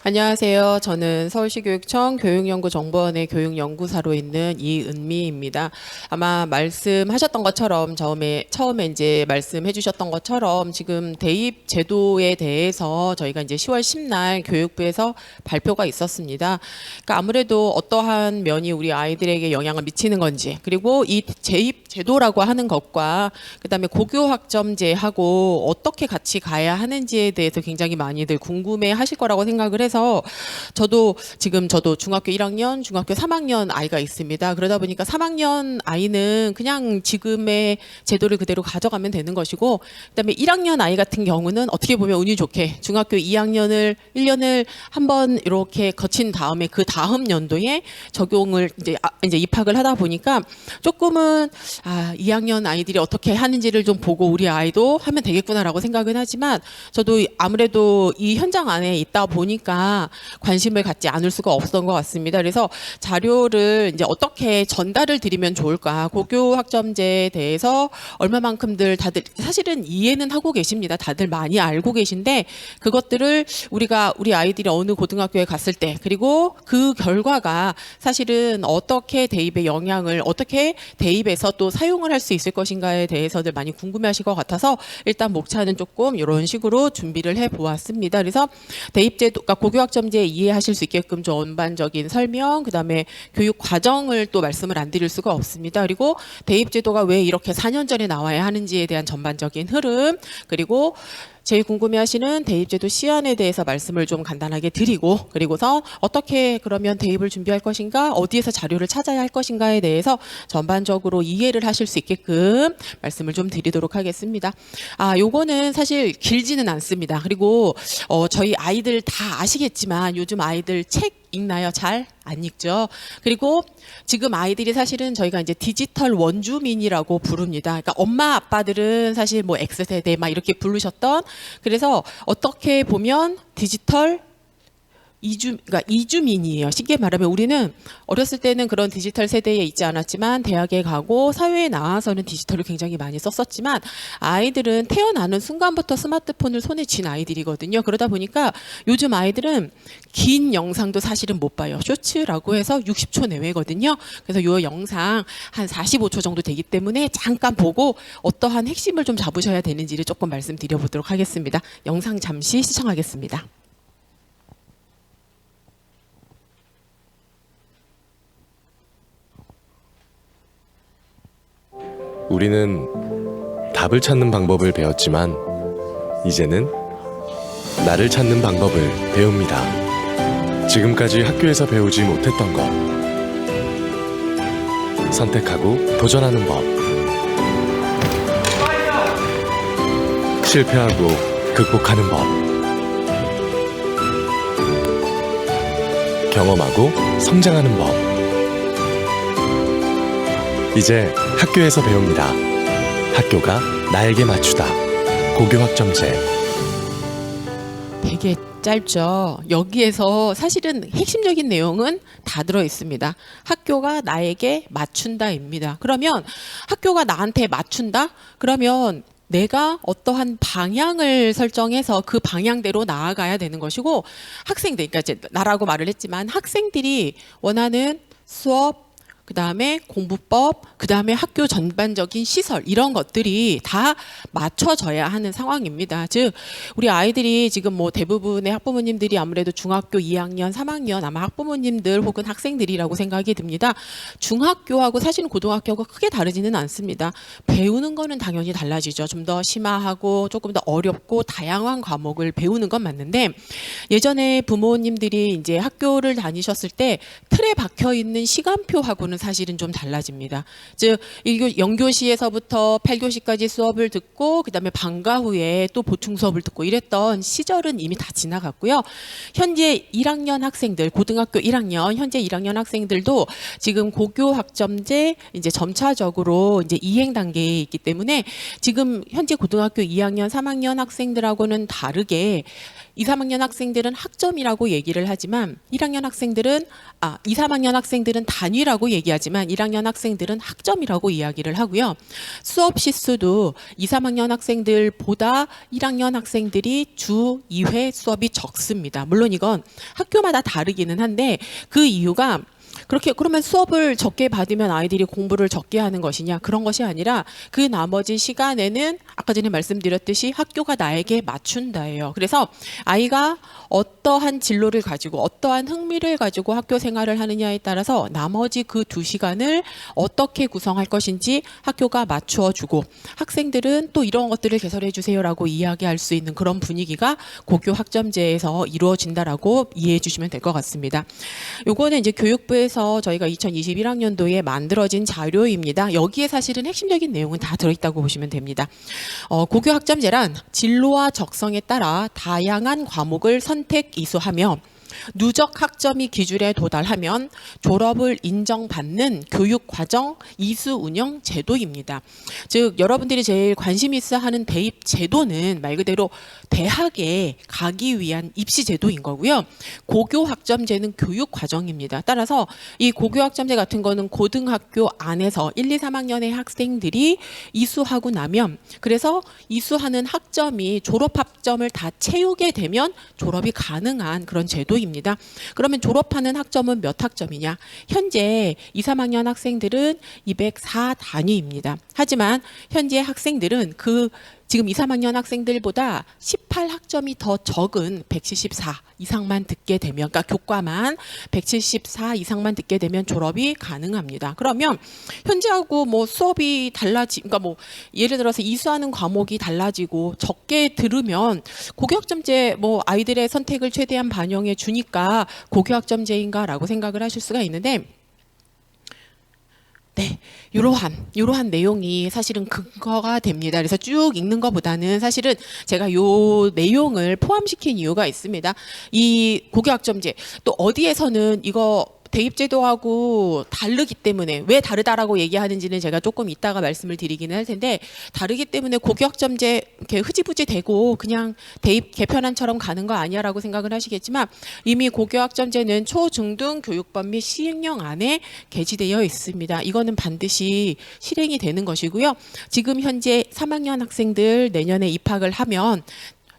안녕하세요. 저는 서울시교육청 교육연구정보원의 교육연구사로 있는 이은미입니다. 아마 말씀하셨던 것처럼 처음에 이제 말씀해 주셨던 것처럼 지금 대입 제도에 대해서 저희가 이제 10월 10날 교육부에서 발표가 있었습니다. 그러니까 아무래도 어떠한 면이 우리 아이들에게 영향을 미치는 건지, 그리고 이 재입 제도라고 하는 것과 그다음에 고교학점제하고 어떻게 같이 가야 하는지에 대해서 굉장히 많이들 궁금해 하실 거라고 생각을 해서 저도 중학교 1학년, 중학교 3학년 아이가 있습니다. 그러다 보니까 3학년 아이는 그냥 지금의 제도를 그대로 가져가면 되는 것이고, 그다음에 1학년 아이 같은 경우는 어떻게 보면 운이 좋게 중학교 2학년을 1년을 한번 이렇게 거친 다음에 그 다음 연도에 적용을 이제 입학을 하다 보니까 조금은 2학년 아이들이 어떻게 하는지를 좀 보고 우리 아이도 하면 되겠구나라고 생각은 하지만, 저도 아무래도 이 현장 안에 있다 보니까 관심을 갖지 않을 수가 없었던 것 같습니다. 그래서 자료를 이제 어떻게 전달을 드리면 좋을까, 고교 학점제에 대해서 얼마만큼들 다들 사실은 이해는 하고 계십니다. 다들 많이 알고 계신데, 그것들을 우리 아이들이 어느 고등학교에 갔을 때, 그리고 그 결과가 사실은 어떻게 대입에 영향을, 어떻게 대입에서 또 사용을 할 수 있을 것인가에 대해서들 많이 궁금해하실 것 같아서 일단 목차는 조금 이런 식으로 준비를 해보았습니다. 그래서 대입제도가 고교학점제 이해하실 수 있게끔 전반적인 설명, 그다음에 교육 과정을 또 말씀을 안 드릴 수가 없습니다. 그리고 대입제도가 왜 이렇게 4년 전에 나와야 하는지에 대한 전반적인 흐름, 그리고 제일 궁금해하시는 대입제도 시안에 대해서 말씀을 좀 간단하게 드리고, 그리고서 어떻게 그러면 대입을 준비할 것인가, 어디에서 자료를 찾아야 할 것인가에 대해서 전반적으로 이해를 하실 수 있게끔 말씀을 좀 드리도록 하겠습니다. 요거는 사실 길지는 않습니다. 그리고 저희 아이들 다 아시겠지만 요즘 아이들 책 읽나요? 잘 안 읽죠. 그리고 지금 아이들이 사실은 저희가 이제 디지털 원주민이라고 부릅니다. 그러니까 엄마 아빠들은 사실 뭐 X세대 막 이렇게 부르셨던, 그래서 어떻게 보면 디지털 그러니까 이주민이에요. 쉽게 말하면 우리는 어렸을 때는 그런 디지털 세대에 있지 않았지만 대학에 가고 사회에 나와서는 디지털을 굉장히 많이 썼었지만, 아이들은 태어나는 순간부터 스마트폰을 손에 쥔 아이들이거든요. 그러다 보니까 요즘 아이들은 긴 영상도 사실은 못 봐요. 쇼츠라고 해서 60초 내외거든요. 그래서 요 영상 한 45초 정도 되기 때문에 잠깐 보고 어떠한 핵심을 좀 잡으셔야 되는지를 조금 말씀드려보도록 하겠습니다. 영상 잠시 시청하겠습니다. 우리는 답을 찾는 방법을 배웠지만 이제는 나를 찾는 방법을 배웁니다. 지금까지 학교에서 배우지 못했던 것, 선택하고 도전하는 법, 실패하고 극복하는 법, 경험하고 성장하는 법. 이제 학교에서 배웁니다. 학교가 나에게 맞추다. 고교학점제. 되게 짧죠. 여기에서 사실은 핵심적인 내용은 다 들어 있습니다. 학교가 나에게 맞춘다입니다. 그러면 학교가 나한테 맞춘다? 그러면 내가 어떠한 방향을 설정해서 그 방향대로 나아가야 되는 것이고, 학생들, 그러니까 이제 나라고 말을 했지만 학생들이 원하는 수업, 그 다음에 공부법, 그 다음에 학교 전반적인 시설, 이런 것들이 다 맞춰져야 하는 상황입니다. 즉 우리 아이들이 지금 뭐 대부분의 학부모님들이 아무래도 중학교 2학년, 3학년 아마 학부모님들 혹은 학생들이라고 생각이 듭니다. 중학교하고 사실은 고등학교하고 크게 다르지는 않습니다. 배우는 거는 당연히 달라지죠. 좀 더 심화하고 조금 더 어렵고 다양한 과목을 배우는 건 맞는데, 예전에 부모님들이 이제 학교를 다니셨을 때 틀에 박혀 있는 시간표하고는 사실은 좀 달라집니다. 즉 0교시에서부터 8교시까지 수업을 듣고 그다음에 방과 후에 또 보충 수업을 듣고 이랬던 시절은 이미 다 지나갔고요. 현재 1학년 학생들, 고등학교 1학년, 현재 1학년 학생들도 지금 고교 학점제 이제 점차적으로 이제 이행 단계에 있기 때문에 지금 현재 고등학교 2학년, 3학년 학생들하고는 다르게 2, 3학년 학생들은 학점이라고 얘기를 하지만 1학년 학생들은 2, 3학년 학생들은 단위라고 얘기하지만 1학년 학생들은 학점이라고 이야기를 하고요. 수업 시수도 2, 3학년 학생들보다 1학년 학생들이 주 2회 수업이 적습니다. 물론 이건 학교마다 다르기는 한데 그 이유가 그렇게 그러면 수업을 적게 받으면 아이들이 공부를 적게 하는 것이냐, 그런 것이 아니라 그 나머지 시간에는 아까 전에 말씀드렸듯이 학교가 나에게 맞춘다예요. 그래서 아이가 어떠한 진로를 가지고 어떠한 흥미를 가지고 학교 생활을 하느냐에 따라서 나머지 그 2시간을 어떻게 구성할 것인지 학교가 맞추어 주고, 학생들은 또 이런 것들을 개설해 주세요라고 이야기할 수 있는 그런 분위기가 고교 학점제에서 이루어진다라고 이해해 주시면 될 것 같습니다. 요거는 이제 교육부에서 저희가 2021학년도에 만들어진 자료입니다. 여기에 사실은 핵심적인 내용은 다 들어있다고 보시면 됩니다. 고교 학점제란 진로와 적성에 따라 다양한 과목을 선택 이수하며 누적 학점이 기준에 도달하면 졸업을 인정받는 교육과정 이수 운영 제도입니다. 즉 여러분들이 제일 관심 있어 하는 대입 제도는 말 그대로 대학에 가기 위한 입시 제도인 거고요. 고교 학점제는 교육과정입니다. 따라서 이 고교 학점제 같은 거는 고등학교 안에서 1, 2, 3학년의 학생들이 이수하고 나면, 그래서 이수하는 학점이 졸업 학점을 다 채우게 되면 졸업이 가능한 그런 제도입니다. 그러면 졸업하는 학점은 몇 학점이냐? 현재 2, 3학년 학생들은 204단위입니다. 하지만 현재 학생들은 지금 2, 3학년 학생들보다 18학점이 더 적은 174 이상만 듣게 되면, 그러니까 교과만 174 이상만 듣게 되면 졸업이 가능합니다. 그러면 현재하고 뭐 수업이 그러니까 뭐 예를 들어서 이수하는 과목이 달라지고 적게 들으면 고교학점제 뭐 아이들의 선택을 최대한 반영해 주니까 고교학점제인가라고 생각을 하실 수가 있는데, 네, 이러한 내용이 사실은 근거가 됩니다. 그래서 쭉 읽는 것보다는 사실은 제가 요 내용을 포함시킨 이유가 있습니다. 이 고교학점제 또 어디에서는 이거 대입제도하고 다르기 때문에, 왜 다르다라고 얘기하는지는 제가 조금 이따가 말씀을 드리기는 할 텐데, 다르기 때문에 고교학점제 이렇게 흐지부지 되고 그냥 대입 개편안처럼 가는 거 아니야라고 생각을 하시겠지만, 이미 고교학점제는 초중등 교육법 및 시행령 안에 게시되어 있습니다. 이거는 반드시 실행이 되는 것이고요. 지금 현재 3학년 학생들 내년에 입학을 하면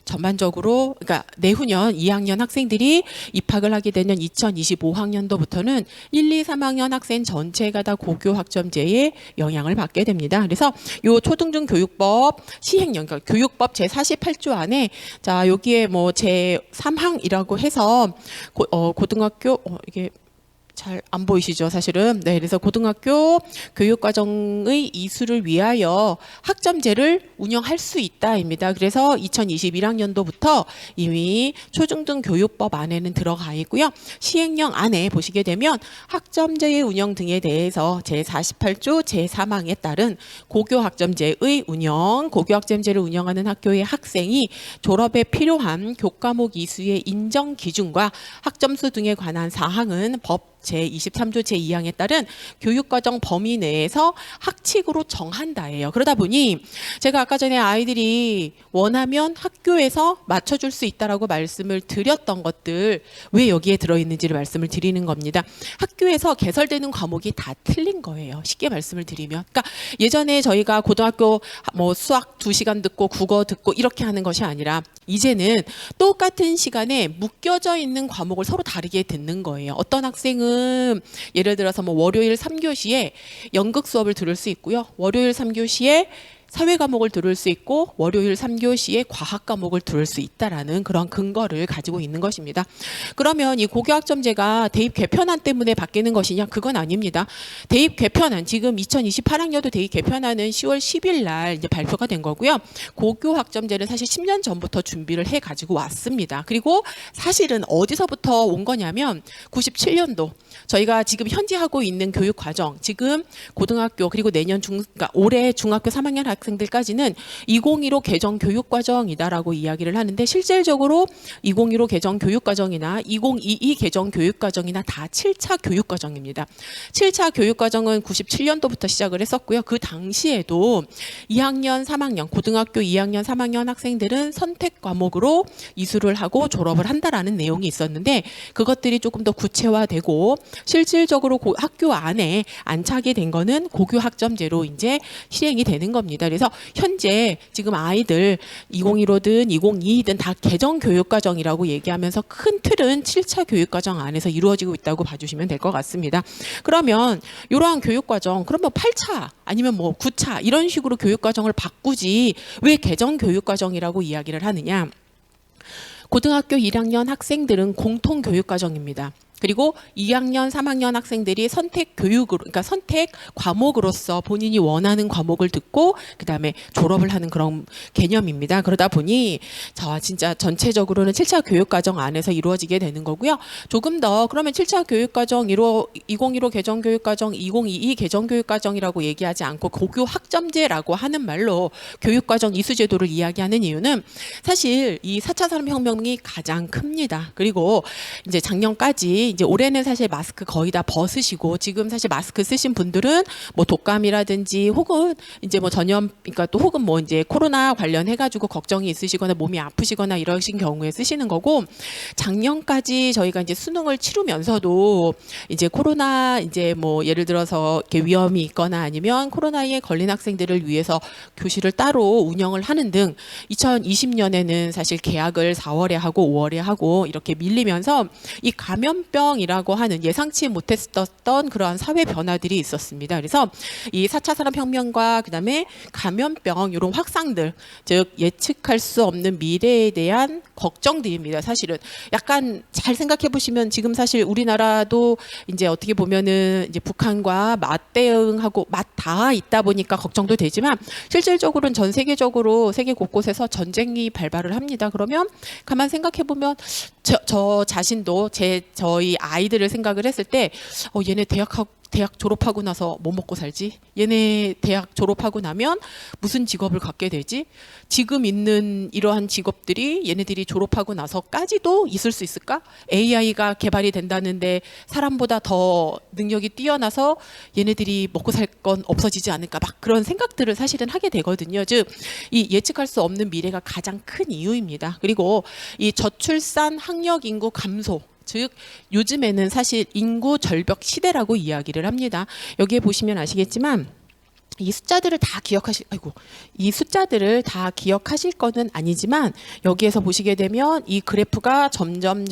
전반적으로, 그러니까 내후년 2학년 학생들이 입학을 하게 되는 2025학년도부터는 1, 2, 3학년 학생 전체가 다 고교 학점제에 영향을 받게 됩니다. 그래서 요 초등중 교육법 시행령, 그러니까 교육법 제48조 안에 자 여기에 뭐 제3항이라고 해서 고등학교 이게 잘 안 보이시죠, 사실은. 네, 그래서 고등학교 교육과정의 이수를 위하여 학점제를 운영할 수 있다입니다. 그래서 2021학년도부터 이미 초중등 교육법 안에는 들어가 있고요. 시행령 안에 보시게 되면 학점제의 운영 등에 대해서 제48조 제3항에 따른 고교학점제의 운영, 고교학점제를 운영하는 학교의 학생이 졸업에 필요한 교과목 이수의 인정 기준과 학점수 등에 관한 사항은 법 제23조 제2항에 따른 교육과정 범위 내에서 학칙으로 정한다예요. 그러다 보니 제가 아까 전에 아이들이 원하면 학교에서 맞춰줄 수 있다라고 말씀을 드렸던 것들 왜 여기에 들어있는지를 말씀을 드리는 겁니다. 학교에서 개설되는 과목이 다 틀린 거예요. 쉽게 말씀을 드리면. 그러니까 예전에 저희가 고등학교 뭐 수학 2시간 듣고 국어 듣고 이렇게 하는 것이 아니라 이제는 똑같은 시간에 묶여져 있는 과목을 서로 다르게 듣는 거예요. 어떤 학생은 예를 들어서 뭐 월요일 3교시에 연극 수업을 들을 수 있고요. 월요일 3교시에 사회 과목을 들을 수 있고 월요일 3교시에 과학 과목을 들을 수 있다라는 그런 근거를 가지고 있는 것입니다. 그러면 이 고교학점제가 대입 개편안 때문에 바뀌는 것이냐? 그건 아닙니다. 대입 개편안, 지금 2028학년도 대입 개편안은 10월 10일 날 이제 발표가 된 거고요. 고교학점제는 사실 10년 전부터 준비를 해 가지고 왔습니다. 그리고 사실은 어디서부터 온 거냐면 97년도 저희가 지금 현재 하고 있는 교육 과정, 지금 고등학교 그리고 내년 그러니까 올해 중학교 3학년 학생들까지는 2015 개정 교육과정이다라고 이야기를 하는데 실질적으로 2015 개정 교육과정이나 2022 개정 교육과정이나 다 7차 교육과정입니다. 7차 교육과정은 97년도부터 시작을 했었고요. 그 당시에도 2학년, 3학년, 고등학교 2학년, 3학년 학생들은 선택 과목으로 이수를 하고 졸업을 한다라는 내용이 있었는데 그것들이 조금 더 구체화되고 실질적으로 학교 안에 안착이 된 거는 고교 학점제로 이제 시행이 되는 겁니다. 그래서 현재 지금 아이들 2015든 2022든 다 개정 교육과정이라고 얘기하면서 큰 틀은 7차 교육과정 안에서 이루어지고 있다고 봐주시면 될 것 같습니다. 그러면 이러한 교육과정 그러면 8차 아니면 뭐 9차 이런 식으로 교육과정을 바꾸지 왜 개정 교육과정이라고 이야기를 하느냐. 고등학교 1학년 학생들은 공통 교육과정입니다. 그리고 2학년, 3학년 학생들이 선택 교육으로, 그러니까 선택 과목으로서 본인이 원하는 과목을 듣고 그다음에 졸업을 하는 그런 개념입니다. 그러다 보니 진짜 전체적으로는 7차 교육과정 안에서 이루어지게 되는 거고요. 조금 더 그러면 7차 교육과정 2015 개정 교육과정, 2022 개정 교육과정이라고 얘기하지 않고 고교 학점제라고 하는 말로 교육과정 이수제도를 이야기하는 이유는 사실 이 4차 산업혁명이 가장 큽니다. 그리고 이제 작년까지 이제 올해는 사실 마스크 거의 다 벗으시고 지금 사실 마스크 쓰신 분들은 뭐 독감이라든지 혹은 이제 뭐 전염 그러니까 또 혹은 뭐 이제 코로나 관련해 가지고 걱정이 있으시거나 몸이 아프시거나 이러신 경우에 쓰시는 거고 작년까지 저희가 이제 수능을 치르면서도 이제 코로나 이제 뭐 예를 들어서 이렇게 위험이 있거나 아니면 코로나에 걸린 학생들을 위해서 교실을 따로 운영을 하는 등 2020년에는 사실 개학을 4월에 하고 5월에 하고 이렇게 밀리면서 이 감염병이라고 하는 예상치 못했었던 그러한 사회 변화들이 있었습니다. 그래서 이 4차 산업혁명과 그다음에 감염병 이런 확산들 즉 예측할 수 없는 미래에 대한 걱정들입니다. 사실은 약간 잘 생각해 보시면 지금 사실 우리나라도 이제 어떻게 보면은 이제 북한과 맞대응하고 맞닿아 있다 보니까 걱정도 되지만 실질적으로는 전 세계적으로 세계 곳곳에서 전쟁이 발발을 합니다. 그러면 가만 생각해 보면 저 자신도 저희 아이들을 생각을 했을 때 얘네 대학 졸업하고 나서 뭐 먹고 살지? 얘네 대학 졸업하고 나면 무슨 직업을 갖게 되지? 지금 있는 이러한 직업들이 얘네들이 졸업하고 나서까지도 있을 수 있을까? AI가 개발이 된다는데 사람보다 더 능력이 뛰어나서 얘네들이 먹고 살 건 없어지지 않을까? 막 그런 생각들을 사실은 하게 되거든요. 즉, 이 예측할 수 없는 미래가 가장 큰 이유입니다. 그리고 이 저출산 학력 인구 감소 즉 요즘에는 사실 인구 절벽 시대라고 이야기를 합니다. 여기에 보시면 아시겠지만 이 숫자들을 다 기억하실 거는 아니지만 여기에서 보시게 되면 이 그래프가 점점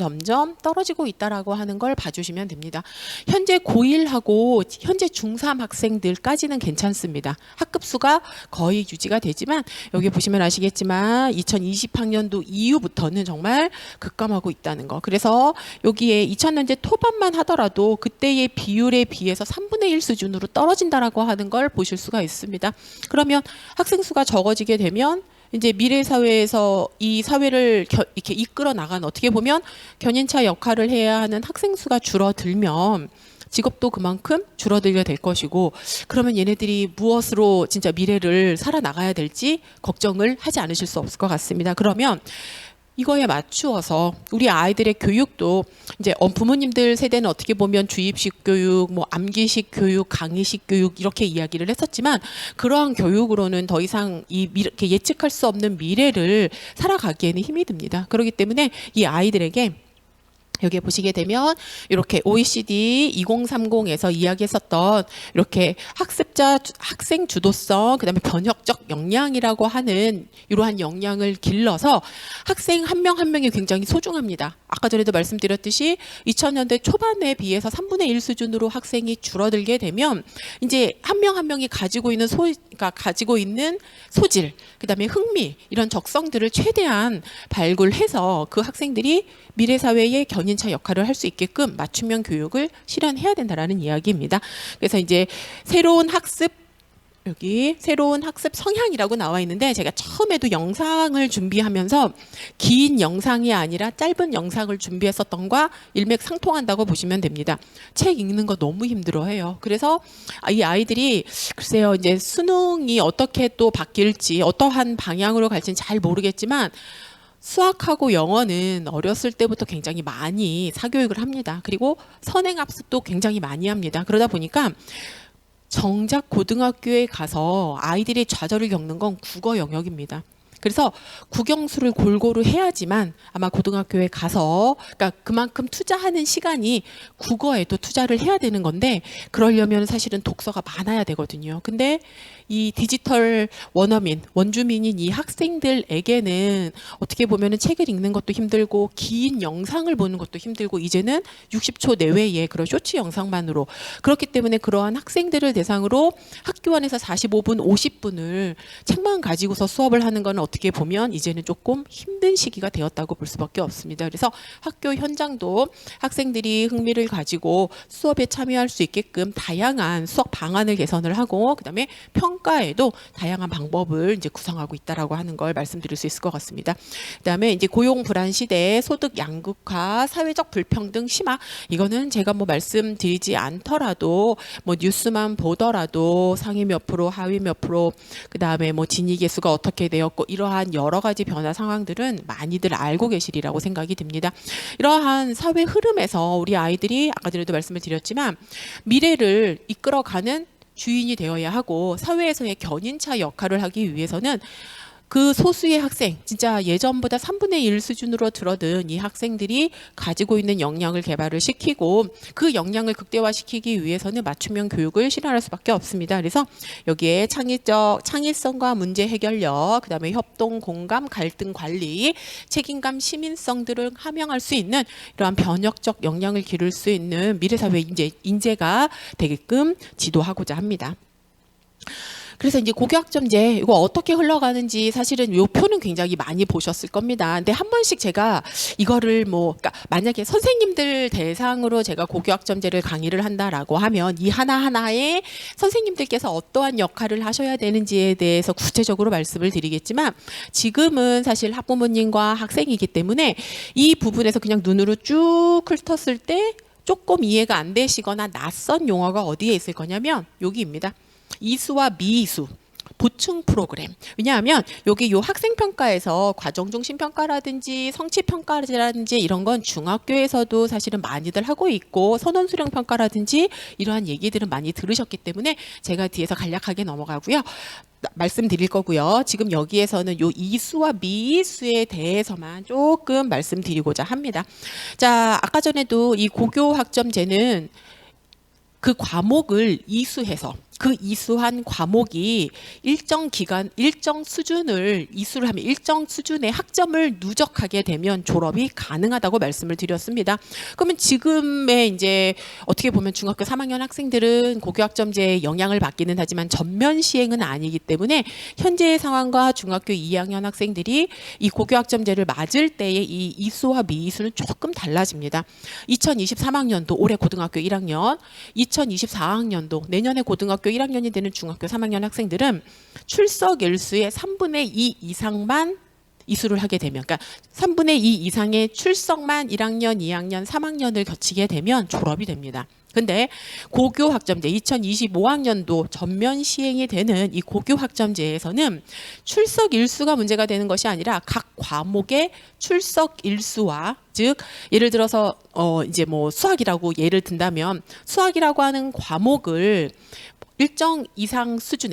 떨어지고 있다라고 하는 걸 봐주시면 됩니다. 현재 고1하고 현재 중3 학생들까지는 괜찮습니다. 학급 수가 거의 유지가 되지만 여기 보시면 아시겠지만 2020학년도 이후부터는 정말 급감하고 있다는 거. 그래서 여기에 2000년대 토반만 하더라도 그때의 비율에 비해서 3분의 1 수준으로 떨어진다라고 하는 걸 보실 수가 있습니다. 그러면 학생 수가 적어지게 되면 이제 미래 사회에서 이 사회를 이렇게 이끌어 나가는 어떻게 보면 견인차 역할을 해야 하는 학생 수가 줄어들면 직업도 그만큼 줄어들게 될 것이고 그러면 얘네들이 무엇으로 진짜 미래를 살아나가야 될지 걱정을 하지 않으실 수 없을 것 같습니다. 그러면 이거에 맞추어서 우리 아이들의 교육도 이제 부모님들 세대는 어떻게 보면 주입식 교육, 뭐 암기식 교육, 강의식 교육 이렇게 이야기를 했었지만 그러한 교육으로는 더 이상 이렇게 예측할 수 없는 미래를 살아가기에는 힘이 듭니다. 그렇기 때문에 이 아이들에게 여기에 보시게 되면 이렇게 OECD 2030에서 이야기했었던 이렇게 학생 주도성 그다음에 변혁적 역량이라고 하는 이러한 역량을 길러서 학생 한 명 한 명이 굉장히 소중합니다. 아까 전에도 말씀드렸듯이 2000년대 초반에 비해서 3분의 1 수준으로 학생이 줄어들게 되면 이제 한 명 한 명이 가지고 있는 소질, 그다음에 흥미 이런 적성들을 최대한 발굴해서 그 학생들이 미래 사회의 견인차 역할을 할 수 있게끔 맞춤형 교육을 실현해야 된다라는 이야기입니다. 그래서 이제 새로운 학습 여기 새로운 학습 성향이라고 나와 있는데 제가 처음에도 영상을 준비하면서 긴 영상이 아니라 짧은 영상을 준비했었던과 일맥상통한다고 보시면 됩니다. 책 읽는 거 너무 힘들어해요. 그래서 이 아이들이 글쎄요 이제 수능이 어떻게 또 바뀔지 어떠한 방향으로 갈지는 잘 모르겠지만 수학하고 영어는 어렸을 때부터 굉장히 많이 사교육을 합니다. 그리고 선행학습도 굉장히 많이 합니다. 그러다 보니까 정작 고등학교에 가서 아이들이 좌절을 겪는 건 국어 영역입니다. 그래서 국영수를 골고루 해야지만 아마 고등학교에 가서 그러니까 그만큼 투자하는 시간이 국어에도 투자를 해야 되는 건데 그러려면 사실은 독서가 많아야 되거든요. 근데 이 디지털 원어민, 원주민인 이 학생들에게는 어떻게 보면은 책을 읽는 것도 힘들고 긴 영상을 보는 것도 힘들고 이제는 60초 내외의 그런 쇼츠 영상만으로 그렇기 때문에 그러한 학생들을 대상으로 학교 안에서 45분, 50분을 책만 가지고서 수업을 하는 건 어떻게 보면 이제는 조금 힘든 시기가 되었다고 볼 수밖에 없습니다. 그래서 학교 현장도 학생들이 흥미를 가지고 수업에 참여할 수 있게끔 다양한 수업 방안을 개선을 하고 그다음에 평가에도 다양한 방법을 이제 구성하고 있다라고 하는 걸 말씀드릴 수 있을 것 같습니다. 그다음에 이제 고용 불안 시대에 소득 양극화, 사회적 불평등 심화 이거는 제가 뭐 말씀드리지 않더라도 뭐 뉴스만 보더라도 상위 몇 프로, 하위 몇 프로, 그다음에 뭐 진위 계수가 어떻게 되었고 이러한 여러 가지 변화 상황들은 많이들 알고 계시리라고 생각이 듭니다. 이러한 사회 흐름에서 우리 아이들이 아까 전에도 말씀을 드렸지만 미래를 이끌어가는 주인이 되어야 하고 사회에서의 견인차 역할을 하기 위해서는 그 소수의 학생, 진짜 예전보다 3분의 1 수준으로 줄어든 이 학생들이 가지고 있는 역량을 개발을 시키고 그 역량을 극대화시키기 위해서는 맞춤형 교육을 실현할 수밖에 없습니다. 그래서 여기에 창의성과 문제 해결력, 그다음에 협동, 공감, 갈등 관리, 책임감, 시민성들을 함양할 수 있는 이러한 변혁적 역량을 기를 수 있는 미래사회 인재가 되게끔 지도하고자 합니다. 그래서 이제 고교학점제 이거 어떻게 흘러가는지 사실은 요 표는 굉장히 많이 보셨을 겁니다. 근데 한 번씩 제가 이거를 그러니까 만약에 선생님들 대상으로 제가 고교학점제를 강의를 한다라고 하면 이 하나하나에 선생님들께서 어떠한 역할을 하셔야 되는지에 대해서 구체적으로 말씀을 드리겠지만 지금은 사실 학부모님과 학생이기 때문에 이 부분에서 그냥 눈으로 쭉 훑었을 때 조금 이해가 안 되시거나 낯선 용어가 어디에 있을 거냐면 여기입니다. 이수와 미이수 보충 프로그램. 왜냐하면 여기 요 학생평가에서 과정중심평가라든지 성취평가라든지 이런 건 중학교에서도 사실은 많이들 하고 있고 선원수령평가라든지 이러한 얘기들은 많이 들으셨기 때문에 제가 뒤에서 간략하게 넘어가고요. 말씀드릴 거고요. 지금 여기에서는 요 이수와 미이수에 대해서만 조금 말씀드리고자 합니다. 자, 아까 전에도 이 고교학점제는 그 과목을 이수해서 그 이수한 과목이 일정 기간, 일정 수준을 이수를 하면 일정 수준의 학점을 누적하게 되면 졸업이 가능하다고 말씀을 드렸습니다. 그러면 지금의 이제 어떻게 보면 중학교 3학년 학생들은 고교학점제의 영향을 받기는 하지만 전면 시행은 아니기 때문에 현재의 상황과 중학교 2학년 학생들이 이 고교학점제를 맞을 때의 이 이수와 미이수는 조금 달라집니다. 2023학년도 올해 고등학교 1학년, 2024학년도 내년에 고등학교 1학년이 되는 중학교 3학년 학생들은 출석 일수의 3분의 2 이상만 이수를 하게 되면 그러니까 3분의 2 이상의 출석만 1학년, 2학년, 3학년을 거치게 되면 졸업이 됩니다. 근데 고교학점제 2025학년도 전면 시행이 되는 이 고교학점제에서는 출석 일수가 문제가 되는 것이 아니라 각 과목의 출석 일수와 즉 예를 들어서 이제 뭐 수학이라고 예를 든다면 수학이라고 하는 과목을 일정 수준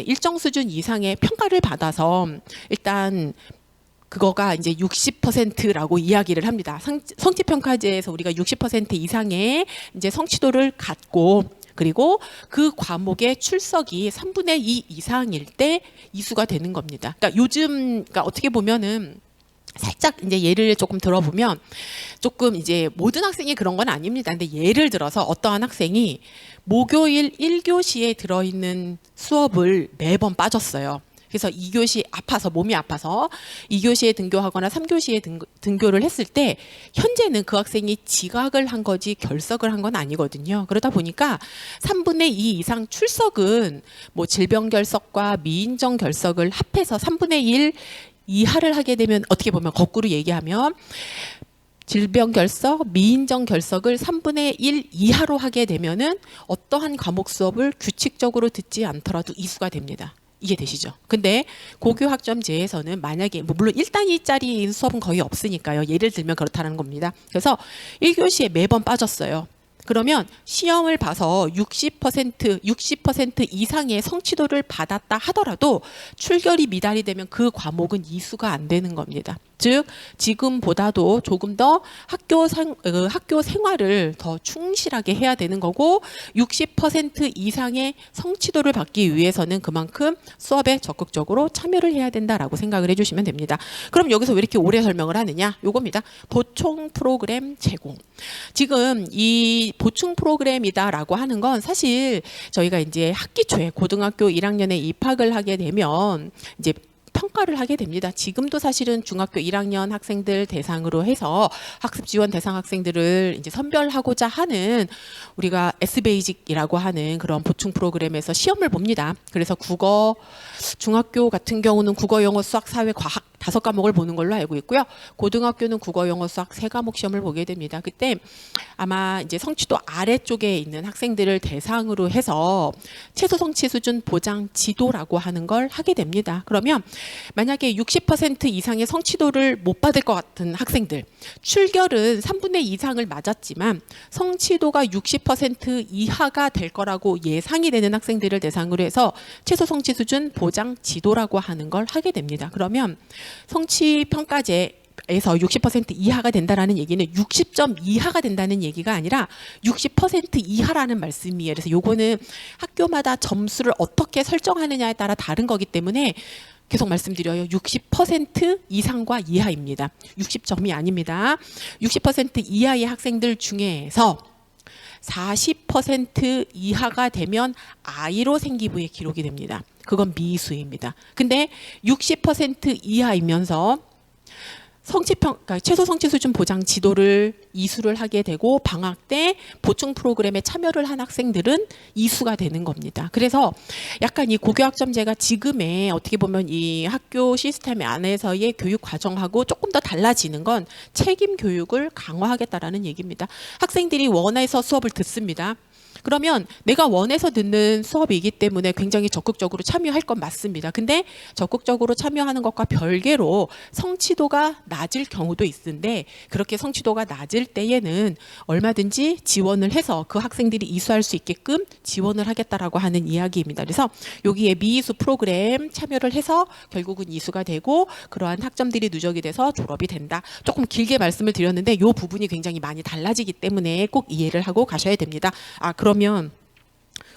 이상의 평가를 받아서 일단 그거가 이제 60%라고 이야기를 합니다. 성취평가제에서 우리가 60% 이상의 이제 성취도를 갖고 그리고 그 과목의 출석이 3분의 2 이상일 때 이수가 되는 겁니다. 그러니까 요즘 그러니까 어떻게 보면은 살짝 이제 예를 조금 들어보면 조금 이제 모든 학생이 그런 건 아닙니다. 근데 예를 들어서 어떠한 학생이 목요일 1교시에 들어있는 수업을 매번 빠졌어요. 그래서 2교시 아파서 몸이 아파서 2교시에 등교하거나 3교시에 등교를 했을 때 현재는 그 학생이 지각을 한 거지 결석을 한 건 아니거든요. 그러다 보니까 3분의 2 이상 출석은 뭐 질병 결석과 미인정 결석을 합해서 3분의 1 이하를 하게 되면 어떻게 보면 거꾸로 얘기하면 질병 결석, 미인정 결석을 3분의 1 이하로 하게 되면은 어떠한 과목 수업을 규칙적으로 듣지 않더라도 이수가 됩니다. 이해되시죠? 근데 고교 학점제에서는 만약에 물론 1단위짜리 수업은 거의 없으니까요. 예를 들면 그렇다는 겁니다. 그래서 1교시에 매번 빠졌어요. 그러면 시험을 봐서 60% 이상의 성취도를 받았다 하더라도 출결이 미달이 되면 그 과목은 이수가 안 되는 겁니다. 즉 지금보다도 조금 더 학교 생활을 더 충실하게 해야 되는 거고 60% 이상의 성취도를 받기 위해서는 그만큼 수업에 적극적으로 참여를 해야 된다라고 생각을 해주시면 됩니다. 그럼 여기서 왜 이렇게 오래 설명을 하느냐? 요겁니다. 보충 프로그램 제공. 지금 이 보충 프로그램이다라고 하는 건 사실 저희가 이제 학기 초에 고등학교 1학년에 입학을 하게 되면 이제 평가를 하게 됩니다. 지금도 사실은 중학교 1학년 학생들 대상으로 해서 학습 지원 대상 학생들을 이제 선별하고자 하는 우리가 S베이직이라고 하는 그런 보충 프로그램에서 시험을 봅니다. 그래서 국어, 중학교 같은 경우는 국어, 영어, 수학, 사회, 과학 5과목을 보는 걸로 알고 있고요. 고등학교는 국어, 영어, 수학 3과목 시험을 보게 됩니다. 그때 아마 이제 성취도 아래쪽에 있는 학생들을 대상으로 해서 최소 성취 수준 보장 지도라고 하는 걸 하게 됩니다. 그러면 만약에 60% 이상의 성취도를 못 받을 것 같은 학생들, 출결은 3분의 2 이상을 맞았지만 성취도가 60% 이하가 될 거라고 예상이 되는 학생들을 대상으로 해서 최소 성취 수준 보장 지도라고 하는 걸 하게 됩니다. 그러면 성취 평가제 에서 60% 이하가 된다라는 얘기는 60점 이하가 된다는 얘기가 아니라 60% 이하라는 말씀이에요. 그래서 요거는 학교마다 점수를 어떻게 설정하느냐에 따라 다른 거기 때문에 계속 말씀드려요. 60% 이상과 이하입니다. 60점이 아닙니다. 60% 이하의 학생들 중에서 40% 이하가 되면 I로 생기부에 기록이 됩니다. 그건 미수입니다. 근데 60% 이하이면서 그러니까 최소 성취 수준 보장 지도를 이수를 하게 되고 방학 때 보충 프로그램에 참여를 한 학생들은 이수가 되는 겁니다. 그래서 약간 이 고교학점제가 지금의 어떻게 보면 이 학교 시스템 안에서의 교육 과정하고 조금 더 달라지는 건 책임 교육을 강화하겠다라는 얘기입니다. 학생들이 원해서 수업을 듣습니다. 그러면 내가 원해서 듣는 수업이기 때문에 굉장히 적극적으로 참여할 건 맞습니다. 근데 적극적으로 참여하는 것과 별개로 성취도가 낮을 경우도 있는데 그렇게 성취도가 낮을 때에는 얼마든지 지원을 해서 그 학생들이 이수할 수 있게끔 지원을 하겠다라고 하는 이야기입니다. 그래서 여기에 미이수 프로그램 참여를 해서 결국은 이수가 되고 그러한 학점들이 누적이 돼서 졸업이 된다. 조금 길게 말씀을 드렸는데 이 부분이 굉장히 많이 달라지기 때문에 꼭 이해를 하고 가셔야 됩니다.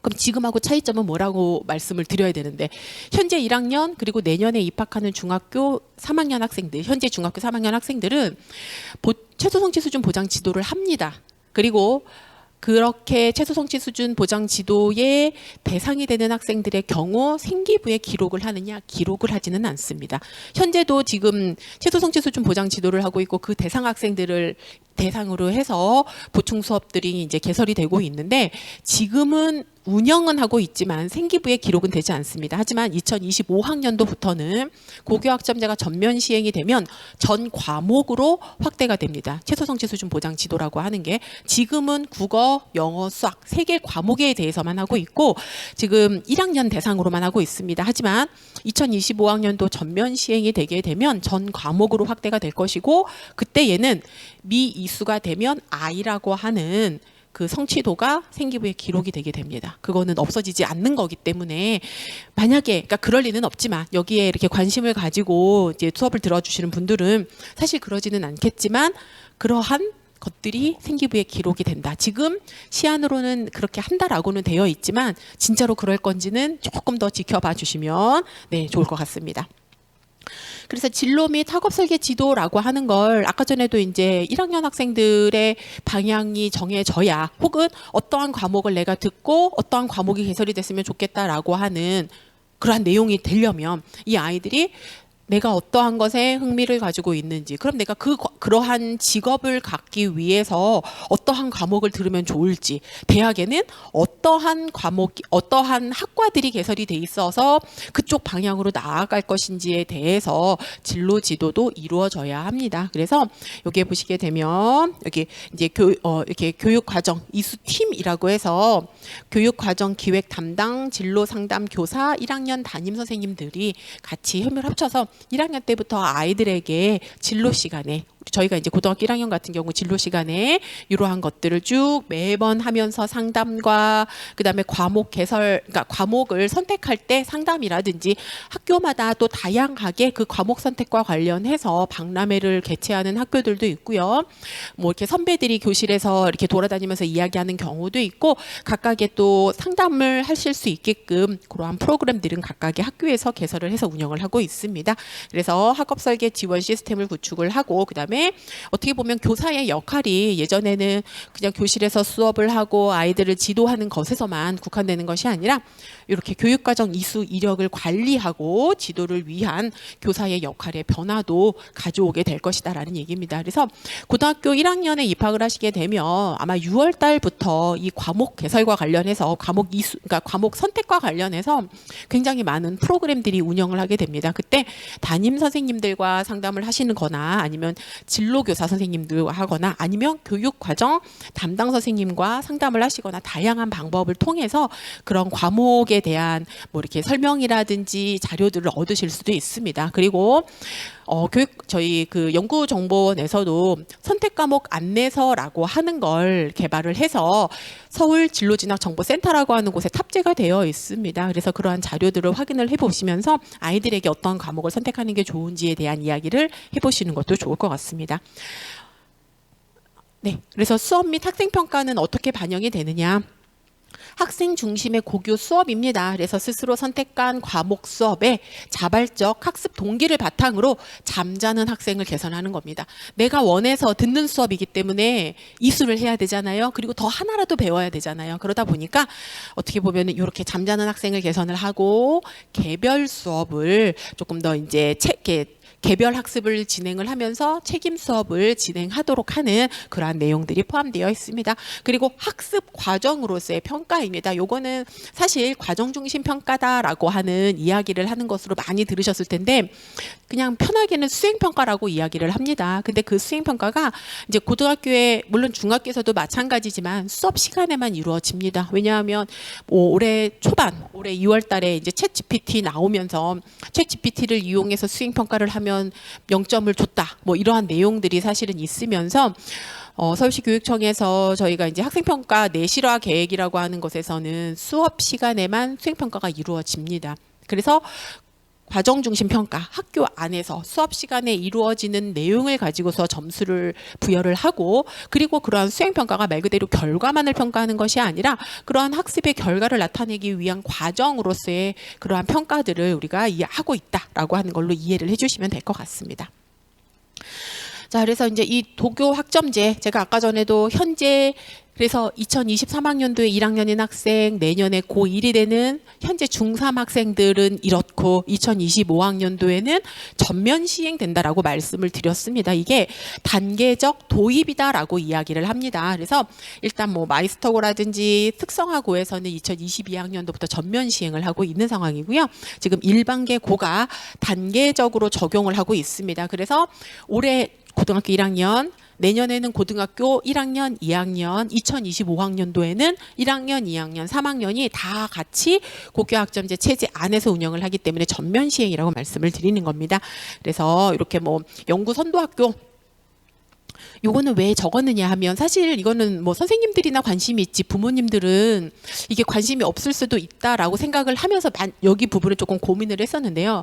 그럼 지금하고 차이점은 뭐라고 말씀을 드려야 되는데 현재 1학년 그리고 내년에 입학하는 중학교 3학년 학생들 현재 중학교 3학년 학생들은 최소 성취 수준 보장 지도를 합니다. 그리고 그렇게 최소 성취 수준 보장 지도의 대상이 되는 학생들의 경우 생기부에 기록을 하느냐 기록을 하지는 않습니다. 현재도 지금 최소 성취 수준 보장 지도를 하고 있고 그 대상 학생들을 대상으로 해서 보충 수업들이 이제 개설이 되고 있는데 지금은 운영은 하고 있지만 생기부에 기록은 되지 않습니다. 하지만 2025학년도부터는 고교학점제가 전면 시행이 되면 전 과목으로 확대가 됩니다. 최소 성취 수준 보장 지도라고 하는 게 지금은 국어, 영어, 수학 3개 과목에 대해서만 하고 있고 지금 1학년 대상으로만 하고 있습니다. 하지만 2025학년도 전면 시행이 되게 되면 전 과목으로 확대가 될 것이고 그때 얘는 미이수가 되면 I라고 하는 그 성취도가 생기부에 기록이 되게 됩니다. 그거는 없어지지 않는 거기 때문에 만약에 그러니까 그럴 리는 없지만 여기에 이렇게 관심을 가지고 이제 수업을 들어주시는 분들은 사실 그러지는 않겠지만 그러한 것들이 생기부에 기록이 된다. 지금 시안으로는 그렇게 한다라고는 되어 있지만 진짜로 그럴 건지는 조금 더 지켜봐 주시면 좋을 것 같습니다. 그래서 진로 및 학업 설계 지도라고 하는 걸 아까 전에도 이제 1학년 학생들의 방향이 정해져야 혹은 어떠한 과목을 내가 듣고 어떠한 과목이 개설이 됐으면 좋겠다라고 하는 그러한 내용이 되려면 이 아이들이 내가 어떠한 것에 흥미를 가지고 있는지, 그럼 내가 그러한 직업을 갖기 위해서 어떠한 과목을 들으면 좋을지, 대학에는 어떠한 어떠한 학과들이 개설이 돼 있어서 그쪽 방향으로 나아갈 것인지에 대해서 진로 지도도 이루어져야 합니다. 그래서 여기에 보시게 되면 여기 이제 이렇게 교육과정 이수팀이라고 해서 교육과정 기획 담당 진로 상담 교사 1학년 담임 선생님들이 같이 협력을 합쳐서 1학년 때부터 아이들에게 진로 시간에, 저희가 이제 고등학교 1학년 같은 경우 진로 시간에 이러한 것들을 쭉 매번 하면서 상담과 그다음에 과목 개설, 그러니까 과목을 선택할 때 상담이라든지 학교마다 또 다양하게 그 과목 선택과 관련해서 박람회를 개최하는 학교들도 있고요. 뭐 이렇게 선배들이 교실에서 이렇게 돌아다니면서 이야기하는 경우도 있고, 각각의 또 상담을 하실 수 있게끔 그러한 프로그램들은 각각의 학교에서 개설을 해서 운영을 하고 있습니다. 그래서 학업 설계 지원 시스템을 구축을 하고, 그다음에 어떻게 보면 교사의 역할이 예전에는 그냥 교실에서 수업을 하고 아이들을 지도하는 것에서만 국한되는 것이 아니라 이렇게 교육과정 이수 이력을 관리하고 지도를 위한 교사의 역할의 변화도 가져오게 될 것이다라는 얘기입니다. 그래서 고등학교 1학년에 입학을 하시게 되면 아마 6월 달부터 이 과목 개설과 관련해서 과목 이수, 그러니까 과목 선택과 관련해서 굉장히 많은 프로그램들이 운영을 하게 됩니다. 그때 담임 선생님들과 상담을 하시는 거나 아니면 진로교사 선생님들과 하거나 아니면 교육과정 담당 선생님과 상담을 하시거나 다양한 방법을 통해서 그런 과목에 대한 뭐 이렇게 설명이라든지 자료들을 얻으실 수도 있습니다. 그리고 저희 그 연구정보원에서도 선택 과목 안내서라고 하는 걸 개발을 해서 서울 진로진학정보센터라고 하는 곳에 탑재가 되어 있습니다. 그래서 그러한 자료들을 확인을 해보시면서 아이들에게 어떤 과목을 선택하는 게 좋은지에 대한 이야기를 해보시는 것도 좋을 것 같습니다. 네, 그래서 수업 및 학생평가는 어떻게 반영이 되느냐? 학생 중심의 고교 수업입니다. 그래서 스스로 선택한 과목 수업에 자발적 학습 동기를 바탕으로 잠자는 학생을 개선하는 겁니다. 내가 원해서 듣는 수업이기 때문에 이수를 해야 되잖아요. 그리고 더 하나라도 배워야 되잖아요. 그러다 보니까 어떻게 보면 이렇게 잠자는 학생을 개선을 하고 개별 수업을 조금 더 이제 개별 학습을 진행을 하면서 책임 수업을 진행하도록 하는 그러한 내용들이 포함되어 있습니다. 그리고 학습 과정으로서의 평가입니다. 요거는 사실 과정 중심 평가다라고 하는 이야기를 하는 것으로 많이 들으셨을 텐데 그냥 편하게는 수행 평가라고 이야기를 합니다. 근데 그 수행 평가가 이제 고등학교에 물론 중학교에서도 마찬가지지만 수업 시간에만 이루어집니다. 왜냐하면 뭐 올해 초반, 올해 2월 달에 이제 챗 GPT 나오면서 챗 GPT를 이용해서 수행 평가를 하면 0점을 줬다. 뭐 이러한 내용들이 사실은 있으면서 서울시 교육청에서 저희가 이제 학생평가 내실화 계획이라고 하는 것에서는 수업 시간에만 수행평가가 이루어집니다. 그래서 과정 중심 평가, 학교 안에서 수업 시간에 이루어지는 내용을 가지고서 점수를 부여를 하고, 그리고 그러한 수행 평가가 말 그대로 결과만을 평가하는 것이 아니라 그러한 학습의 결과를 나타내기 위한 과정으로서의 그러한 평가들을 우리가 하고 있다라고 하는 걸로 이해를 해주시면 될 것 같습니다. 자, 그래서 이제 이 도교 학점제, 제가 아까 전에도 현재 그래서 2023학년도에 1학년인 학생, 내년에 고1이 되는 현재 중3 학생들은 이렇고 2025학년도에는 전면 시행된다라고 말씀을 드렸습니다. 이게 단계적 도입이다라고 이야기를 합니다. 그래서 일단 뭐 마이스터고라든지 특성화고에서는 2022학년도부터 전면 시행을 하고 있는 상황이고요. 지금 일반계 고가 단계적으로 적용을 하고 있습니다. 그래서 올해 고등학교 1학년, 내년에는 고등학교 1학년, 2학년, 2025학년도에는 1학년, 2학년, 3학년이 다 같이 고교학점제 체제 안에서 운영을 하기 때문에 전면 시행이라고 말씀을 드리는 겁니다. 그래서 이렇게 뭐 연구 선도학교 요거는 왜 적었느냐 하면 사실 이거는 뭐 선생님들이나 관심이 있지 부모님들은 이게 관심이 없을 수도 있다라고 생각을 하면서 여기 부분을 조금 고민을 했었는데요.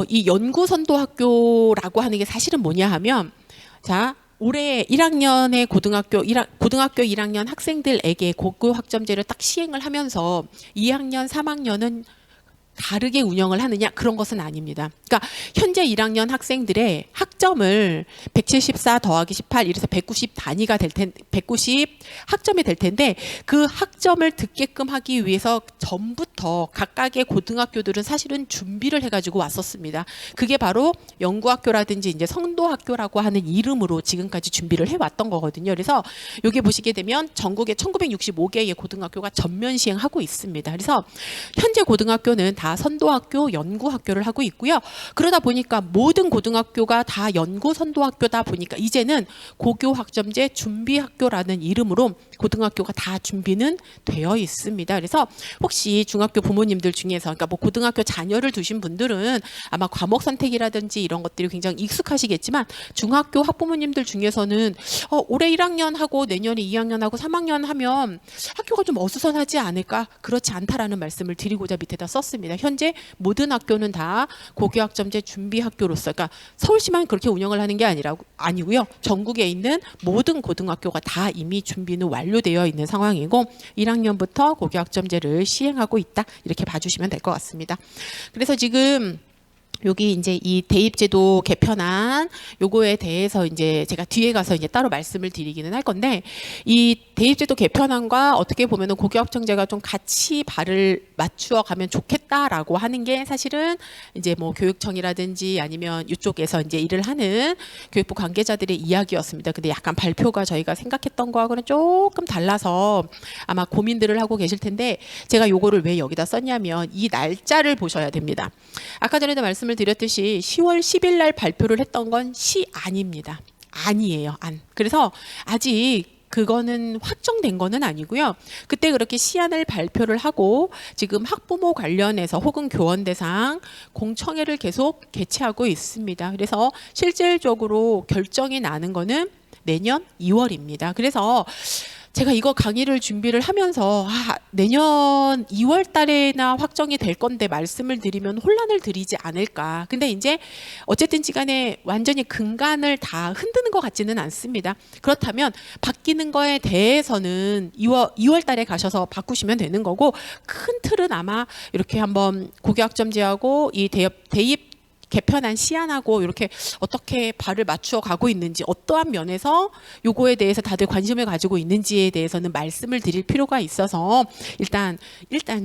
이 연구 선도학교라고 하는 게 사실은 뭐냐 하면 자, 올해 1학년의 고등학교 1학년 학생들에게 고교 학점제를 딱 시행을 하면서 2학년, 3학년은 다르게 운영을 하느냐 그런 것은 아닙니다. 그러니까 현재 1학년 학생들의 학점을 174 더하기 18 이래서 190 단위가 될 텐, 190 학점이 될 텐데 그 학점을 듣게끔 하기 위해서 전부터 각각의 고등학교들은 사실은 준비를 해가지고 왔었습니다. 그게 바로 연구학교라든지 이제 선도학교라고 하는 이름으로 지금까지 준비를 해왔던 거거든요. 그래서 여기 보시게 되면 전국에 1965개의 고등학교가 전면 시행하고 있습니다. 그래서 현재 고등학교는 다 선도학교, 연구학교를 하고 있고요. 그러다 보니까 모든 고등학교가 다 연구 선도학교다 보니까 이제는 고교학점제 준비학교라는 이름으로 고등학교가 다 준비는 되어 있습니다. 그래서 혹시 중학교 부모님들 중에서 그러니까 뭐 고등학교 자녀를 두신 분들은 아마 과목 선택이라든지 이런 것들이 굉장히 익숙하시겠지만 중학교 학부모님들 중에서는 올해 1학년 하고 내년에 2학년 하고 3학년 하면 학교가 좀 어수선하지 않을까? 그렇지 않다라는 말씀을 드리고자 밑에다 썼습니다. 현재 모든 학교는 다 고교학점제 준비학교로서 그러니까 서울시만 그렇게 운영을 하는 게 아니고요. 전국에 있는 모든 고등학교가 다 이미 준비는 완료되어 있는 상황이고 1학년부터 고교학점제를 시행하고 있다. 이렇게 봐주시면 될 것 같습니다. 그래서 지금 여기 이제 이 대입제도 개편안 요거에 대해서 이제 제가 뒤에 가서 이제 따로 말씀을 드리기는 할 건데 이 대입제도 개편안과 어떻게 보면은 고교학점제가 좀 같이 발을 맞추어 가면 좋겠다라고 하는 게 사실은 이제 뭐 교육청이라든지 아니면 이쪽에서 이제 일을 하는 교육부 관계자들의 이야기였습니다. 근데 약간 발표가 저희가 생각했던 거하고는 조금 달라서 아마 고민들을 하고 계실 텐데 제가 요거를 왜 여기다 썼냐면 이 날짜를 보셔야 됩니다. 아까 전에도 말씀을 드렸듯이 10월 10일 날 발표를 했던 건 시안입니다. 안이에요. 안. 그래서 아직 그거는 확정된 거는 아니고요. 그때 그렇게 시안을 발표를 하고 지금 학부모 관련해서 혹은 교원 대상 공청회를 계속 개최하고 있습니다. 그래서 실질적으로 결정이 나는 거는 내년 2월입니다. 그래서 제가 이거 강의를 준비를 하면서 내년 2월 달에나 확정이 될 건데 말씀을 드리면 혼란을 드리지 않을까. 근데 이제 어쨌든 간에 완전히 근간을 다 흔드는 것 같지는 않습니다. 그렇다면 바뀌는 거에 대해서는 2월 달에 가셔서 바꾸시면 되는 거고 큰 틀은 아마 이렇게 한번 고교학점제하고 이 대입 개편안 시안하고 이렇게 어떻게 발을 맞추어 가고 있는지 어떠한 면에서 요거에 대해서 다들 관심을 가지고 있는지에 대해서는 말씀을 드릴 필요가 있어서 일단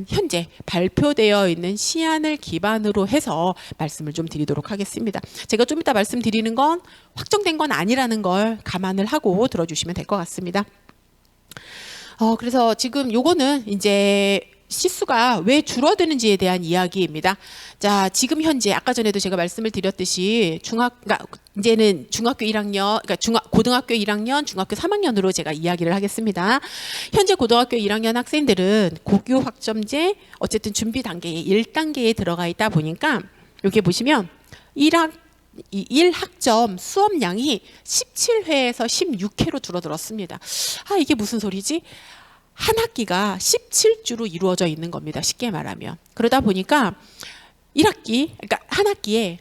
현재 발표되어 있는 시안을 기반으로 해서 말씀을 좀 드리도록 하겠습니다. 제가 좀 이따 말씀드리는 건 확정된 건 아니라는 걸 감안을 하고 들어주시면 될 것 같습니다. 그래서 지금 요거는 이제 시수가 왜 줄어드는지에 대한 이야기입니다. 자, 지금 현재 아까 전에도 제가 말씀을 드렸듯이 그러니까 이제는 중학교 1학년, 그러니까 고등학교 1학년, 중학교 3학년으로 제가 이야기를 하겠습니다. 현재 고등학교 1학년 학생들은 고교 학점제 어쨌든 준비 단계에 1단계에 들어가 있다 보니까 여기 보시면 1학점 수업량이 17회에서 16회로 줄어들었습니다. 이게 무슨 소리지? 한 학기가 17주로 이루어져 있는 겁니다. 쉽게 말하면. 그러다 보니까 1학기, 그러니까 한 학기에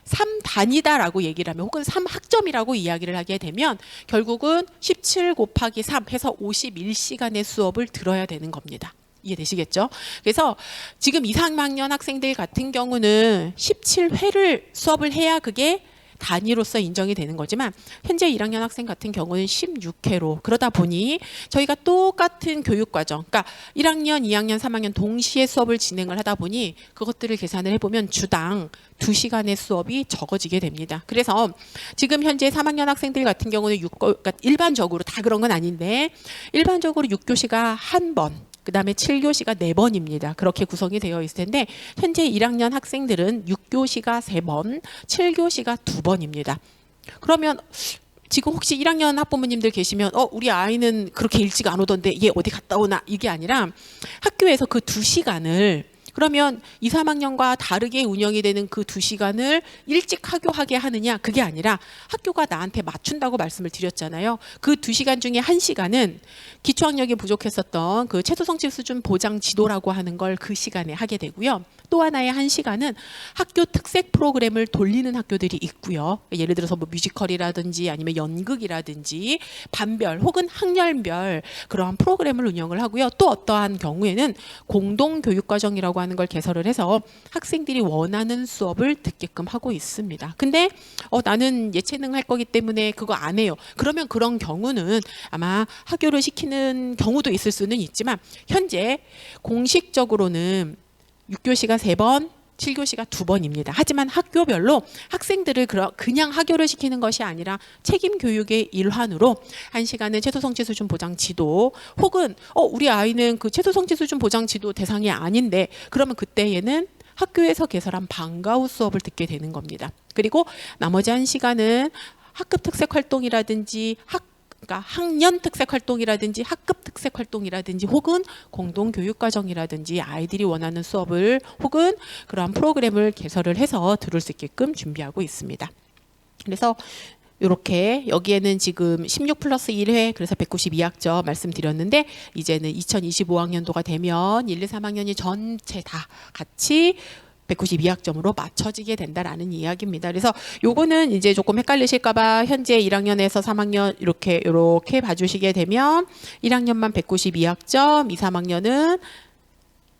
3단이다라고 얘기를 하면 혹은 3학점이라고 이야기를 하게 되면 결국은 17 곱하기 3 해서 51시간의 수업을 들어야 되는 겁니다. 이해되시겠죠? 그래서 지금 2, 3학년 학생들 같은 경우는 17회를 수업을 해야 그게 단위로서 인정이 되는 거지만 현재 1학년 학생 같은 경우는 16회로 그러다 보니 저희가 똑같은 교육과정 그러니까 1학년, 2학년, 3학년 동시에 수업을 진행을 하다 보니 그것들을 계산을 해보면 주당 2시간의 수업이 적어지게 됩니다. 그래서 지금 현재 3학년 학생들 같은 경우는 그러니까 일반적으로 다 그런 건 아닌데 일반적으로 6교시가 한 번 그 다음에 7교시가 4번입니다. 그렇게 구성이 되어 있을 텐데 현재 1학년 학생들은 6교시가 3번, 7교시가 2번입니다. 그러면 지금 혹시 1학년 학부모님들 계시면 우리 아이는 그렇게 일찍 안 오던데 얘 어디 갔다 오나 이게 아니라 학교에서 그 2시간을 그러면 2, 3학년과 다르게 운영이 되는 그 2시간을 일찍 학교하게 하느냐 그게 아니라 학교가 나한테 맞춘다고 말씀을 드렸잖아요. 그 2시간 중에 1시간은 기초학력이 부족했었던 그 최소성취 수준 보장 지도라고 하는 걸 그 시간에 하게 되고요. 또 하나의 1시간은 학교 특색 프로그램을 돌리는 학교들이 있고요. 예를 들어서 뭐 뮤지컬이라든지 아니면 연극이라든지 반별 혹은 학년별 그러한 프로그램을 운영을 하고요. 또 어떠한 경우에는 공동교육과정이라고 하는 정보라는 걸 개설을 해서 학생들이 원하는 수업을 듣게끔 하고 있습니다. 근데 나는 예체능 할 거기 때문에 그거 안 해요. 그러면 그런 경우는 아마 하교를 시키는 경우도 있을 수는 있지만 현재 공식적으로는 6교시가 3번, 7교시가 2번입니다. 하지만 학교별로 학생들을 그냥 하교를 시키는 것이 아니라 책임 교육의 일환으로 1시간은 최소 성취 수준 보장 지도 혹은 우리 아이는 그 최소 성취 수준 보장 지도 대상이 아닌데 그러면 그때에는 학교에서 개설한 방과 후 수업을 듣게 되는 겁니다. 그리고 나머지 1시간은 학급 특색 활동이라든지 그러니까 학년 특색 활동이라든지 학급 특색 활동이라든지 혹은 공동 교육 과정이라든지 아이들이 원하는 수업을 혹은 그러한 프로그램을 개설을 해서 들을 수 있게끔 준비하고 있습니다. 그래서 이렇게 여기에는 지금 16 플러스 1회 그래서 192학점 말씀드렸는데 이제는 2025학년도가 되면 1, 2, 3학년이 전체 다 같이 192학점으로 맞춰지게 된다라는 이야기입니다. 그래서 요거는 이제 조금 헷갈리실까봐 현재 1학년에서 3학년 이렇게 봐주시게 되면 1학년만 192학점, 2, 3학년은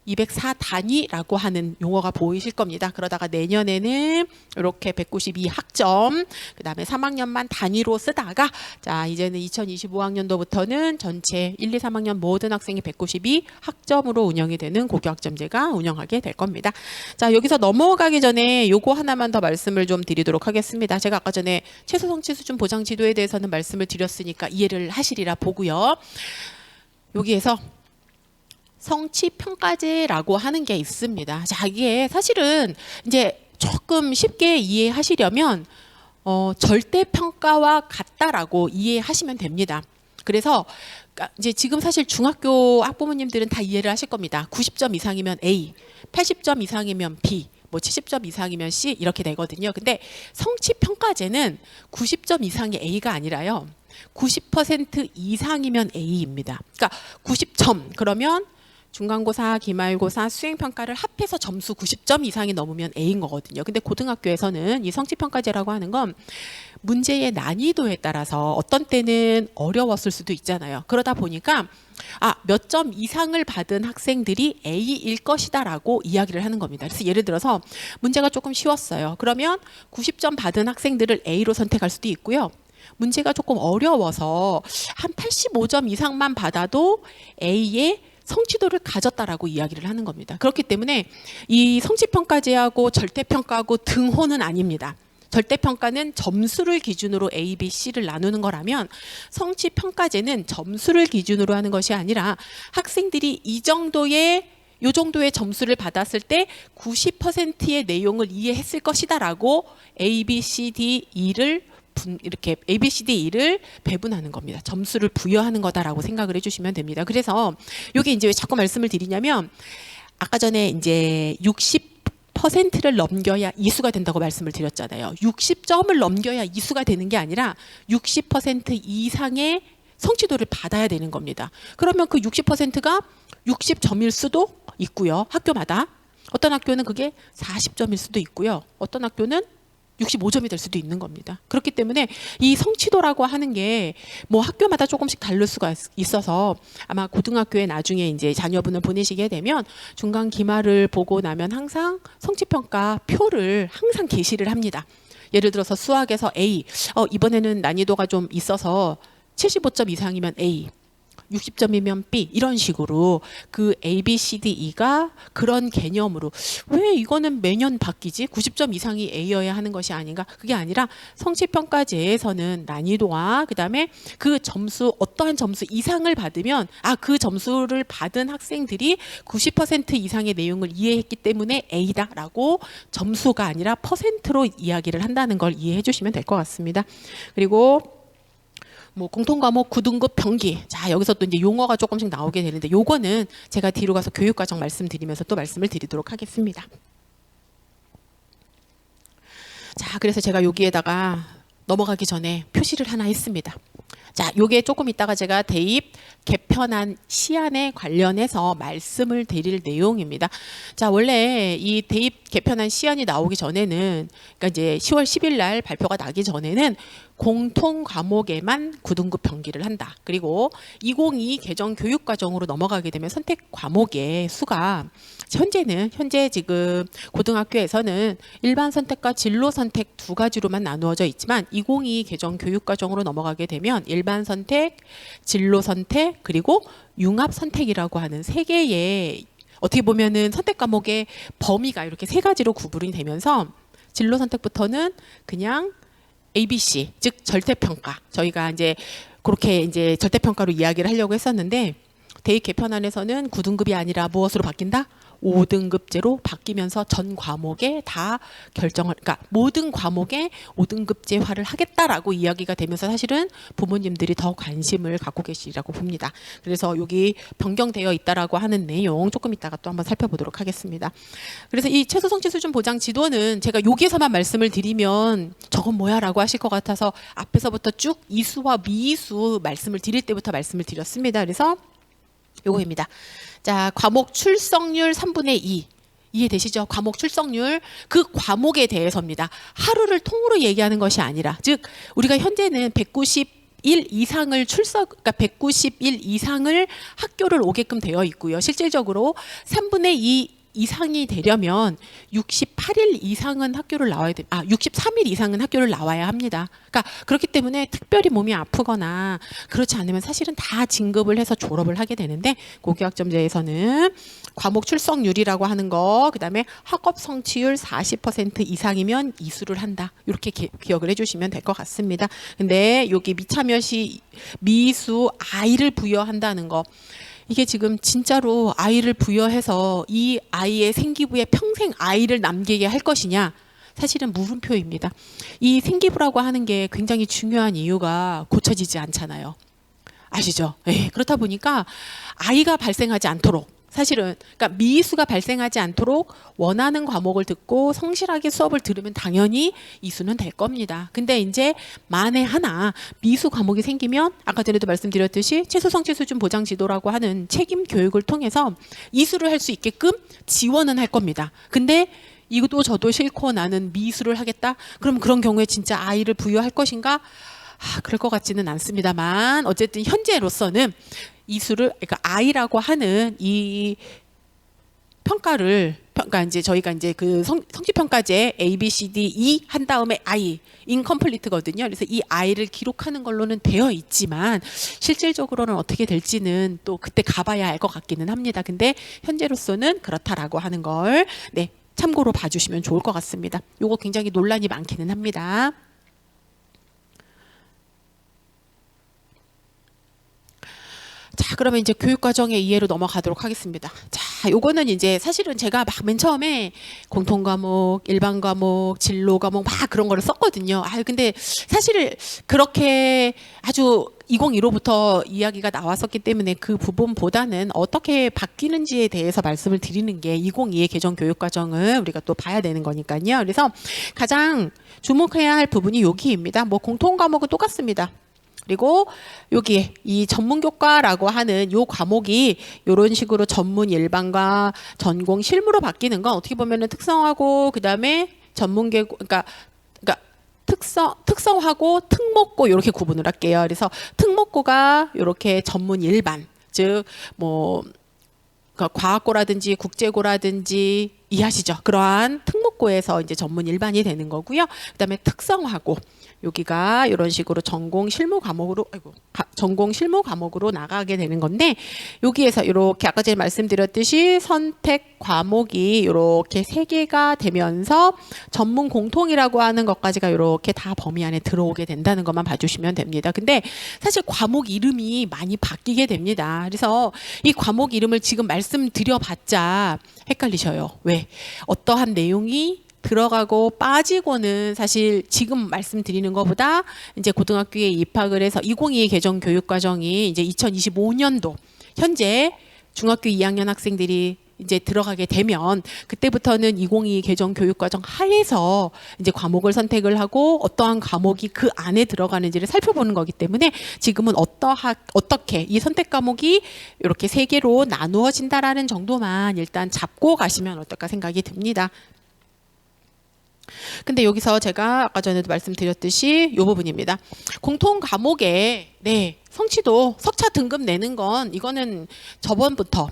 204단위라고 하는 용어가 보이실 겁니다. 그러다가 내년에는 이렇게 192학점, 그 다음에 3학년만 단위로 쓰다가 자 이제는 2025학년도부터는 전체 1, 2, 3학년 모든 학생이 192학점으로 운영이 되는 고교학점제가 운영하게 될 겁니다. 자 여기서 넘어가기 전에 요거 하나만 더 말씀을 좀 드리도록 하겠습니다. 제가 아까 전에 최소 성취 수준 보장 지도에 대해서는 말씀을 드렸으니까 이해를 하시리라 보고요. 여기에서 성취평가제라고 하는 게 있습니다. 자, 이게 사실은 이제 조금 쉽게 이해하시려면 절대평가와 같다라고 이해하시면 됩니다. 그래서 이제 지금 사실 중학교 학부모님들은 다 이해를 하실 겁니다. 90점 이상이면 A, 80점 이상이면 B, 뭐 70점 이상이면 C 이렇게 되거든요. 근데 성취평가제는 90점 이상이 A가 아니라요. 90% 이상이면 A입니다. 그러니까 90점 그러면 중간고사, 기말고사, 수행평가를 합해서 점수 90점 이상이 넘으면 A인 거거든요. 근데 고등학교에서는 이 성취평가제라고 하는 건 문제의 난이도에 따라서 어떤 때는 어려웠을 수도 있잖아요. 그러다 보니까 몇 점 이상을 받은 학생들이 A일 것이다라고 이야기를 하는 겁니다. 그래서 예를 들어서 문제가 조금 쉬웠어요. 그러면 90점 받은 학생들을 A로 선택할 수도 있고요. 문제가 조금 어려워서 한 85점 이상만 받아도 A의 성취도를 가졌다라고 이야기를 하는 겁니다. 그렇기 때문에 이 성취평가제하고 절대평가하고 등호는 아닙니다. 절대평가는 점수를 기준으로 A, B, C를 나누는 거라면 성취평가제는 점수를 기준으로 하는 것이 아니라 학생들이 요 정도의 점수를 받았을 때 90%의 내용을 이해했을 것이다라고 A, B, C, D, E를 이렇게 A, B, C, D, E를 배분하는 겁니다. 점수를 부여하는 거다라고 생각을 해주시면 됩니다. 그래서 이게 이제 왜 자꾸 말씀을 드리냐면 아까 전에 이제 60%를 넘겨야 이수가 된다고 말씀을 드렸잖아요. 60점을 넘겨야 이수가 되는 게 아니라 60% 이상의 성취도를 받아야 되는 겁니다. 그러면 그 60%가 60점일 수도 있고요. 학교마다. 어떤 학교는 그게 40점일 수도 있고요. 어떤 학교는 65점이 될 수도 있는 겁니다. 그렇기 때문에 이 성취도라고 하는 게 뭐 학교마다 조금씩 다를 수가 있어서 아마 고등학교에 나중에 이제 자녀분을 보내시게 되면 중간 기말을 보고 나면 항상 성취평가 표를 항상 게시를 합니다. 예를 들어서 수학에서 A, 이번에는 난이도가 좀 있어서 75점 이상이면 A, 60점이면 B 이런 식으로 그 A, B, C, D, E가 그런 개념으로 왜 이거는 매년 바뀌지? 90점 이상이 A여야 하는 것이 아닌가? 그게 아니라 성취평가제에서는 난이도와 그다음에 그 점수 어떠한 점수 이상을 받으면 그 점수를 받은 학생들이 90% 이상의 내용을 이해했기 때문에 A다라고 점수가 아니라 퍼센트로 이야기를 한다는 걸 이해해 주시면 될 것 같습니다. 그리고 뭐 공통과목 9등급 병기. 자, 여기서 또 이제 용어가 조금씩 나오게 되는데 요거는 제가 뒤로 가서 교육과정 말씀드리면서 또 말씀을 드리도록 하겠습니다. 자, 그래서 제가 여기에다가 넘어가기 전에 표시를 하나 했습니다. 자, 요게 조금 이따가 제가 대입 개편안 시안에 관련해서 말씀을 드릴 내용입니다. 자, 원래 이 대입 개편안 시안이 나오기 전에는, 그러니까 이제 10월 10일 날 발표가 나기 전에는 공통 과목에만 9등급 병기를 한다. 그리고 2022 개정 교육 과정으로 넘어가게 되면 선택 과목의 수가 현재 지금 고등학교에서는 일반 선택과 진로 선택 두 가지로만 나누어져 있지만 2022 개정 교육 과정으로 넘어가게 되면 일반 선택, 진로 선택, 그리고 융합 선택이라고 하는 세 개의 어떻게 보면은 선택 과목의 범위가 이렇게 세 가지로 구분이 되면서 진로 선택부터는 그냥 ABC, 즉 절대평가. 저희가 이제 그렇게 이제 절대평가로 이야기를 하려고 했었는데 대입 개편안에서는 9등급이 아니라 무엇으로 바뀐다? 5등급제로 바뀌면서 전 과목에 다 결정을, 그러니까 모든 과목에 5등급제화를 하겠다라고 이야기가 되면서 사실은 부모님들이 더 관심을 갖고 계시리라고 봅니다. 그래서 여기 변경되어 있다라고 하는 내용 조금 이따가 또 한번 살펴보도록 하겠습니다. 그래서 이 최소 성취 수준 보장 지도는 제가 여기에서만 말씀을 드리면 저건 뭐야라고 하실 것 같아서 앞에서부터 쭉 이수와 미이수 말씀을 드릴 때부터 말씀을 드렸습니다. 그래서 요거입니다. 자, 과목 출석률 3분의 2. 이해되시죠? 과목 출석률, 그 과목에 대해서입니다. 하루를 통으로 얘기하는 것이 아니라, 즉 우리가 현재는 191 이상을 그러니까 191 이상을 학교를 오게끔 되어 있고요. 실질적으로 3분의 2 이상이 되려면 68일 이상은 학교를 나와야 돼. 63일 이상은 학교를 나와야 합니다. 그러니까 그렇기 때문에 특별히 몸이 아프거나 그렇지 않으면 사실은 다 진급을 해서 졸업을 하게 되는데 고교학점제에서는 과목 출석률이라고 하는 거, 그다음에 학업 성취율 40% 이상이면 이수를 한다. 이렇게 기억을 해주시면 될 것 같습니다. 근데 여기 미참여 시 미수 아이를 부여한다는 거. 이게 지금 진짜로 아이를 부여해서 이 아이의 생기부에 평생 아이를 남기게 할 것이냐? 사실은 물음표입니다. 이 생기부라고 하는 게 굉장히 중요한 이유가 고쳐지지 않잖아요. 아시죠? 그렇다 보니까 아이가 발생하지 않도록 사실은 그러니까 미수가 발생하지 않도록 원하는 과목을 듣고 성실하게 수업을 들으면 당연히 이수는 될 겁니다. 근데 이제 만에 하나 미수 과목이 생기면 아까 전에도 말씀드렸듯이 최소 성취 수준 보장 지도라고 하는 책임 교육을 통해서 이수를 할 수 있게끔 지원은 할 겁니다. 근데 이것도 저도 싫고 나는 미수를 하겠다? 그럼 그런 경우에 진짜 아이를 부여할 것인가? 그럴 것 같지는 않습니다만 어쨌든 현재로서는 이수를, 그러니까 아이라고 하는 이 평가를, 그러니까 이제 저희가 이제 그 성취평가제 A, B, C, D, E 한 다음에 I, 인컴플리트거든요. 그래서 이 I를 기록하는 걸로는 되어 있지만 실질적으로는 어떻게 될지는 또 그때 가봐야 알 것 같기는 합니다. 근데 현재로서는 그렇다라고 하는 걸 참고로 봐주시면 좋을 것 같습니다. 요거 굉장히 논란이 많기는 합니다. 자, 그러면 이제 교육과정의 이해로 넘어가도록 하겠습니다. 자, 요거는 이제 사실은 제가 막 맨 처음에 공통과목, 일반과목, 진로과목 막 그런 거를 썼거든요. 근데 사실 그렇게 아주 2015부터 이야기가 나왔었기 때문에 그 부분보다는 어떻게 바뀌는지에 대해서 말씀을 드리는 게 2022의 개정 교육과정을 우리가 또 봐야 되는 거니까요. 그래서 가장 주목해야 할 부분이 여기입니다. 뭐 공통과목은 똑같습니다. 그리고 여기 이 전문교과라고 하는 요 과목이 이런 식으로 전문 일반과 전공 실무로 바뀌는 건 어떻게 보면은 특성하고 그다음에 전문계고 그러니까 특성하고 특목고 이렇게 구분을 할게요. 그래서 특목고가 이렇게 전문 일반 즉 뭐 과학고라든지 국제고라든지 이해하시죠? 그러한 특목고에서 이제 전문 일반이 되는 거고요. 그다음에 특성화고 여기가 이런 식으로 전공 실무 과목으로 전공 실무 과목으로 나가게 되는 건데 여기에서 이렇게 아까 전에 말씀드렸듯이 선택 과목이 이렇게 3개가 되면서 전문 공통이라고 하는 것까지가 이렇게 다 범위 안에 들어오게 된다는 것만 봐주시면 됩니다. 근데 사실 과목 이름이 많이 바뀌게 됩니다. 그래서 이 과목 이름을 지금 말씀드려봤자 헷갈리셔요. 왜? 어떠한 내용이 들어가고 빠지고는 사실 지금 말씀드리는 것보다 이제 고등학교에 입학을 해서 2022 개정 교육과정이 이제 2025년도 현재 중학교 2학년 학생들이 이제 들어가게 되면 그때부터는 2022 개정 교육과정 하에서 이제 과목을 선택을 하고 어떠한 과목이 그 안에 들어가는지를 살펴보는 거기 때문에 지금은 어떻게 이 선택 과목이 이렇게 세 개로 나누어진다라는 정도만 일단 잡고 가시면 어떨까 생각이 듭니다. 근데 여기서 제가 아까 전에도 말씀드렸듯이 이 부분입니다. 공통 과목에 성취도 석차 등급 내는 건 이거는 처음부터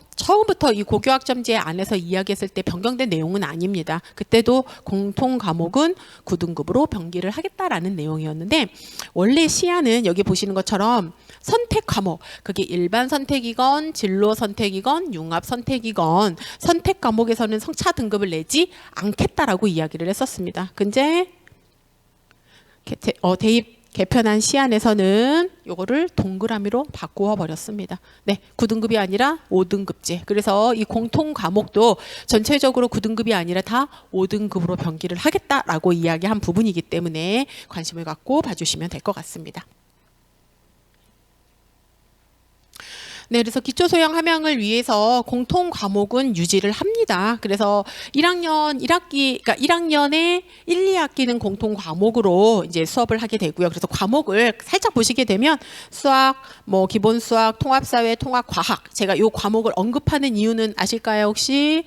이 고교학점제 안에서 이야기했을 때 변경된 내용은 아닙니다. 그때도 공통 과목은 9등급으로 병기를 하겠다라는 내용이었는데 원래 시야는 여기 보시는 것처럼 선택 과목, 그게 일반 선택이건 진로 선택이건 융합 선택이건 선택 과목에서는 석차 등급을 내지 않겠다라고 이야기를 했었습니다. 근데 대입 개편한 시안에서는 이거를 동그라미로 바꾸어 버렸습니다. 9등급이 아니라 5등급제. 그래서 이 공통 과목도 전체적으로 9등급이 아니라 다 5등급으로 병기를 하겠다라고 이야기한 부분이기 때문에 관심을 갖고 봐주시면 될 것 같습니다. 그래서 기초소형 함양을 위해서 공통 과목은 유지를 합니다. 그래서 1학년에 1, 2학기는 공통 과목으로 이제 수업을 하게 되고요. 그래서 과목을 살짝 보시게 되면 수학, 기본 수학, 통합사회, 통합과학. 제가 이 과목을 언급하는 이유는 아실까요, 혹시?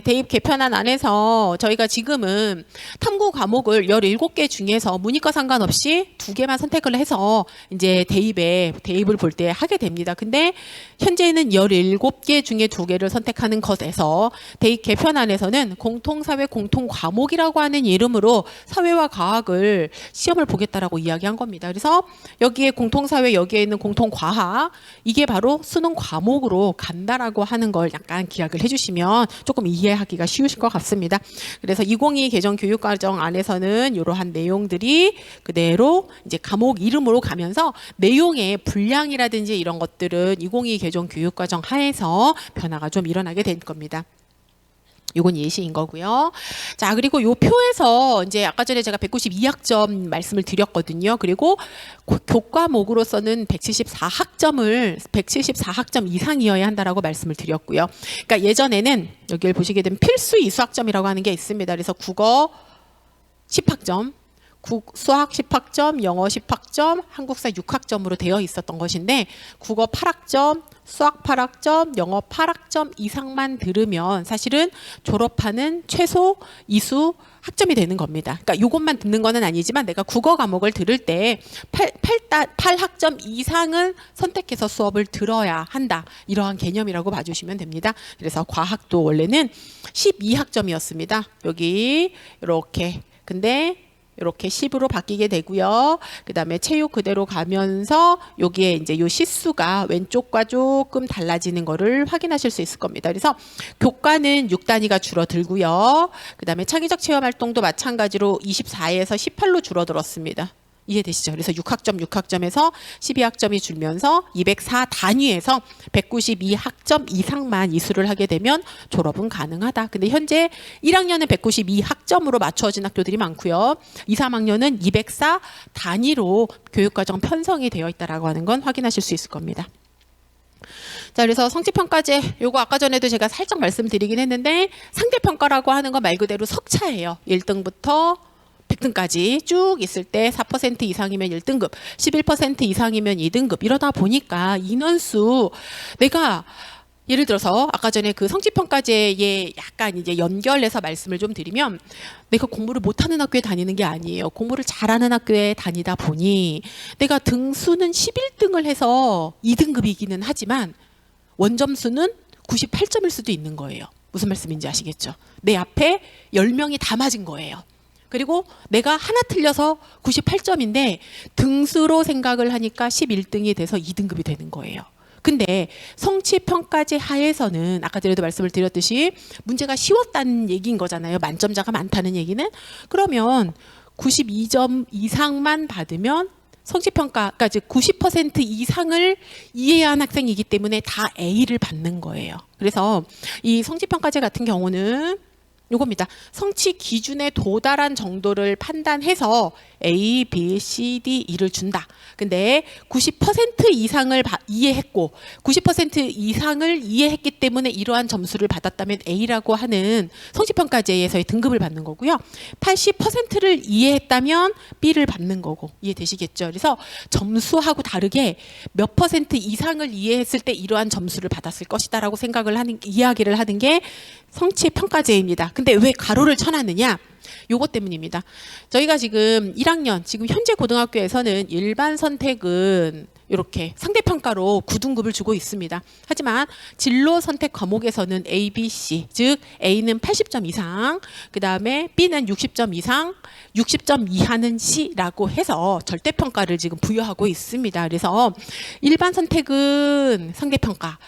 대입 개편안 안에서 저희가 지금은 탐구 과목을 17개 중에서 문이과 상관없이 2개만 선택을 해서 이제 대입을 볼 때 하게 됩니다. 근데 현재는 17개 중에 2개를 선택하는 것에서 대입 개편안에서는 공통사회 공통과목이라고 하는 이름으로 사회와 과학을 시험을 보겠다라고 이야기한 겁니다. 그래서 여기에 공통사회, 여기에 있는 공통과학, 이게 바로 수능 과목으로 간다라고 하는 걸 약간 기억을 해주시면 조금 이해하기가 쉬우실 것 같습니다. 그래서 2022 개정 교육과정 안에서는 이러한 내용들이 그대로 이제 과목 이름으로 가면서 내용의 분량이라든지 이런 것들은 2022 개정 교육과정 하에서 변화가 좀 일어나게 될 겁니다. 이건 예시인 거고요. 자, 그리고 요 표에서 이제 아까 전에 제가 192학점 말씀을 드렸거든요. 그리고 교과목으로서는 174학점 이상이어야 한다라고 말씀을 드렸고요. 그러니까 예전에는 여기를 보시게 되면 필수 이수학점이라고 하는 게 있습니다. 그래서 국어 10학점, 수학 10학점, 영어 10학점, 한국사 6학점으로 되어 있었던 것인데 국어 8학점, 수학 8학점, 영어 8학점 이상만 들으면 사실은 졸업하는 최소 이수 학점이 되는 겁니다. 그러니까 이것만 듣는 거는 아니지만 내가 국어 과목을 들을 때 8학점 이상은 선택해서 수업을 들어야 한다. 이러한 개념이라고 봐주시면 됩니다. 그래서 과학도 원래는 12학점이었습니다. 여기 이렇게. 근데 이렇게 10으로 바뀌게 되고요. 그 다음에 체육 그대로 가면서 여기에 이제 요 시수가 왼쪽과 조금 달라지는 거를 확인하실 수 있을 겁니다. 그래서 교과는 6단위가 줄어들고요. 그 다음에 창의적 체험 활동도 마찬가지로 24에서 18로 줄어들었습니다. 이해되시죠? 그래서 6학점에서 12학점이 줄면서 204단위에서 192학점 이상만 이수를 하게 되면 졸업은 가능하다. 근데 현재 1학년은 192학점으로 맞춰진 학교들이 많고요. 2, 3학년은 204단위로 교육과정 편성이 되어 있다라고 하는 건 확인하실 수 있을 겁니다. 자, 그래서 성취평가제, 요거 아까 전에도 제가 살짝 말씀드리긴 했는데 상대평가라고 하는 건 말 그대로 석차예요. 1등부터 100등까지 쭉 있을 때 4% 이상이면 1등급, 11% 이상이면 2등급 이러다 보니까 인원수 내가 예를 들어서 아까 전에 그 성취평가제에 약간 이제 연결해서 말씀을 좀 드리면 내가 공부를 못하는 학교에 다니는 게 아니에요. 공부를 잘하는 학교에 다니다 보니 내가 등수는 11등을 해서 2등급이기는 하지만 원점수는 98점일 수도 있는 거예요. 무슨 말씀인지 아시겠죠? 내 앞에 10명이 다 맞은 거예요. 그리고 내가 하나 틀려서 98점인데 등수로 생각을 하니까 11등이 돼서 2등급이 되는 거예요. 근데 성취평가제 하에서는 아까 전에도 말씀을 드렸듯이 문제가 쉬웠다는 얘기인 거잖아요. 만점자가 많다는 얘기는. 그러면 92점 이상만 받으면 성취평가가 즉 90% 이상을 이해한 한 학생이기 때문에 다 A를 받는 거예요. 그래서 이 성취평가제 같은 경우는 요겁니다. 성취 기준에 도달한 정도를 판단해서 A, B, C, D, E를 준다. 근데 90% 이상을 이해했고 90% 이상을 이해했기 때문에 이러한 점수를 받았다면 A라고 하는 성취평가제에서의 등급을 받는 거고요. 80%를 이해했다면 B를 받는 거고 이해되시겠죠? 그래서 점수하고 다르게 몇 퍼센트 이상을 이해했을 때 이러한 점수를 받았을 것이다라고 이야기를 하는 게 성취평가제입니다. 근데 왜 가로를 쳐놨느냐? 요것 때문입니다. 저희가 지금 1학년, 지금 현재 고등학교에서는 일반 선택은 이렇게 상대평가로 9등급을 주고 있습니다. 하지만 진로 선택 과목에서는 A, B, C, 즉 A는 80점 이상, 그 다음에 B는 60점 이상, 60점 이하는 C라고 해서 절대평가를 지금 부여하고 있습니다. 그래서 일반 선택은 상대평가,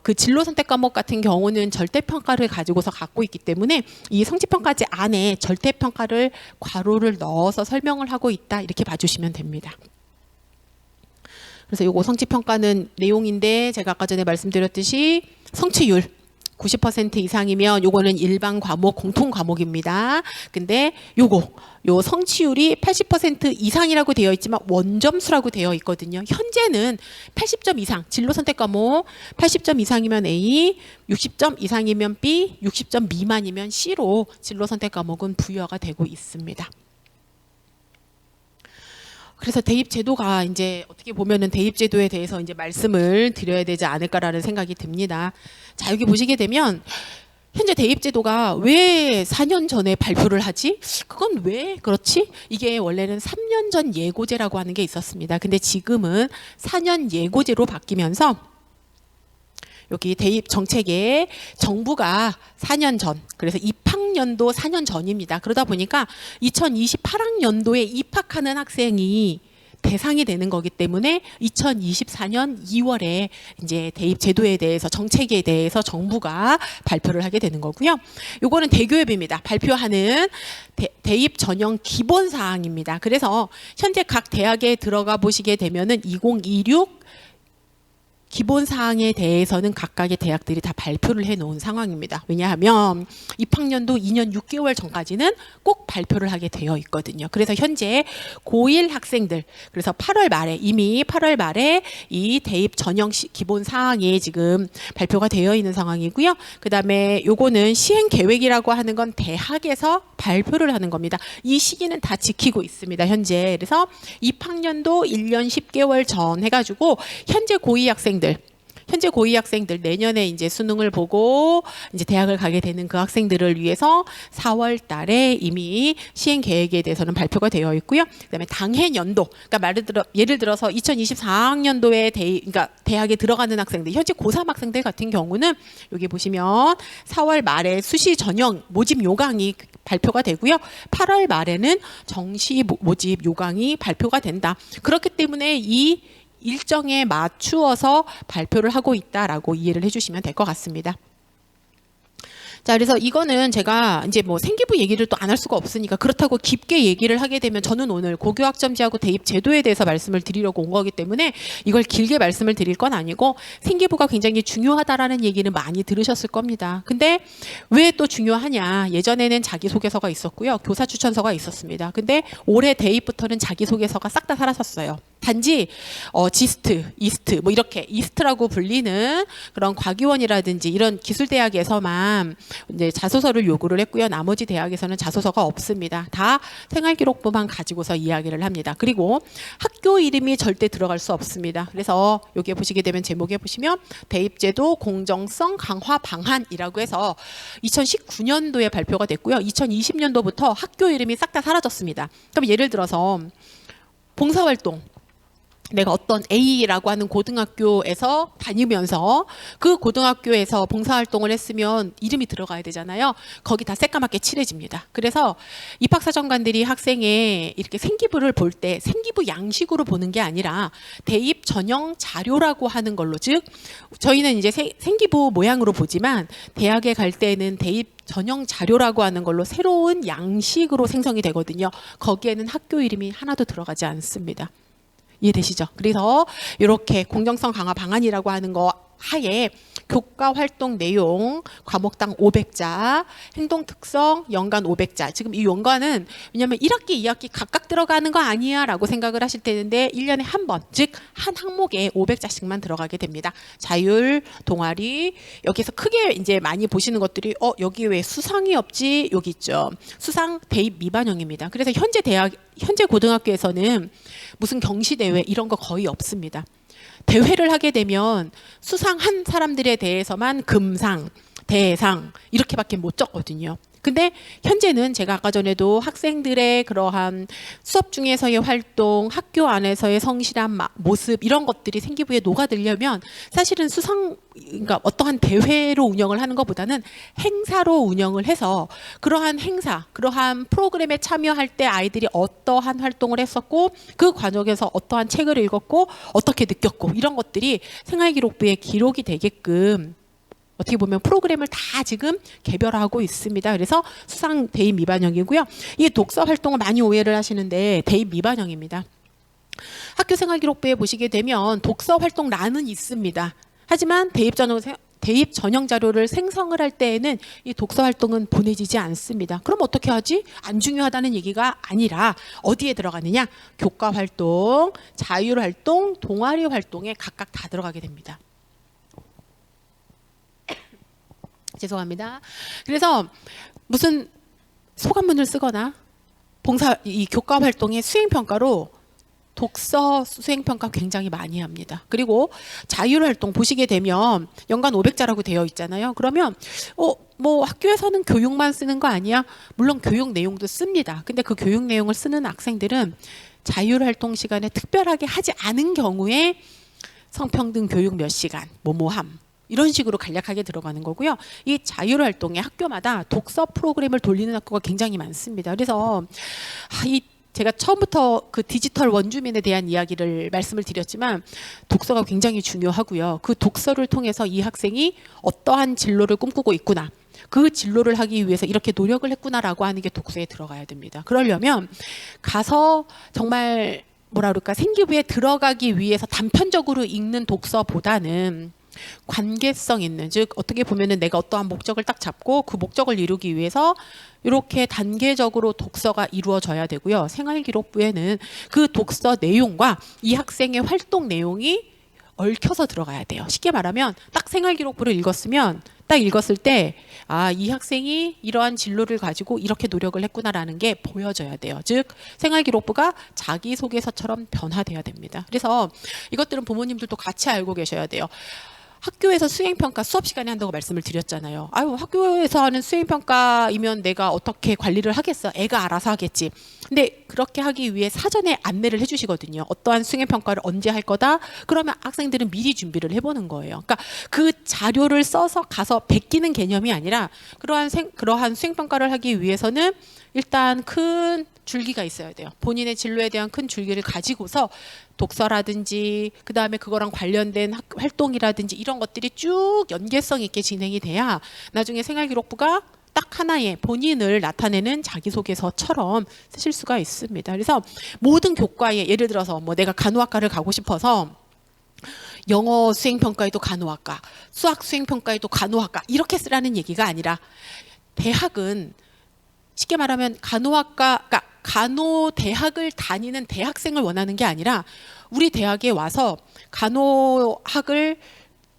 그 진로 선택 과목 같은 경우는 절대평가를 가지고서 갖고 있기 때문에 이 성취평가제 안에 절대평가를 괄호를 넣어서 설명을 하고 있다. 이렇게 봐주시면 됩니다. 그래서 요거 성취평가는 내용인데 제가 아까 전에 말씀드렸듯이 성취율 90% 이상이면 요거는 일반 과목, 공통 과목입니다. 근데 요 성취율이 80% 이상이라고 되어 있지만 원점수라고 되어 있거든요. 현재는 80점 이상, 진로 선택 과목 80점 이상이면 A, 60점 이상이면 B, 60점 미만이면 C로 진로 선택 과목은 부여가 되고 있습니다. 그래서 대입 제도가 이제 어떻게 보면은 대입 제도에 대해서 이제 말씀을 드려야 되지 않을까라는 생각이 듭니다. 자, 여기 보시게 되면 현재 대입 제도가 왜 4년 전에 발표를 하지? 그건 왜 그렇지? 이게 원래는 3년 전 예고제라고 하는 게 있었습니다. 근데 지금은 4년 예고제로 바뀌면서 여기 대입 정책에 정부가 4년 전, 그래서 입학년도 4년 전입니다. 그러다 보니까 2028학년도에 입학하는 학생이 대상이 되는 거기 때문에 2024년 2월에 이제 대입 제도에 대해서 정책에 대해서 정부가 발표를 하게 되는 거고요. 요거는 대교협입니다. 발표하는 대입 전형 기본 사항입니다. 그래서 현재 각 대학에 들어가 보시게 되면은 2026 기본 사항에 대해서는 각각의 대학들이 다 발표를 해놓은 상황입니다. 왜냐하면 입학년도 2년 6개월 전까지는 꼭 발표를 하게 되어 있거든요. 그래서 현재 고1 학생들, 그래서 8월 말에 이미 8월 말에 이 대입 전형 기본 사항이 지금 발표가 되어 있는 상황이고요. 그 다음에 요거는 시행 계획이라고 하는 건 대학에서 발표를 하는 겁니다. 이 시기는 다 지키고 있습니다. 현재. 그래서 입학년도 1년 10개월 전 해가지고 현재 고2 학생들 내년에 이제 수능을 보고 이제 대학을 가게 되는 그 학생들을 위해서 4월 달에 이미 시행 계획에 대해서는 발표가 되어 있고요. 그다음에 당해 연도, 그러니까 예를 들어서 2024학년도에 그러니까 대학에 들어가는 학생들, 현재 고3 학생들 같은 경우는 여기 보시면 4월 말에 수시 전형 모집 요강이 발표가 되고요. 8월 말에는 정시 모집 요강이 발표가 된다. 그렇기 때문에 이 일정에 맞추어서 발표를 하고 있다라고 이해를 해주시면 될 것 같습니다. 자, 그래서 이거는 제가 이제 뭐 생기부 얘기를 또 안 할 수가 없으니까 그렇다고 깊게 얘기를 하게 되면 저는 오늘 고교학점제하고 대입 제도에 대해서 말씀을 드리려고 온 거기 때문에 이걸 길게 말씀을 드릴 건 아니고 생기부가 굉장히 중요하다라는 얘기는 많이 들으셨을 겁니다. 근데 왜 또 중요하냐? 예전에는 자기소개서가 있었고요. 교사 추천서가 있었습니다. 근데 올해 대입부터는 자기소개서가 싹 다 사라졌어요. 단지 지스트, 이스트 뭐 이렇게 이스트라고 불리는 그런 과기원이라든지 이런 기술대학에서만 이제 자소서를 요구를 했고요. 나머지 대학에서는 자소서가 없습니다. 다 생활기록부만 가지고서 이야기를 합니다. 그리고 학교 이름이 절대 들어갈 수 없습니다. 그래서 여기에 보시게 되면 제목에 보시면 대입제도 공정성 강화 방안이라고 해서 2019년도에 발표가 됐고요. 2020년도부터 학교 이름이 싹 다 사라졌습니다. 그럼 예를 들어서 봉사활동, 내가 어떤 A라고 하는 고등학교에서 다니면서 그 고등학교에서 봉사활동을 했으면 이름이 들어가야 되잖아요. 거기 다 새까맣게 칠해집니다. 그래서 입학사정관들이 학생의 이렇게 생기부를 볼 때 생기부 양식으로 보는 게 아니라 대입 전형 자료라고 하는 걸로, 즉 저희는 이제 생기부 모양으로 보지만 대학에 갈 때는 대입 전형 자료라고 하는 걸로 새로운 양식으로 생성이 되거든요. 거기에는 학교 이름이 하나도 들어가지 않습니다. 이해되시죠? 그래서 이렇게 공정성 강화 방안이라고 하는 거 하에 교과 활동 내용 과목당 500자, 행동 특성 연간 500자. 지금 이 연간은 왜냐하면 1학기, 2학기 각각 들어가는 거 아니야 라고 생각을 하실 텐데 1년에 한 번, 즉 한 항목에 500자씩만 들어가게 됩니다. 자율, 동아리, 여기서 크게 이제 많이 보시는 것들이 여기 왜 수상이 없지? 여기 있죠. 수상 대입 미반영입니다. 그래서 현재 고등학교에서는 무슨 경시대회 이런 거 거의 없습니다. 대회를 하게 되면 수상한 사람들에 대해서만 금상, 대상 이렇게밖에 못 적거든요. 근데 현재는 제가 아까 전에도 학생들의 그러한 수업 중에서의 활동, 학교 안에서의 성실한 모습 이런 것들이 생기부에 녹아들려면 사실은 그러니까 어떠한 대회로 운영을 하는 것보다는 행사로 운영을 해서 그러한 행사, 그러한 프로그램에 참여할 때 아이들이 어떠한 활동을 했었고 그 과정에서 어떠한 책을 읽었고 어떻게 느꼈고 이런 것들이 생활기록부에 기록이 되게끔 어떻게 보면 프로그램을 다 지금 개별화하고 있습니다. 그래서 수상 대입 미반영이고요. 이 독서 활동을 많이 오해를 하시는데 대입 미반영입니다. 학교 생활기록부에 보시게 되면 독서 활동란은 있습니다. 하지만 대입 전형 자료를 생성을 할 때에는 이 독서 활동은 보내지지 않습니다. 그럼 어떻게 하지? 안 중요하다는 얘기가 아니라 어디에 들어가느냐? 교과 활동, 자율 활동, 동아리 활동에 각각 다 들어가게 됩니다. 죄송합니다. 그래서 무슨 소감문을 쓰거나 이 교과 활동의 수행평가로 독서 수행평가 굉장히 많이 합니다. 그리고 자율활동 보시게 되면 연간 500자라고 되어 있잖아요. 그러면 뭐 학교에서는 교육만 쓰는 거 아니야? 물론 교육 내용도 씁니다. 근데 그 교육 내용을 쓰는 학생들은 자율활동 시간에 특별하게 하지 않은 경우에 성평등 교육 몇 시간, 뭐뭐함 이런 식으로 간략하게 들어가는 거고요. 이 자율활동에 학교마다 독서 프로그램을 돌리는 학교가 굉장히 많습니다. 그래서 제가 처음부터 그 디지털 원주민에 대한 이야기를 말씀을 드렸지만 독서가 굉장히 중요하고요. 그 독서를 통해서 이 학생이 어떠한 진로를 꿈꾸고 있구나. 그 진로를 하기 위해서 이렇게 노력을 했구나라고 하는 게 독서에 들어가야 됩니다. 그러려면 가서 정말 생기부에 들어가기 위해서 단편적으로 읽는 독서보다는 관계성 있는, 즉 어떻게 보면은 내가 어떠한 목적을 딱 잡고 그 목적을 이루기 위해서 이렇게 단계적으로 독서가 이루어져야 되고요. 생활기록부에는 그 독서 내용과 이 학생의 활동 내용이 얽혀서 들어가야 돼요. 쉽게 말하면 딱 생활기록부를 딱 읽었을 때 이 학생이 이러한 진로를 가지고 이렇게 노력을 했구나라는 게 보여져야 돼요. 즉 생활기록부가 자기소개서처럼 변화돼야 됩니다. 그래서 이것들은 부모님들도 같이 알고 계셔야 돼요. 학교에서 수행평가 수업 시간에 한다고 말씀을 드렸잖아요. 학교에서 하는 수행평가이면 내가 어떻게 관리를 하겠어? 애가 알아서 하겠지. 근데 그렇게 하기 위해 사전에 안내를 해주시거든요. 어떠한 수행평가를 언제 할 거다? 그러면 학생들은 미리 준비를 해보는 거예요. 그러니까 그 자료를 써서 가서 베끼는 개념이 아니라 그러한 수행평가를 하기 위해서는 일단 큰 줄기가 있어야 돼요. 본인의 진로에 대한 큰 줄기를 가지고서 독서라든지 그다음에 그거랑 관련된 활동이라든지 이런 것들이 쭉 연계성 있게 진행이 돼야 나중에 생활기록부가 딱 하나의 본인을 나타내는 자기소개서처럼 쓰실 수가 있습니다. 그래서 모든 교과에 예를 들어서 내가 간호학과를 가고 싶어서 영어 수행평가에도 간호학과, 수학 수행평가에도 간호학과 이렇게 쓰라는 얘기가 아니라 대학은 쉽게 말하면 간호대학을 다니는 대학생을 원하는 게 아니라 우리 대학에 와서 간호학을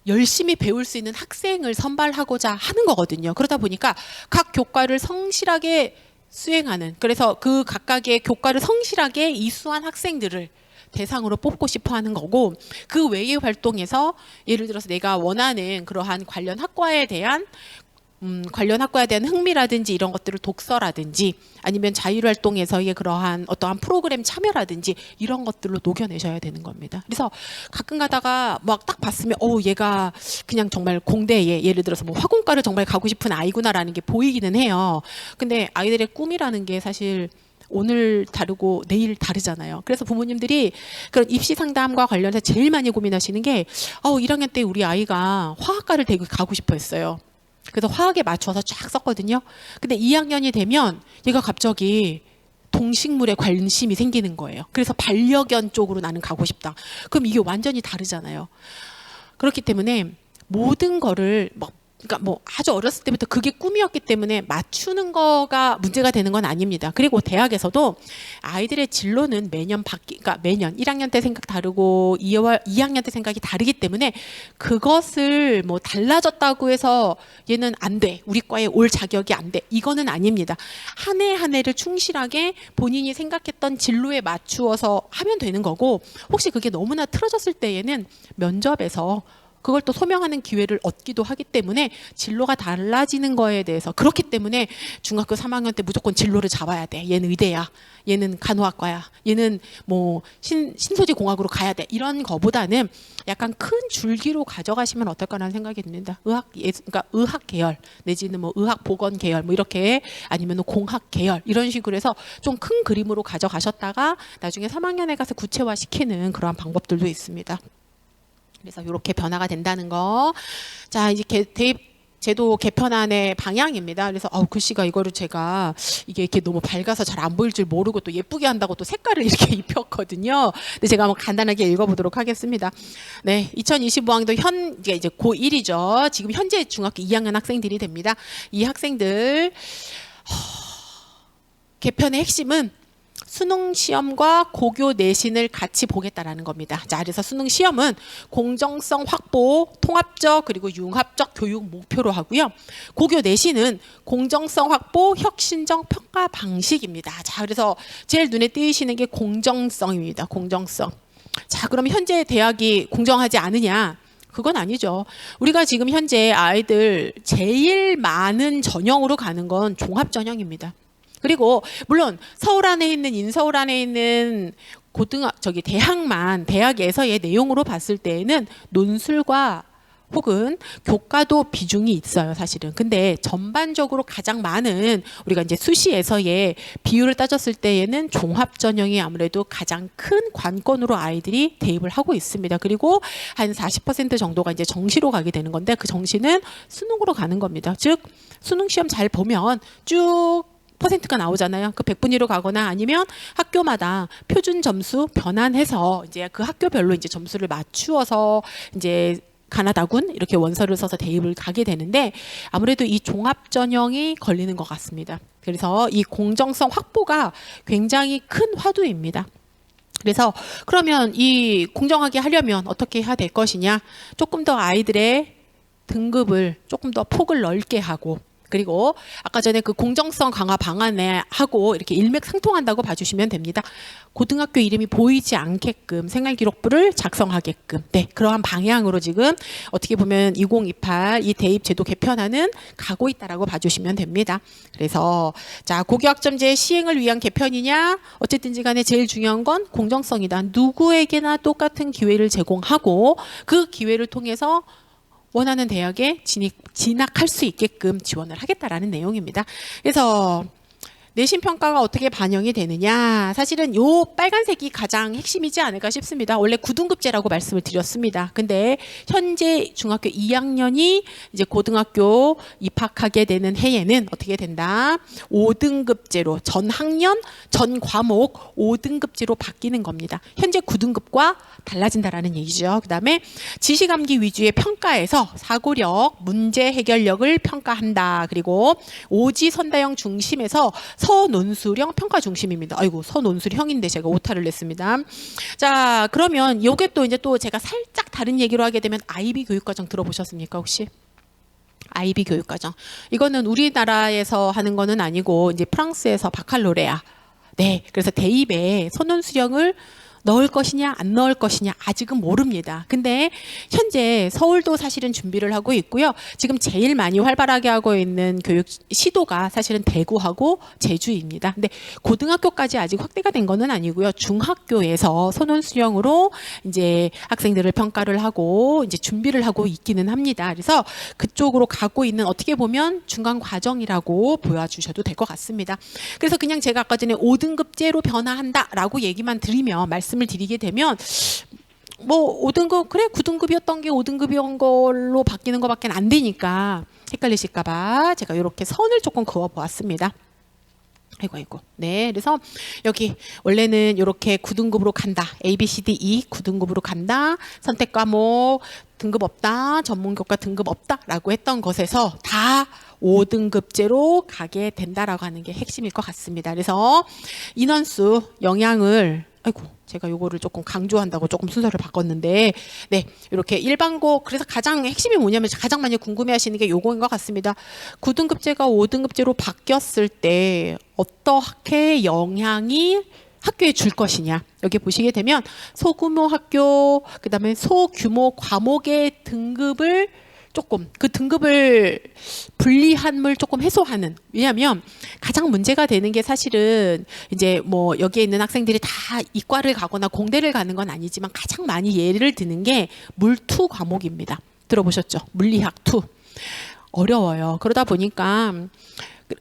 열심히 배울 수 있는 학생을 선발하고자 하는 거거든요. 그러다 보니까 각 교과를 성실하게 수행하는, 그래서 그 각각의 교과를 성실하게 이수한 학생들을 대상으로 뽑고 싶어 하는 거고, 그 외의 활동에서 예를 들어서 내가 원하는 그러한 관련 학과에 대한 흥미라든지 이런 것들을 독서라든지 아니면 자율활동에서의 그러한 어떠한 프로그램 참여라든지 이런 것들로 녹여내셔야 되는 겁니다. 그래서 가끔 가다가 딱 봤으면 얘가 그냥 정말 공대에 예를 들어서 화공과를 정말 가고 싶은 아이구나라는 게 보이기는 해요. 근데 아이들의 꿈이라는 게 사실 오늘 다르고 내일 다르잖아요. 그래서 부모님들이 그런 입시 상담과 관련해서 제일 많이 고민하시는 게 1학년 때 우리 아이가 화학과를 되게 가고 싶어 했어요. 그래서 화학에 맞춰서 쫙 썼거든요. 근데 2학년이 되면 얘가 갑자기 동식물에 관심이 생기는 거예요. 그래서 반려견 쪽으로 나는 가고 싶다. 그럼 이게 완전히 다르잖아요. 그렇기 때문에 모든 거를 그러니까 뭐 아주 어렸을 때부터 그게 꿈이었기 때문에 맞추는 거가 문제가 되는 건 아닙니다. 그리고 대학에서도 아이들의 진로는 매년 그러니까 매년 1학년 때 생각 다르고 2학년 때 생각이 다르기 때문에 그것을 뭐 달라졌다고 해서 얘는 안 돼. 우리 과에 올 자격이 안 돼. 이거는 아닙니다. 한 해 한 해를 충실하게 본인이 생각했던 진로에 맞추어서 하면 되는 거고, 혹시 그게 너무나 틀어졌을 때에는 면접에서 그걸 또 소명하는 기회를 얻기도 하기 때문에 진로가 달라지는 거에 대해서, 그렇기 때문에 중학교 3학년 때 무조건 진로를 잡아야 돼. 얘는 의대야. 얘는 간호학과야. 얘는 뭐 신소지공학으로 가야 돼. 이런 거보다는 약간 큰 줄기로 가져가시면 어떨까라는 생각이 듭니다. 그러니까 의학 계열 내지는 뭐 의학 보건 계열 뭐 이렇게, 아니면 공학 계열 이런 식으로 해서 좀 큰 그림으로 가져가셨다가 나중에 3학년에 가서 구체화시키는 그러한 방법들도 있습니다. 그래서 이렇게 변화가 된다는 거. 자, 이제 대입 제도 개편안의 방향입니다. 그래서 글씨가 이거를 제가 이게 이렇게 너무 밝아서 잘 안 보일 줄 모르고 또 예쁘게 한다고 또 색깔을 이렇게 입혔거든요. 근데 제가 한번 간단하게 읽어보도록 하겠습니다. 네, 2025학년도 이제 고1이죠. 지금 현재 중학교 2학년 학생들이 됩니다. 이 학생들 개편의 핵심은 수능 시험과 고교 내신을 같이 보겠다라는 겁니다. 자, 그래서 수능 시험은 공정성 확보, 통합적 그리고 융합적 교육 목표로 하고요. 고교 내신은 공정성 확보, 혁신적 평가 방식입니다. 자, 그래서 제일 눈에 띄시는 게 공정성입니다. 공정성. 자, 그럼 현재 대학이 공정하지 않으냐? 그건 아니죠. 우리가 지금 현재 아이들 제일 많은 전형으로 가는 건 종합 전형입니다. 그리고 물론 서울 안에 있는 인서울 안에 있는 대학에서의 내용으로 봤을 때에는 논술과 혹은 교과도 비중이 있어요, 사실은. 근데 전반적으로 가장 많은 우리가 이제 수시에서의 비율을 따졌을 때에는 종합 전형이 아무래도 가장 큰 관건으로 아이들이 대입을 하고 있습니다. 그리고 한 40% 정도가 이제 정시로 가게 되는 건데, 그 정시는 수능으로 가는 겁니다. 즉 수능 시험 잘 보면 쭉 퍼센트가 나오잖아요. 그 100분위로 가거나 아니면 학교마다 표준 점수 변환해서 이제 그 학교별로 이제 점수를 맞추어서 이제 가나다군 이렇게 원서를 써서 대입을 가게 되는데, 아무래도 이 종합 전형이 걸리는 것 같습니다. 그래서 이 공정성 확보가 굉장히 큰 화두입니다. 그래서 그러면 이 공정하게 하려면 어떻게 해야 될 것이냐? 조금 더 아이들의 등급을 조금 더 폭을 넓게 하고, 그리고 아까 전에 그 공정성 강화 방안에 하고 이렇게 일맥상통한다고 봐주시면 됩니다. 고등학교 이름이 보이지 않게끔 생활기록부를 작성하게끔, 네, 그러한 방향으로 지금 어떻게 보면 2028 이 대입 제도 개편안은 가고 있다라고 봐주시면 됩니다. 그래서 자, 고교학점제 시행을 위한 개편이냐? 어쨌든지 간에 제일 중요한 건 공정성이다. 누구에게나 똑같은 기회를 제공하고 그 기회를 통해서 원하는 대학에 진학할 수 있게끔 지원을 하겠다라는 내용입니다. 그래서 내신 평가가 어떻게 반영이 되느냐, 사실은 요 빨간색이 가장 핵심이지 않을까 싶습니다. 원래 9등급제라고 말씀을 드렸습니다. 근데 현재 중학교 2학년이 이제 고등학교 입학하게 되는 해에는 어떻게 된다? 5등급제로 전 학년 전 과목 5등급제로 바뀌는 겁니다. 현재 9등급과 달라진다라는 얘기죠. 그다음에 지시감기 위주의 평가에서 사고력, 문제 해결력을 평가한다. 그리고 오지 선다형 중심에서 서논술형 평가 중심입니다. 아이고, 서논술형인데 제가 오타를 냈습니다. 자, 그러면 요게 또 이제 또 제가 살짝 다른 얘기로 하게 되면 IB 교육과정 들어보셨습니까, 혹시? IB 교육과정. 이거는 우리나라에서 하는 거는 아니고 이제 프랑스에서 바칼로레아. 네, 그래서 대입에 서논술형을 넣을 것이냐 안 넣을 것이냐 아직은 모릅니다. 근데 현재 서울도 사실은 준비를 하고 있고요. 지금 제일 많이 활발하게 하고 있는 교육 시도가 사실은 대구하고 제주입니다. 근데 고등학교까지 아직 확대가 된 거는 아니고요. 중학교에서 선원수령으로 이제 학생들을 평가를 하고 이제 준비를 하고 있기는 합니다. 그래서 그쪽으로 가고 있는, 어떻게 보면 중간 과정이라고 보여주셔도 될 것 같습니다. 그래서 그냥 제가 아까 전에 5등급제로 변화한다라고 얘기만 드리면, 말씀을 드리게 되면 뭐 5등급 그래 9등급이었던 게 5등급이온 걸로 바뀌는 것밖에 안 되니까 헷갈리실까 봐 제가 이렇게 선을 조금 그어 보았습니다. 아이고. 네, 그래서 여기 원래는 이렇게 9등급으로 간다. A, B, C, D, E 9등급으로 간다. 선택 과목 등급 없다. 전문 교과 등급 없다라고 했던 것에서 다 5등급제로 가게 된다라고 하는 게 핵심일 것 같습니다. 그래서 인원수 영향을 제가 요거를 조금 강조한다고 조금 순서를 바꿨는데, 네, 이렇게 일반고, 그래서 가장 핵심이 뭐냐면 가장 많이 궁금해 하시는 게 요거인 것 같습니다. 9등급제가 5등급제로 바뀌었을 때 어떻게 영향이 학교에 줄 것이냐. 여기 보시게 되면 소규모 학교, 그다음에 소규모 과목의 등급을 조금 그 등급을 분리함을 조금 해소하는. 왜냐하면 가장 문제가 되는 게 사실은 이제 뭐 여기에 있는 학생들이 다 이과를 가거나 공대를 가는 건 아니지만 가장 많이 예를 드는 게 물투 과목입니다. 들어보셨죠? 물리학 투. 어려워요. 그러다 보니까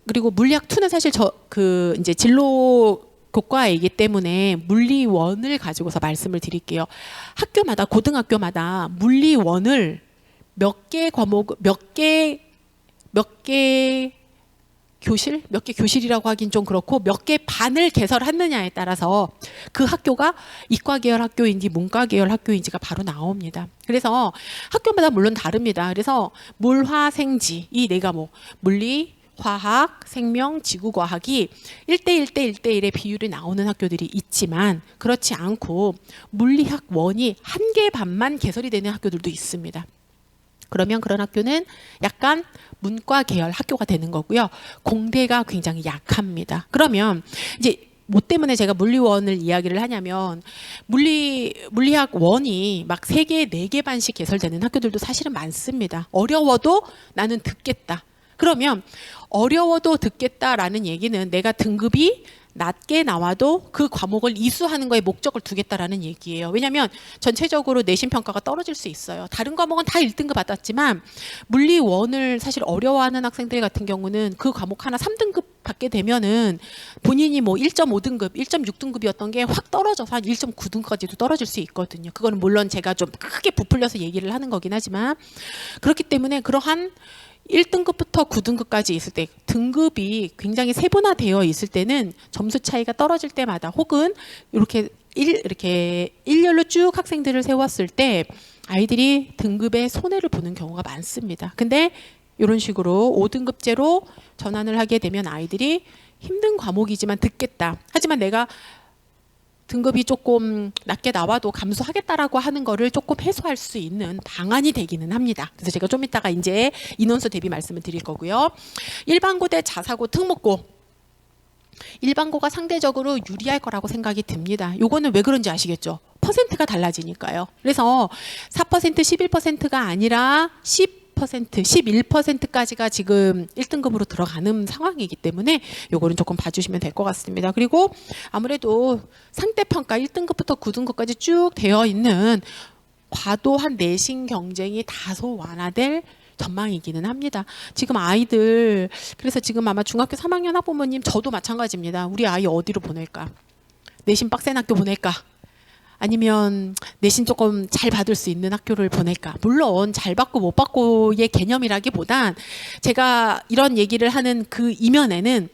그리고 물리학 투는 사실 그 이제 진로 교과이기 때문에 물리원을 가지고서 말씀을 드릴게요. 학교마다 고등학교마다 물리원을 몇 개 교실이라고 하긴 좀 그렇고 몇 개 반을 개설했느냐에 따라서 그 학교가 이과 계열 학교인지 문과 계열 학교인지가 바로 나옵니다. 그래서 학교마다 물론 다릅니다. 그래서 물화생지 이 네 과목 물리, 화학, 생명, 지구과학이 1대1대1대1의 비율이 나오는 학교들이 있지만 그렇지 않고 물리학 원이 한 개 반만 개설이 되는 학교들도 있습니다. 그러면 그런 학교는 약간 문과 계열 학교가 되는 거고요. 공대가 굉장히 약합니다. 그러면 이제 뭐 때문에 제가 물리원을 이야기를 하냐면 물리학 원이 막 3개, 4개 반씩 개설되는 학교들도 사실은 많습니다. 어려워도 나는 듣겠다. 그러면 어려워도 듣겠다라는 얘기는 내가 등급이 낮게 나와도 그 과목을 이수하는 거에 목적을 두겠다라는 얘기예요. 왜냐하면 전체적으로 내신 평가가 떨어질 수 있어요. 다른 과목은 다 1등급 받았지만 물리원을 사실 어려워하는 학생들 같은 경우는 그 과목 하나 3등급 받게 되면은 본인이 뭐 1.5등급, 1.6등급이었던 게 확 떨어져서 한 1.9등까지도 떨어질 수 있거든요. 그거는 물론 제가 좀 크게 부풀려서 얘기를 하는 거긴 하지만 그렇기 때문에 그러한 1등급부터 9등급까지 있을 때 등급이 굉장히 세분화되어 있을 때는 점수 차이가 떨어질 때마다 혹은 이렇게 일렬로 쭉 학생들을 세웠을 때 아이들이 등급에 손해를 보는 경우가 많습니다. 근데 이런 식으로 5등급제로 전환을 하게 되면 아이들이 힘든 과목이지만 듣겠다. 하지만 내가 등급이 조금 낮게 나와도 감수하겠다라고 하는 거를 조금 해소할 수 있는 방안이 되기는 합니다. 그래서 제가 좀 이따가 이제 인원수 대비 말씀을 드릴 거고요. 일반고 대 자사고 특목고. 일반고가 상대적으로 유리할 거라고 생각이 듭니다. 요거는 왜 그런지 아시겠죠? 퍼센트가 달라지니까요. 그래서 4%, 11%가 아니라 11%까지가 지금 1등급으로 들어가는 상황이기 때문에 요거는 조금 봐주시면 될 것 같습니다. 그리고 아무래도 상대평가 1등급부터 9등급까지 쭉 되어 있는 과도한 내신 경쟁이 다소 완화될 전망이기는 합니다. 지금 아이들 그래서 지금 아마 중학교 3학년 학부모님 저도 마찬가지입니다. 우리 아이 어디로 보낼까? 내신 빡센 학교 보낼까? 아니면 내신 조금 잘 받을 수 있는 학교를 보낼까? 물론 잘 받고 못 받고의 개념이라기보단 제가 이런 얘기를 하는 그 이면에는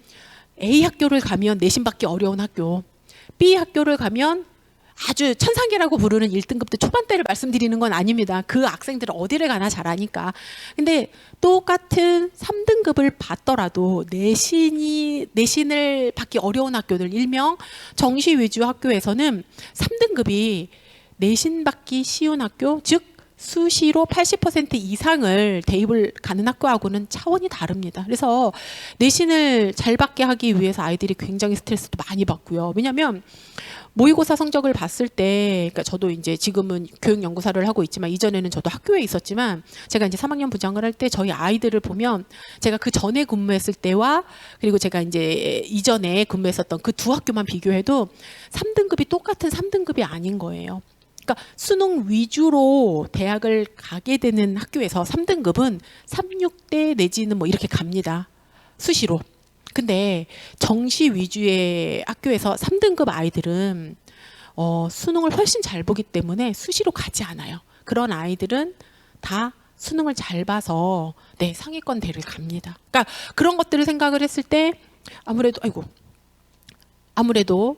A 학교를 가면 내신 받기 어려운 학교, B 학교를 가면 아주 천상계라고 부르는 1등급대 초반대를 말씀드리는 건 아닙니다. 그 학생들은 어디를 가나 잘하니까. 근데 똑같은 3등급을 받더라도 내신을 받기 어려운 학교들, 일명 정시 위주 학교에서는 3등급이 내신 받기 쉬운 학교, 즉 수시로 80% 이상을 대입을 가는 학교하고는 차원이 다릅니다. 그래서 내신을 잘 받게 하기 위해서 아이들이 굉장히 스트레스도 많이 받고요. 왜냐하면 모의고사 성적을 봤을 때, 그러니까 저도 이제 지금은 교육연구사를 하고 있지만 이전에는 저도 학교에 있었지만 제가 이제 3학년 부장을 할 때 저희 아이들을 보면 제가 그 전에 근무했을 때와 그리고 제가 이제 이전에 근무했었던 그 두 학교만 비교해도 3등급이 똑같은 3등급이 아닌 거예요. 그러니까 수능 위주로 대학을 가게 되는 학교에서 3등급은 3, 6대 내지는 뭐 이렇게 갑니다. 수시로. 근데 정시 위주의 학교에서 3등급 아이들은 수능을 훨씬 잘 보기 때문에 수시로 가지 않아요. 그런 아이들은 다 수능을 잘 봐서 네, 상위권 대를 갑니다. 그러니까 그런 것들을 생각을 했을 때 아무래도 아무래도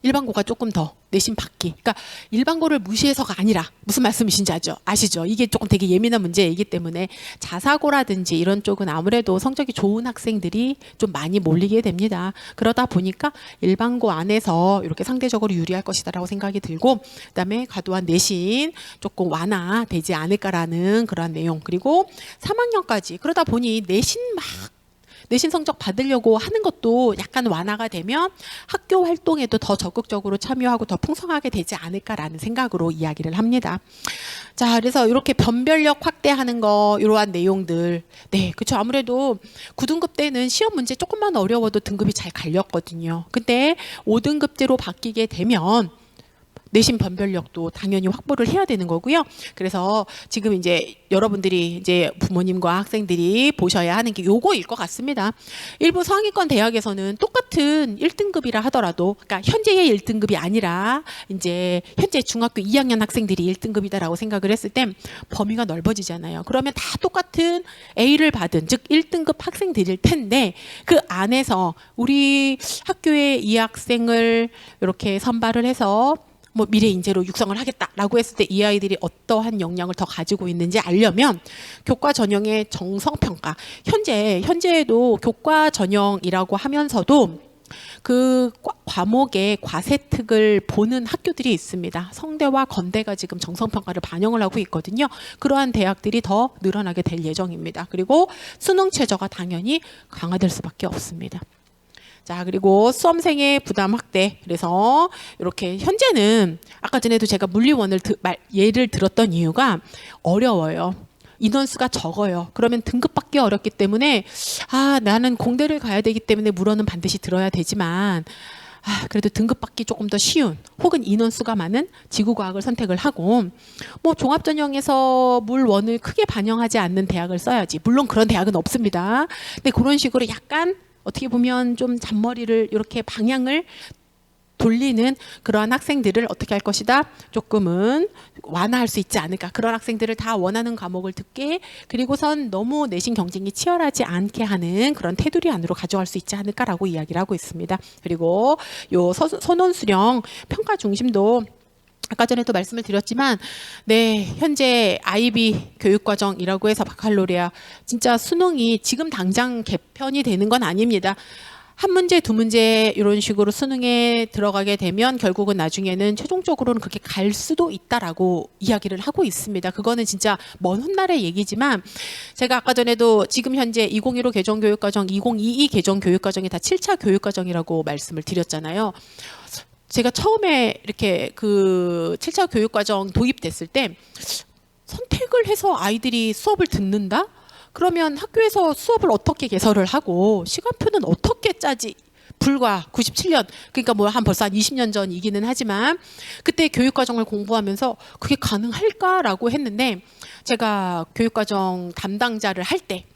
일반고가 조금 더 내신 받기. 그러니까 일반고를 무시해서가 아니라 무슨 말씀이신지 아시죠? 이게 조금 되게 예민한 문제이기 때문에 자사고라든지 이런 쪽은 아무래도 성적이 좋은 학생들이 좀 많이 몰리게 됩니다. 그러다 보니까 일반고 안에서 이렇게 상대적으로 유리할 것이다라고 생각이 들고, 그다음에 과도한 내신 조금 완화되지 않을까라는 그러한 내용. 그리고 3학년까지 그러다 보니 내신 성적 받으려고 하는 것도 약간 완화가 되면 학교 활동에도 더 적극적으로 참여하고 더 풍성하게 되지 않을까라는 생각으로 이야기를 합니다. 자, 그래서 이렇게 변별력 확대하는 거, 이러한 내용들. 네, 그렇죠. 아무래도 9등급 때는 시험 문제 조금만 어려워도 등급이 잘 갈렸거든요. 근데 5등급제로 바뀌게 되면 내신 변별력도 당연히 확보를 해야 되는 거고요. 그래서 지금 이제 여러분들이 이제 부모님과 학생들이 보셔야 하는 게 요거일 것 같습니다. 일부 상위권 대학에서는 똑같은 1등급이라 하더라도, 그러니까 현재의 1등급이 아니라 이제 현재 중학교 2학년 학생들이 1등급이다라고 생각을 했을 때 범위가 넓어지잖아요. 그러면 다 똑같은 A를 받은, 즉 1등급 학생들일 텐데 그 안에서 우리 학교의 이 학생을 이렇게 선발을 해서 뭐 미래 인재로 육성을 하겠다라고 했을 때 이 아이들이 어떠한 역량을 더 가지고 있는지 알려면 교과 전형의 정성 평가, 현재에도 교과 전형이라고 하면서도 그 과목의 과세특을 보는 학교들이 있습니다. 성대와 건대가 지금 정성평가를 반영을 하고 있거든요. 그러한 대학들이 더 늘어나게 될 예정입니다. 그리고 수능 최저가 당연히 강화될 수밖에 없습니다. 자, 그리고 수험생의 부담 확대. 그래서 이렇게 현재는 아까 전에도 제가 물리원을 예를 들었던 이유가 어려워요. 인원수가 적어요. 그러면 등급 받기 어렵기 때문에 나는 공대를 가야 되기 때문에 물원은 반드시 들어야 되지만 그래도 등급 받기 조금 더 쉬운 혹은 인원수가 많은 지구과학을 선택을 하고 뭐 종합전형에서 물원을 크게 반영하지 않는 대학을 써야지. 물론 그런 대학은 없습니다. 근데 그런 식으로 약간 어떻게 보면 좀 잔머리를 이렇게 방향을 돌리는 그러한 학생들을 어떻게 할 것이다? 조금은 완화할 수 있지 않을까. 그런 학생들을 다 원하는 과목을 듣게, 그리고선 너무 내신 경쟁이 치열하지 않게 하는 그런 테두리 안으로 가져갈 수 있지 않을까라고 이야기를 하고 있습니다. 그리고 요 선원 수령 평가 중심도 아까 전에도 말씀을 드렸지만 현재 IB 교육과정이라고 해서 바칼로레아 진짜 수능이 지금 당장 개편이 되는 건 아닙니다. 한 문제, 두 문제 이런 식으로 수능에 들어가게 되면 결국은 나중에는 최종적으로는 그렇게 갈 수도 있다라고 이야기를 하고 있습니다. 그거는 진짜 먼 훗날의 얘기지만 제가 아까 전에도 지금 현재 2015 개정교육과정, 2022 개정교육과정이 다 7차 교육과정이라고 말씀을 드렸잖아요. 제가 처음에 이렇게 그 7차 교육과정 도입됐을 때 선택을 해서 아이들이 수업을 듣는다? 그러면 학교에서 수업을 어떻게 개설을 하고 시간표는 어떻게 짜지? 불과 97년, 그러니까 뭐 벌써 한 20년 전이기는 하지만 그때 교육과정을 공부하면서 그게 가능할까라고 했는데 제가 교육과정 담당자를 할 때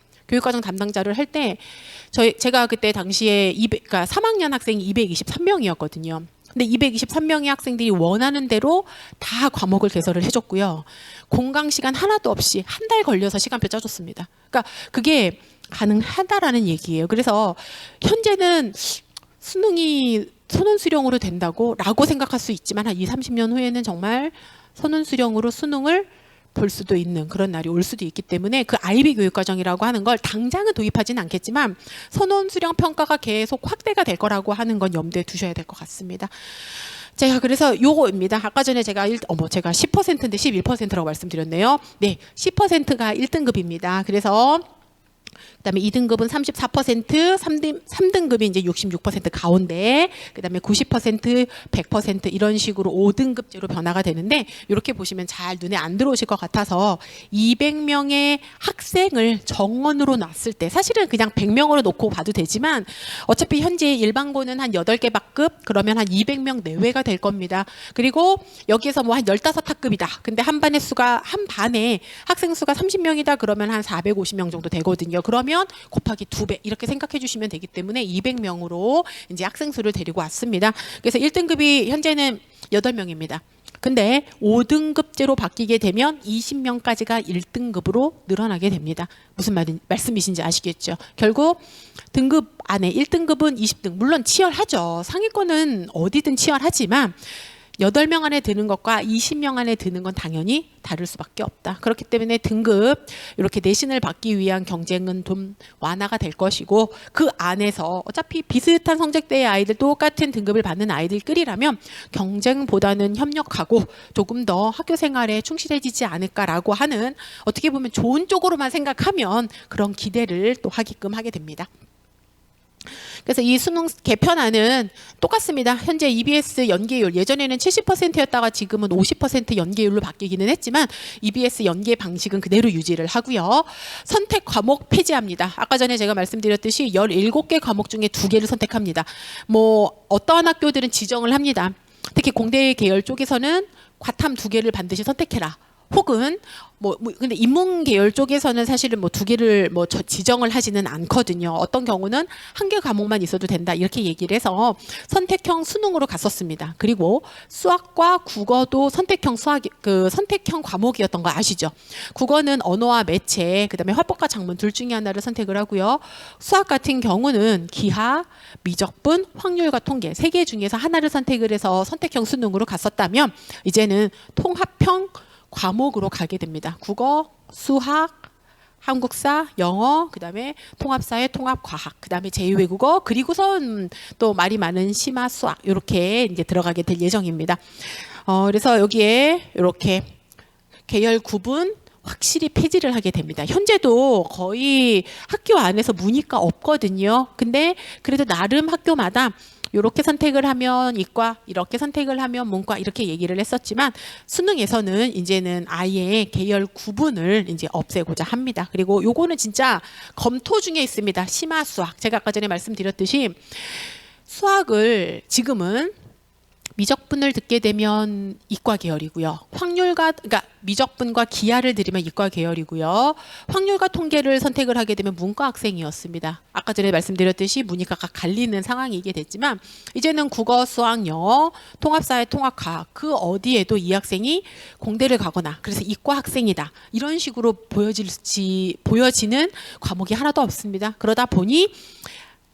제가 그때 당시에 그러니까 3학년 학생이 223명이었거든요. 근데 223명의 학생들이 원하는 대로 다 과목을 개설을 해줬고요. 공강 시간 하나도 없이 한 달 걸려서 시간표 짜줬습니다. 그러니까 그게 가능하다라는 얘기예요. 그래서 현재는 수능이 선원 수령으로 된다고라고 생각할 수 있지만 한 20, 30년 후에는 정말 선원 수령으로 수능을 볼 수도 있는 그런 날이 올 수도 있기 때문에 그 IB 교육과정이라고 하는 걸 당장은 도입하지는 않겠지만 선원 수령 평가가 계속 확대가 될 거라고 하는 건 염두에 두셔야 될 것 같습니다. 제가 그래서 요거입니다. 아까 전에 제가 10%인데 11%라고 말씀드렸네요. 네, 10%가 1등급입니다. 그래서 그다음에 2등급은 34%, 3등급이 이제 66% 가운데, 그다음에 90%, 100% 이런 식으로 5등급제로 변화가 되는데 이렇게 보시면 잘 눈에 안 들어오실 것 같아서 200명의 학생을 정원으로 놨을 때 사실은 그냥 100명으로 놓고 봐도 되지만 어차피 현재 일반고는 한 8개 학급 그러면 한 200명 내외가 될 겁니다. 그리고 여기에서 뭐 한 15학급이다. 근데 한 반의 수가 한 반에 학생 수가 30명이다. 그러면 한 450명 정도 되거든요. 그러면 곱하기 2배 이렇게 생각해 주시면 되기 때문에 200명으로 이제 학생 수를 데리고 왔습니다. 그래서 1등급이 현재는 8명입니다. 근데 5등급제로 바뀌게 되면 20명까지가 1등급으로 늘어나게 됩니다. 무슨 말씀이신지 아시겠죠? 결국 등급 안에 1등급은 20등, 물론 치열하죠. 상위권은 어디든 치열하지만 8명 안에 드는 것과 20명 안에 드는 건 당연히 다를 수밖에 없다. 그렇기 때문에 등급 이렇게 내신을 받기 위한 경쟁은 좀 완화가 될 것이고, 그 안에서 어차피 비슷한 성적대의 아이들, 똑같은 등급을 받는 아이들끼리라면 경쟁보다는 협력하고 조금 더 학교 생활에 충실해지지 않을까라고 하는, 어떻게 보면 좋은 쪽으로만 생각하면 그런 기대를 또 하게끔 하게 됩니다. 그래서 이 수능 개편안은 똑같습니다. 현재 EBS 연계율, 예전에는 70%였다가 지금은 50% 연계율로 바뀌기는 했지만 EBS 연계 방식은 그대로 유지를 하고요. 선택 과목 폐지합니다. 아까 전에 제가 말씀드렸듯이 17개 과목 중에 2개를 선택합니다. 뭐 어떠한 학교들은 지정을 합니다. 특히 공대 계열 쪽에서는 과탐 2개를 반드시 선택해라. 혹은 근데 인문 계열 쪽에서는 사실은 2개를 지정을 하지는 않거든요. 어떤 경우는 1개 과목만 있어도 된다 이렇게 얘기를 해서 선택형 수능으로 갔었습니다. 그리고 수학과 국어도 선택형 선택형 과목이었던 거 아시죠? 국어는 언어와 매체, 그다음에 화법과 작문 둘 중에 하나를 선택을 하고요. 수학 같은 경우는 기하, 미적분, 확률과 통계 3개 중에서 하나를 선택을 해서 선택형 수능으로 갔었다면 이제는 통합형 과목으로 가게 됩니다. 국어, 수학, 한국사, 영어, 그다음에 통합사회, 통합과학, 그다음에 제2외국어, 그리고선 또 말이 많은 심화 수학 이렇게 이제 들어가게 될 예정입니다. 그래서 여기에 이렇게 계열 구분 확실히 폐지를 하게 됩니다. 현재도 거의 학교 안에서 문이과 없거든요. 근데 그래도 나름 학교마다 이렇게 선택을 하면 이과, 이렇게 선택을 하면 문과 이렇게 얘기를 했었지만 수능에서는 이제는 아예 계열 구분을 이제 없애고자 합니다. 그리고 요거는 진짜 검토 중에 있습니다. 심화 수학. 제가 아까 전에 말씀드렸듯이 수학을 지금은 미적분을 듣게 되면 이과 계열이고요. 그러니까 미적분과 기하를 들으면 이과 계열이고요. 확률과 통계를 선택을 하게 되면 문과 학생이었습니다. 아까 전에 말씀드렸듯이 문이과가 갈리는 상황이게 됐지만 이제는 국어, 수학, 영어, 통합사회, 통합과학 그 어디에도 이 학생이 공대를 가거나 그래서 이과 학생이다. 이런 식으로 보여지는 과목이 하나도 없습니다. 그러다 보니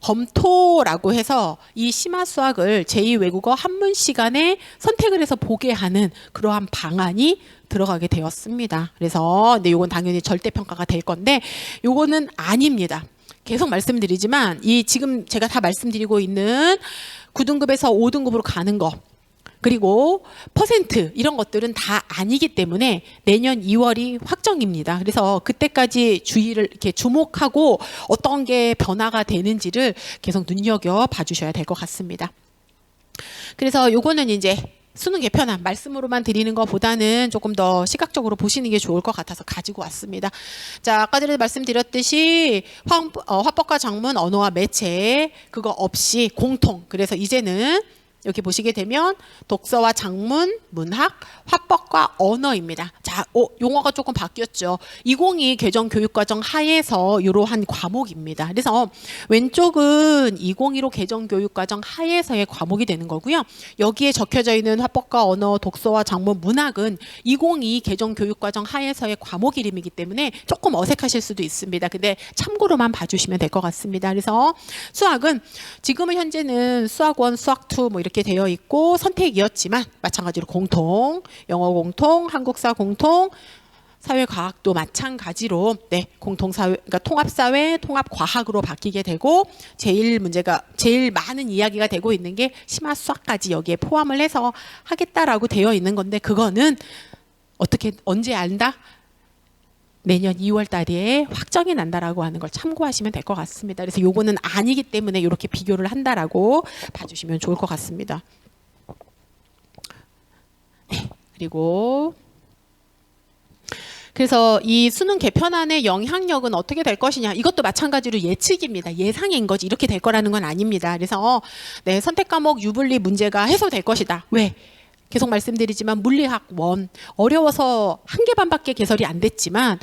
검토라고 해서 이 심화 수학을 제2외국어 한문 시간에 선택을 해서 보게 하는 그러한 방안이 들어가게 되었습니다. 그래서 근데 이건 당연히 절대평가가 될 건데 요거는 아닙니다. 계속 말씀드리지만 이 지금 제가 다 말씀드리고 있는 9등급에서 5등급으로 가는 거 그리고 퍼센트 이런 것들은 다 아니기 때문에 내년 2월이 확정입니다. 그래서 그때까지 주의를 이렇게 주목하고 어떤 게 변화가 되는지를 계속 눈여겨 봐주셔야 될 것 같습니다. 그래서 요거는 이제 수능 개편안 말씀으로만 드리는 것보다는 조금 더 시각적으로 보시는 게 좋을 것 같아서 가지고 왔습니다. 자, 아까 전에 말씀드렸듯이 화법과 작문, 언어와 매체 그거 없이 공통. 그래서 이제는 여기 보시게 되면 독서와 작문, 문학, 화법과 언어입니다. 자, 용어가 조금 바뀌었죠. 2022 개정 교육과정 하에서 이러한 과목입니다. 그래서 왼쪽은 2015 개정 교육과정 하에서의 과목이 되는 거고요. 여기에 적혀져 있는 화법과 언어, 독서와 작문, 문학은 2022 개정 교육과정 하에서의 과목 이름이기 때문에 조금 어색하실 수도 있습니다. 근데 참고로만 봐주시면 될 것 같습니다. 그래서 수학은 지금은 현재는 수학 1, 수학 2 뭐 이렇게 되어 있고 선택이었지만 마찬가지로 공통, 영어 공통, 한국사 공통, 사회과학도 마찬가지로 공통사회, 그러니까 통합사회, 통합과학으로 바뀌게 되고 제일 많은 이야기가 되고 있는 게 심화 수학까지 여기에 포함을 해서 하겠다라고 되어 있는 건데 그거는 언제 안다? 내년 2월 달에 확정이 난다라고 하는 걸 참고하시면 될 것 같습니다. 그래서 요거는 아니기 때문에 이렇게 비교를 한다라고 봐주시면 좋을 것 같습니다. 네, 그리고 그래서 이 수능 개편안의 영향력은 어떻게 될 것이냐 이것도 마찬가지로 예측입니다. 예상인 거지 이렇게 될 거라는 건 아닙니다. 그래서 선택 과목 유불리 문제가 해소될 것이다. 왜? 계속 말씀드리지만 물리학 1 어려워서 1개 반밖에 개설이 안 됐지만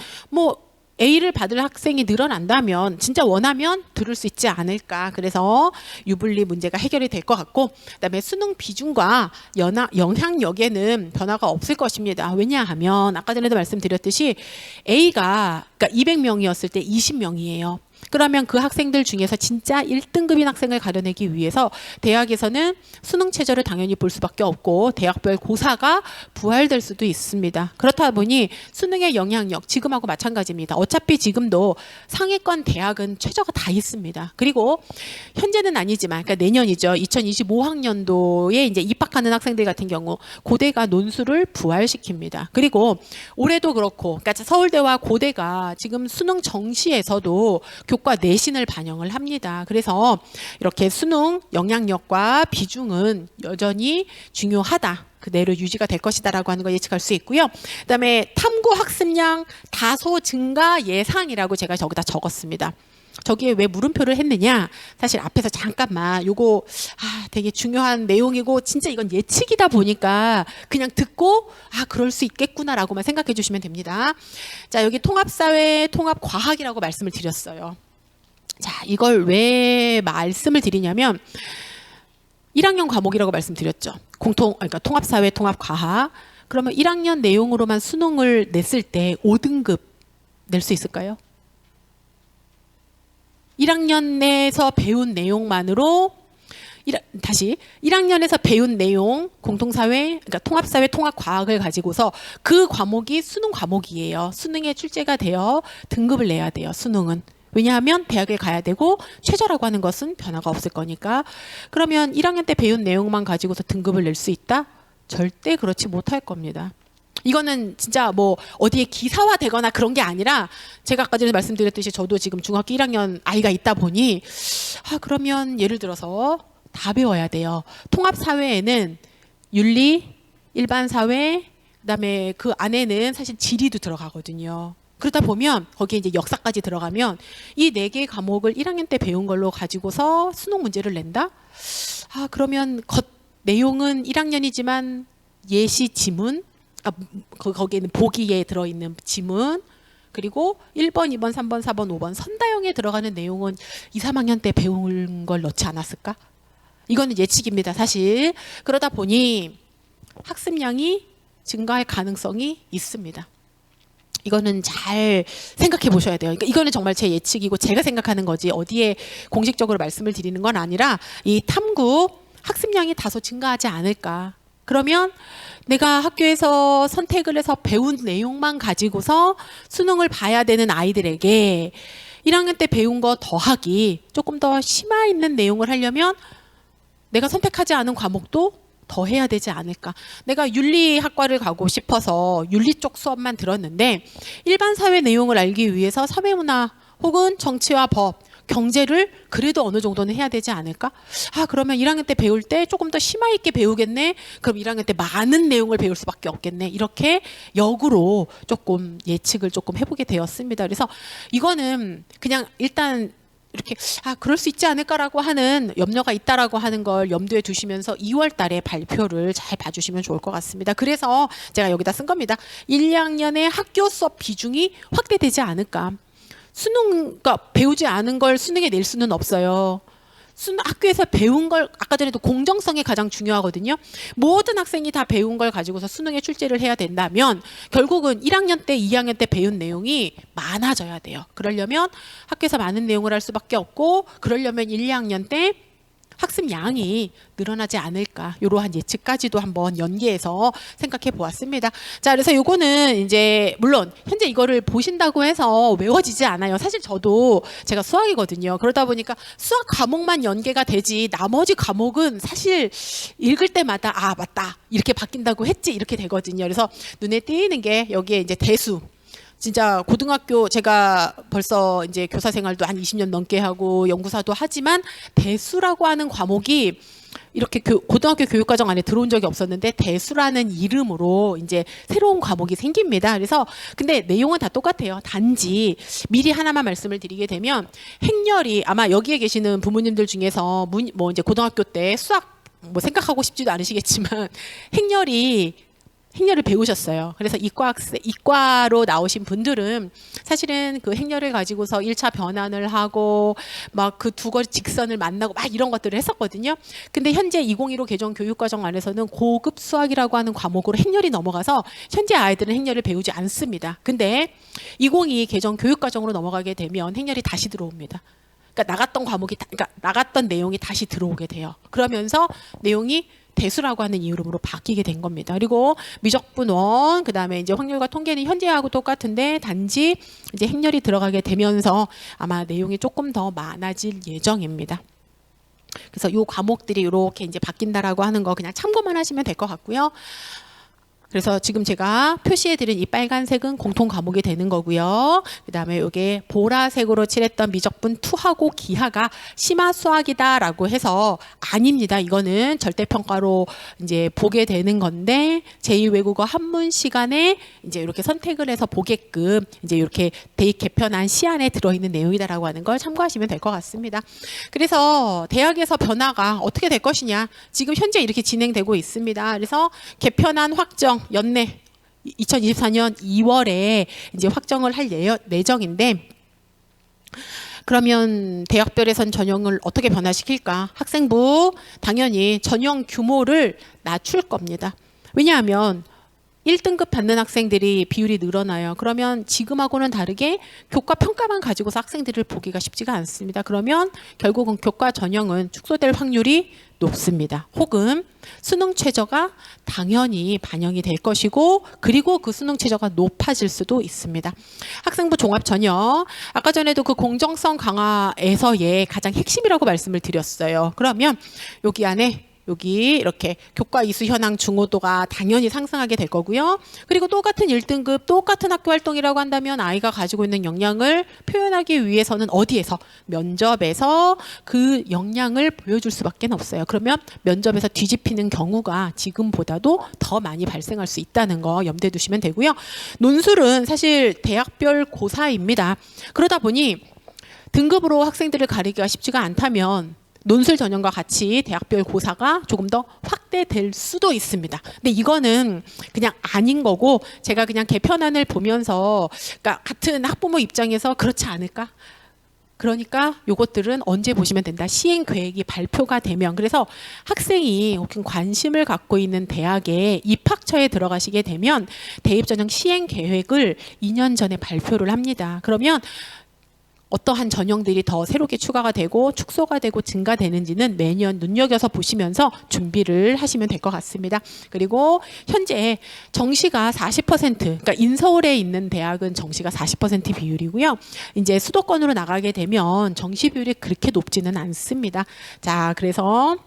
A를 받을 학생이 늘어난다면 진짜 원하면 들을 수 있지 않을까. 그래서 유불리 문제가 해결이 될 것 같고, 그다음에 수능 비중과 영향력에는 변화가 없을 것입니다. 왜냐하면 아까 전에도 말씀드렸듯이 A가 그러니까 200명이었을 때 20명이에요. 그러면 그 학생들 중에서 진짜 1등급인 학생을 가려내기 위해서 대학에서는 수능 최저를 당연히 볼 수밖에 없고 대학별 고사가 부활될 수도 있습니다. 그렇다 보니 수능의 영향력 지금하고 마찬가지입니다. 어차피 지금도 상위권 대학은 최저가 다 있습니다. 그리고 현재는 아니지만 그러니까 내년이죠. 2025학년도에 이제 입학하는 학생들 같은 경우 고대가 논술을 부활시킵니다. 그리고 올해도 그렇고 그러니까 서울대와 고대가 지금 수능 정시에서도 교과 내신을 반영을 합니다. 그래서 이렇게 수능 영향력과 비중은 여전히 중요하다. 그대로 유지가 될 것이다라고 하는 걸 예측할 수 있고요. 그다음에 탐구 학습량 다소 증가 예상이라고 제가 저기다 적었습니다. 저기에 왜 물음표를 했느냐? 사실 앞에서 잠깐만 요거 되게 중요한 내용이고 진짜 이건 예측이다 보니까 그냥 듣고 그럴 수 있겠구나라고만 생각해 주시면 됩니다. 자, 여기 통합사회, 통합과학이라고 말씀을 드렸어요. 자, 이걸 왜 말씀을 드리냐면 1학년 과목이라고 말씀드렸죠. 그러니까 통합사회, 통합과학. 그러면 1학년 내용으로만 수능을 냈을 때 5등급 낼 수 있을까요? 1학년에서 배운 내용만으로 1학년에서 배운 내용 공통사회 그러니까 통합사회 통합과학을 가지고서 그 과목이 수능 과목이에요. 수능에 출제가 되어 등급을 내야 돼요. 수능은. 왜냐하면 대학에 가야 되고 최저라고 하는 것은 변화가 없을 거니까. 그러면 1학년 때 배운 내용만 가지고서 등급을 낼 수 있다? 절대 그렇지 못할 겁니다. 이거는 진짜 뭐 어디에 기사화되거나 그런 게 아니라 제가 아까 전에 말씀드렸듯이 저도 지금 중학교 1학년 아이가 있다 보니 그러면 예를 들어서 다 배워야 돼요. 통합사회에는 윤리, 일반사회, 그다음에 그 안에는 사실 지리도 들어가거든요. 그러다 보면 거기에 이제 역사까지 들어가면 이 4개 과목을 1학년 때 배운 걸로 가지고서 수능 문제를 낸다? 그러면 내용은 1학년이지만 예시 지문 거기에는 보기에 들어있는 지문 그리고 1번, 2번, 3번, 4번, 5번 선다형에 들어가는 내용은 2, 3학년 때 배운 걸 넣지 않았을까? 이거는 예측입니다. 사실 그러다 보니 학습량이 증가할 가능성이 있습니다. 이거는 잘 생각해 보셔야 돼요. 그러니까 이거는 정말 제 예측이고 제가 생각하는 거지 어디에 공식적으로 말씀을 드리는 건 아니라 이 탐구 학습량이 다소 증가하지 않을까. 그러면 내가 학교에서 선택을 해서 배운 내용만 가지고서 수능을 봐야 되는 아이들에게 1학년 때 배운 거 더하기 조금 더 심화 있는 내용을 하려면 내가 선택하지 않은 과목도 더 해야 되지 않을까. 내가 윤리학과를 가고 싶어서 윤리 쪽 수업만 들었는데 일반 사회 내용을 알기 위해서 사회문화 혹은 정치와 법, 경제를 그래도 어느 정도는 해야 되지 않을까? 그러면 1학년 때 배울 때 조금 더 심화 있게 배우겠네. 그럼 1학년 때 많은 내용을 배울 수밖에 없겠네. 이렇게 역으로 조금 예측을 조금 해보게 되었습니다. 그래서 이거는 그냥 일단 이렇게 그럴 수 있지 않을까라고 하는 염려가 있다라고 하는 걸 염두에 두시면서 2월 달에 발표를 잘 봐주시면 좋을 것 같습니다. 그래서 제가 여기다 쓴 겁니다. 1, 2학년의 학교 수업 비중이 확대되지 않을까. 그러니까 배우지 않은 걸 수능에 낼 수는 없어요. 학교에서 배운 걸 아까 전에도 공정성이 가장 중요하거든요. 모든 학생이 다 배운 걸 가지고서 수능에 출제를 해야 된다면 결국은 1학년 때, 2학년 때 배운 내용이 많아져야 돼요. 그러려면 학교에서 많은 내용을 할 수밖에 없고 그러려면 1, 2학년 때 학습량이 늘어나지 않을까 이러한 예측까지도 한번 연계해서 생각해 보았습니다. 자, 그래서 요거는 이제 물론 현재 이거를 보신다고 해서 외워지지 않아요. 사실 저도 제가 수학이거든요. 그러다 보니까 수학 과목만 연계가 되지 나머지 과목은 사실 읽을 때마다 맞다 이렇게 바뀐다고 했지 이렇게 되거든요. 그래서 눈에 띄는 게 여기에 이제 대수. 진짜 고등학교 제가 벌써 이제 교사 생활도 한 20년 넘게 하고 연구사도 하지만 대수라고 하는 과목이 이렇게 고등학교 교육과정 안에 들어온 적이 없었는데 대수라는 이름으로 이제 새로운 과목이 생깁니다. 그래서 근데 내용은 다 똑같아요. 단지 미리 하나만 말씀을 드리게 되면 행렬이 아마 여기에 계시는 부모님들 중에서 뭐 이제 고등학교 때 수학 뭐 생각하고 싶지도 않으시겠지만 행렬이 행렬을 배우셨어요. 그래서 이과로 나오신 분들은 사실은 그 행렬을 가지고서 1차 변환을 하고 막 그 두 거리 직선을 만나고 막 이런 것들을 했었거든요. 근데 현재 2015 개정 교육과정 안에서는 고급 수학이라고 하는 과목으로 행렬이 넘어가서 현재 아이들은 행렬을 배우지 않습니다. 근데 2022 개정 교육과정으로 넘어가게 되면 행렬이 다시 들어옵니다. 그러니까 나갔던 내용이 다시 들어오게 돼요. 그러면서 내용이 대수라고 하는 이름으로 바뀌게 된 겁니다. 그리고 미적분 원, 그다음에 이제 확률과 통계는 현재하고 똑같은데 단지 이제 행렬이 들어가게 되면서 아마 내용이 조금 더 많아질 예정입니다. 그래서 요 과목들이 이렇게 이제 바뀐다라고 하는 거 그냥 참고만 하시면 될 것 같고요. 그래서 지금 제가 표시해드린 이 빨간색은 공통 과목이 되는 거고요. 그다음에 이게 보라색으로 칠했던 미적분 투하고 기하가 심화 수학이다라고 해서 아닙니다. 이거는 절대평가로 이제 보게 되는 건데 제2외국어 한문 시간에 이제 이렇게 선택을 해서 보게끔 이제 이렇게 대입 개편한 시안에 들어있는 내용이다라고 하는 걸 참고하시면 될 것 같습니다. 그래서 대학에서 변화가 어떻게 될 것이냐 지금 현재 이렇게 진행되고 있습니다. 그래서 개편안 확정 연내 2024년 2월에 이제 확정을 할 예정인데 그러면 대학별에선 전형을 어떻게 변화시킬까? 학생부 당연히 전형 규모를 낮출 겁니다. 왜냐하면 1등급 받는 학생들이 비율이 늘어나요. 그러면 지금하고는 다르게 교과 평가만 가지고서 학생들을 보기가 쉽지가 않습니다. 그러면 결국은 교과 전형은 축소될 확률이 높습니다. 혹은 수능 최저가 당연히 반영이 될 것이고 그리고 그 수능 최저가 높아질 수도 있습니다. 학생부 종합 전형 아까 전에도 그 공정성 강화에서의 가장 핵심이라고 말씀을 드렸어요. 그러면 여기 안에 여기 이렇게 교과 이수 현황 중요도가 당연히 상승하게 될 거고요. 그리고 똑같은 1등급 똑같은 학교 활동이라고 한다면 아이가 가지고 있는 역량을 표현하기 위해서는 어디에서? 면접에서 그 역량을 보여줄 수밖에 없어요. 그러면 면접에서 뒤집히는 경우가 지금보다도 더 많이 발생할 수 있다는 거 염두에 두시면 되고요. 논술은 사실 대학별 고사입니다. 그러다 보니 등급으로 학생들을 가리기가 쉽지가 않다면 논술 전형과 같이 대학별 고사가 조금 더 확대될 수도 있습니다. 근데 이거는 그냥 아닌 거고 제가 그냥 개편안을 보면서 그러니까 같은 학부모 입장에서 그렇지 않을까? 그러니까 요것들은 언제 보시면 된다. 시행 계획이 발표가 되면 그래서 학생이 혹은 관심을 갖고 있는 대학에 입학처에 들어가시게 되면 대입 전형 시행 계획을 2년 전에 발표를 합니다. 그러면 어떠한 전형들이 더 새롭게 추가가 되고 축소가 되고 증가되는지는 매년 눈여겨서 보시면서 준비를 하시면 될 것 같습니다. 그리고 현재 정시가 40%, 그러니까 인서울에 있는 대학은 정시가 40% 비율이고요. 이제 수도권으로 나가게 되면 정시 비율이 그렇게 높지는 않습니다. 자, 그래서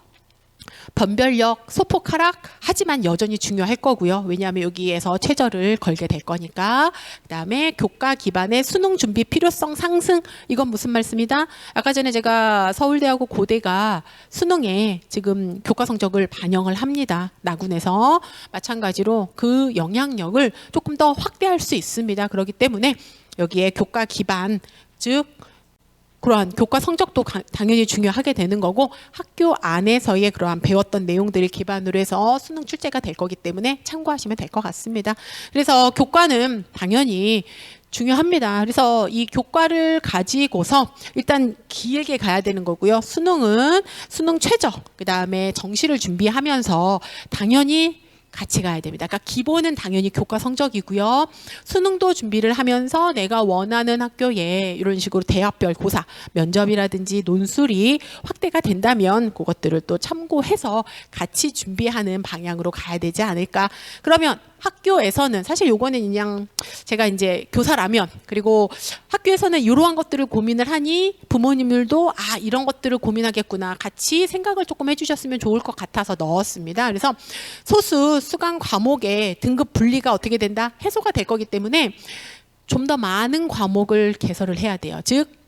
변별력 소폭 하락 하지만 여전히 중요할 거고요. 왜냐하면 여기에서 최저를 걸게 될 거니까. 그다음에 교과 기반의 수능 준비 필요성 상승. 이건 무슨 말씀이다? 아까 전에 제가 서울대하고 고대가 수능에 지금 교과 성적을 반영을 합니다. 나군에서 마찬가지로 그 영향력을 조금 더 확대할 수 있습니다. 그렇기 때문에 여기에 교과 기반 즉 그러한 교과 성적도 당연히 중요하게 되는 거고 학교 안에서의 그러한 배웠던 내용들을 기반으로 해서 수능 출제가 될 거기 때문에 참고하시면 될 것 같습니다. 그래서 교과는 당연히 중요합니다. 그래서 이 교과를 가지고서 일단 길게 가야 되는 거고요. 수능은 수능 최저, 그다음에 정시를 준비하면서 당연히 같이 가야 됩니다. 그러니까 기본은 당연히 교과 성적이고요. 수능도 준비를 하면서 내가 원하는 학교에 이런 식으로 대학별 고사, 면접이라든지 논술이 확대가 된다면 그것들을 또 참고해서 같이 준비하는 방향으로 가야 되지 않을까. 그러면 학교에서는 사실 요거는 그냥 제가 이제 교사라면 그리고 학교에서는 이러한 것들을 고민을 하니 부모님들도 아 이런 것들을 고민하겠구나 같이 생각을 조금 해주셨으면 좋을 것 같아서 넣었습니다. 그래서 소수 수강 과목의 등급 분리가 어떻게 된다? 해소가 될 거기 때문에 좀 더 많은 과목을 개설을 해야 돼요. 즉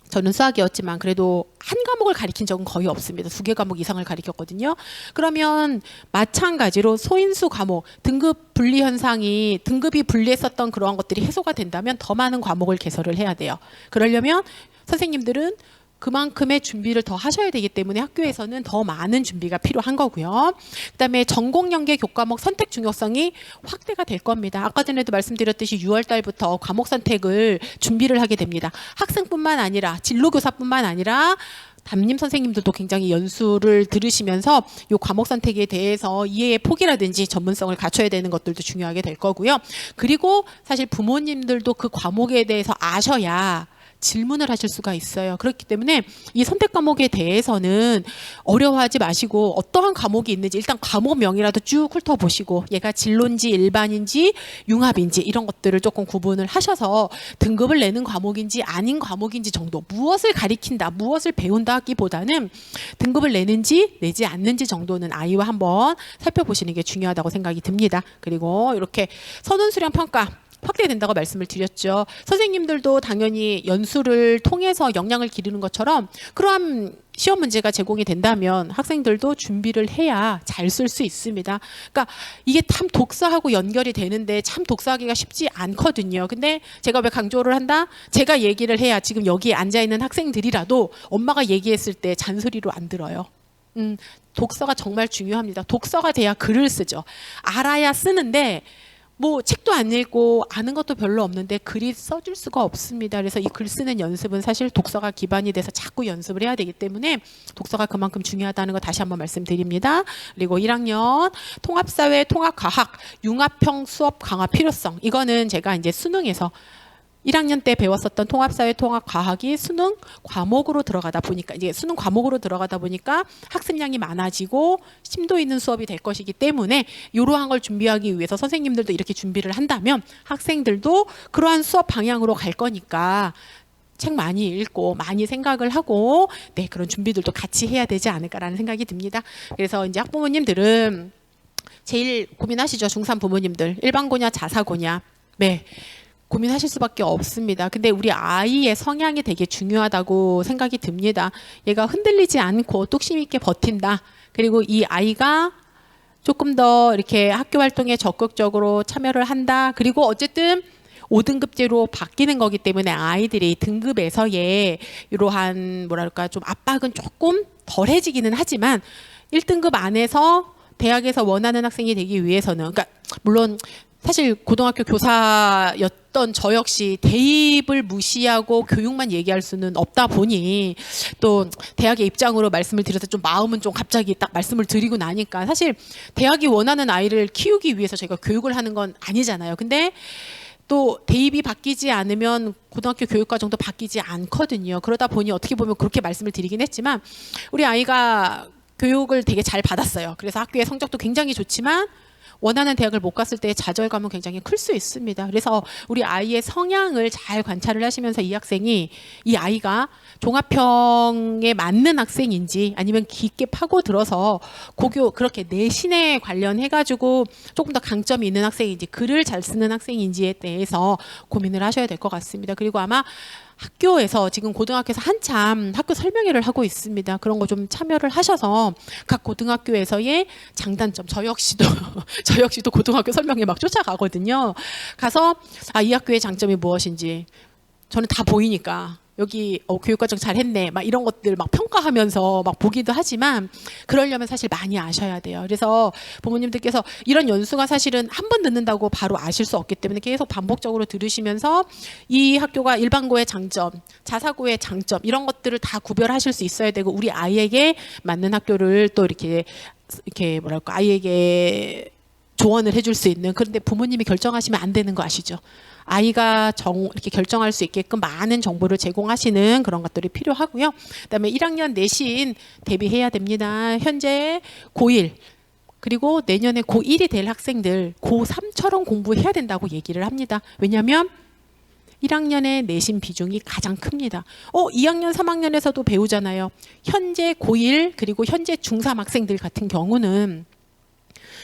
저는 수학이었지만 그래도 한 과목을 가리킨 적은 거의 없습니다. 2개 과목 이상을 가리켰거든요. 그러면 마찬가지로 소인수 과목, 등급 분리 현상이 등급이 분리했었던 그러한 것들이 해소가 된다면 더 많은 과목을 개설을 해야 돼요. 그러려면 선생님들은 그만큼의 준비를 더 하셔야 되기 때문에 학교에서는 더 많은 준비가 필요한 거고요. 그다음에 전공 연계 교과목 선택 중요성이 확대가 될 겁니다. 아까 전에도 말씀드렸듯이 6월 달부터 과목 선택을 준비를 하게 됩니다. 학생뿐만 아니라 진로교사뿐만 아니라 담임 선생님들도 굉장히 연수를 들으시면서 이 과목 선택에 대해서 이해의 폭이라든지 전문성을 갖춰야 되는 것들도 중요하게 될 거고요. 그리고 사실 부모님들도 그 과목에 대해서 아셔야 질문을 하실 수가 있어요. 그렇기 때문에 이 선택 과목에 대해서는 어려워하지 마시고 어떠한 과목이 있는지 일단 과목명이라도 쭉 훑어보시고 얘가 진로인지 일반인지 융합인지 이런 것들을 조금 구분을 하셔서 등급을 내는 과목인지 아닌 과목인지 정도 무엇을 가리킨다 무엇을 배운다 하기보다는 등급을 내는지 내지 않는지 정도는 아이와 한번 살펴보시는 게 중요하다고 생각이 듭니다. 그리고 이렇게 선운수령 평가 확대된다고 말씀을 드렸죠. 선생님들도 당연히 연수를 통해서 역량을 기르는 것처럼 그러한 시험 문제가 제공이 된다면 학생들도 준비를 해야 잘 쓸 수 있습니다. 그러니까 이게 참 독서하고 연결이 되는데 참 독서하기가 쉽지 않거든요. 근데 제가 왜 강조를 한다? 제가 얘기를 해야 지금 여기에 앉아있는 학생들이라도 엄마가 얘기했을 때 잔소리로 안 들어요. 독서가 정말 중요합니다. 독서가 돼야 글을 쓰죠. 알아야 쓰는데 뭐 책도 안 읽고 아는 것도 별로 없는데 글이 써줄 수가 없습니다. 그래서 이 글 쓰는 연습은 사실 독서가 기반이 돼서 자꾸 연습을 해야 되기 때문에 독서가 그만큼 중요하다는 거 다시 한번 말씀드립니다. 그리고 1학년 통합사회, 통합과학, 융합형 수업 강화 필요성. 이거는 제가 이제 수능에서 1학년 때 배웠었던 통합사회, 통합과학이 수능 과목으로 들어가다 보니까 이제 수능 과목으로 들어가다 보니까 학습량이 많아지고 심도 있는 수업이 될 것이기 때문에 이러한 걸 준비하기 위해서 선생님들도 이렇게 준비를 한다면 학생들도 그러한 수업 방향으로 갈 거니까 책 많이 읽고 많이 생각을 하고 네 그런 준비들도 같이 해야 되지 않을까라는 생각이 듭니다. 그래서 이제 학부모님들은 제일 고민하시죠. 중3 부모님들 일반고냐 자사고냐 네. 고민하실 수밖에 없습니다. 근데 우리 아이의 성향이 되게 중요하다고 생각이 듭니다. 얘가 흔들리지 않고 뚝심 있게 버틴다. 그리고 이 아이가 조금 더 이렇게 학교 활동에 적극적으로 참여를 한다. 그리고 어쨌든 5등급제로 바뀌는 거기 때문에 아이들이 등급에서의 이러한 뭐랄까 좀 압박은 조금 덜해지기는 하지만 1등급 안에서 대학에서 원하는 학생이 되기 위해서는 그러니까 물론 사실 고등학교 교사였던 저 역시 대입을 무시하고 교육만 얘기할 수는 없다 보니 또 대학의 입장으로 말씀을 드려서 좀 마음은 좀 갑자기 딱 말씀을 드리고 나니까 사실 대학이 원하는 아이를 키우기 위해서 저희가 교육을 하는 건 아니잖아요. 근데 또 대입이 바뀌지 않으면 고등학교 교육과정도 바뀌지 않거든요. 그러다 보니 어떻게 보면 그렇게 말씀을 드리긴 했지만 우리 아이가 교육을 되게 잘 받았어요. 그래서 학교의 성적도 굉장히 좋지만 원하는 대학을 못 갔을 때의 좌절감은 굉장히 클 수 있습니다. 그래서 우리 아이의 성향을 잘 관찰을 하시면서 이 학생이 이 아이가 종합형에 맞는 학생인지 아니면 깊게 파고들어서 고교 그렇게 내신에 관련해가지고 조금 더 강점이 있는 학생인지 글을 잘 쓰는 학생인지에 대해서 고민을 하셔야 될 것 같습니다. 그리고 아마 학교에서 지금 고등학교에서 한참 학교 설명회를 하고 있습니다. 그런 거 좀 참여를 하셔서 각 고등학교에서의 장단점 저 역시도 고등학교 설명회 막 쫓아가거든요. 가서 이 학교의 장점이 무엇인지 저는 다 보이니까 여기 교육과정 잘했네 막 이런 것들 막 평가하면서 막 보기도 하지만 그러려면 사실 많이 아셔야 돼요. 그래서 부모님들께서 이런 연수가 사실은 한 번 듣는다고 바로 아실 수 없기 때문에 계속 반복적으로 들으시면서 이 학교가 일반고의 장점, 자사고의 장점 이런 것들을 다 구별하실 수 있어야 되고 우리 아이에게 맞는 학교를 또 이렇게 뭐랄까 아이에게 조언을 해줄 수 있는 그런데 부모님이 결정하시면 안 되는 거 아시죠? 아이가 이렇게 결정할 수 있게끔 많은 정보를 제공하시는 그런 것들이 필요하고요. 그다음에 1학년 내신 대비해야 됩니다. 현재 고1 그리고 내년에 고1이 될 학생들 고3처럼 공부해야 된다고 얘기를 합니다. 왜냐하면 1학년의 내신 비중이 가장 큽니다. 2학년, 3학년에서도 배우잖아요. 현재 고1 그리고 현재 중3 학생들 같은 경우는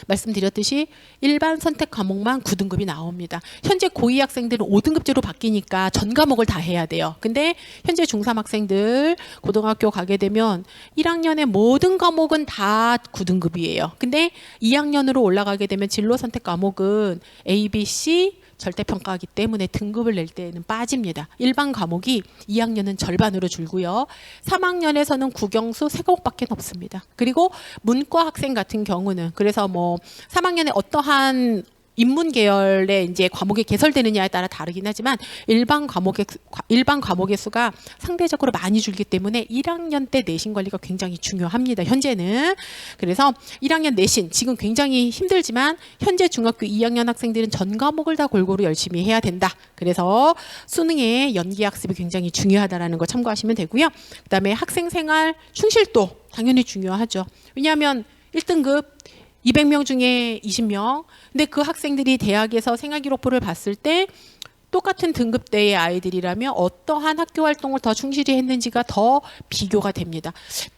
말씀드렸듯이 일반 선택 과목만 9등급이 나옵니다. 현재 고2 학생들은 5등급제로 바뀌니까 전 과목을 다 해야 돼요. 근데 현재 중3 학생들 고등학교 가게 되면 1학년의 모든 과목은 다 9등급이에요. 근데 2학년으로 올라가게 되면 진로 선택 과목은 A, B, C 절대평가하기 때문에 등급을 낼 때에는 빠집니다. 일반 과목이 2학년은 절반으로 줄고요. 3학년에서는 국영수 3과목밖에 없습니다. 그리고 문과 학생 같은 경우는 그래서 뭐 3학년에 어떠한 인문 계열의 이제 과목이 개설되느냐에 따라 다르긴 하지만 일반 과목의 수가 상대적으로 많이 줄기 때문에 1학년 때 내신 관리가 굉장히 중요합니다. 현재는. 그래서 1학년 내신 지금 굉장히 힘들지만 현재 중학교 2학년 학생들은 전 과목을 다 골고루 열심히 해야 된다. 그래서 수능의 연기 학습이 굉장히 중요하다라는 거 참고하시면 되고요. 그다음에 학생 생활 충실도 당연히 중요하죠. 왜냐하면 1등급 200명 중에 20명. 근데 그 학생들이 대학에서 생활기록부를 봤을 때 똑같은 등급대의 아이들이라면 어떠한 학교 활동을 더 충실히 했는지가 더 비교가 됩니다.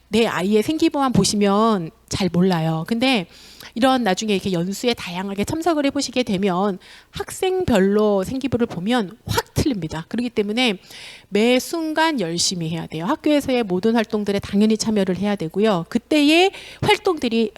내 아이의 생기부만 보시면 잘 몰라요. 근데 이런 나중에 이렇게 연수에 다양하게 참석을 해보시게 되면 학생별로 생기부를 보면 확 틀립니다. 그렇기 때문에 매 순간 열심히 해야 돼요. 학교에서의 모든 활동들에 당연히 참여를 해야 되고요. 그때의 활동들이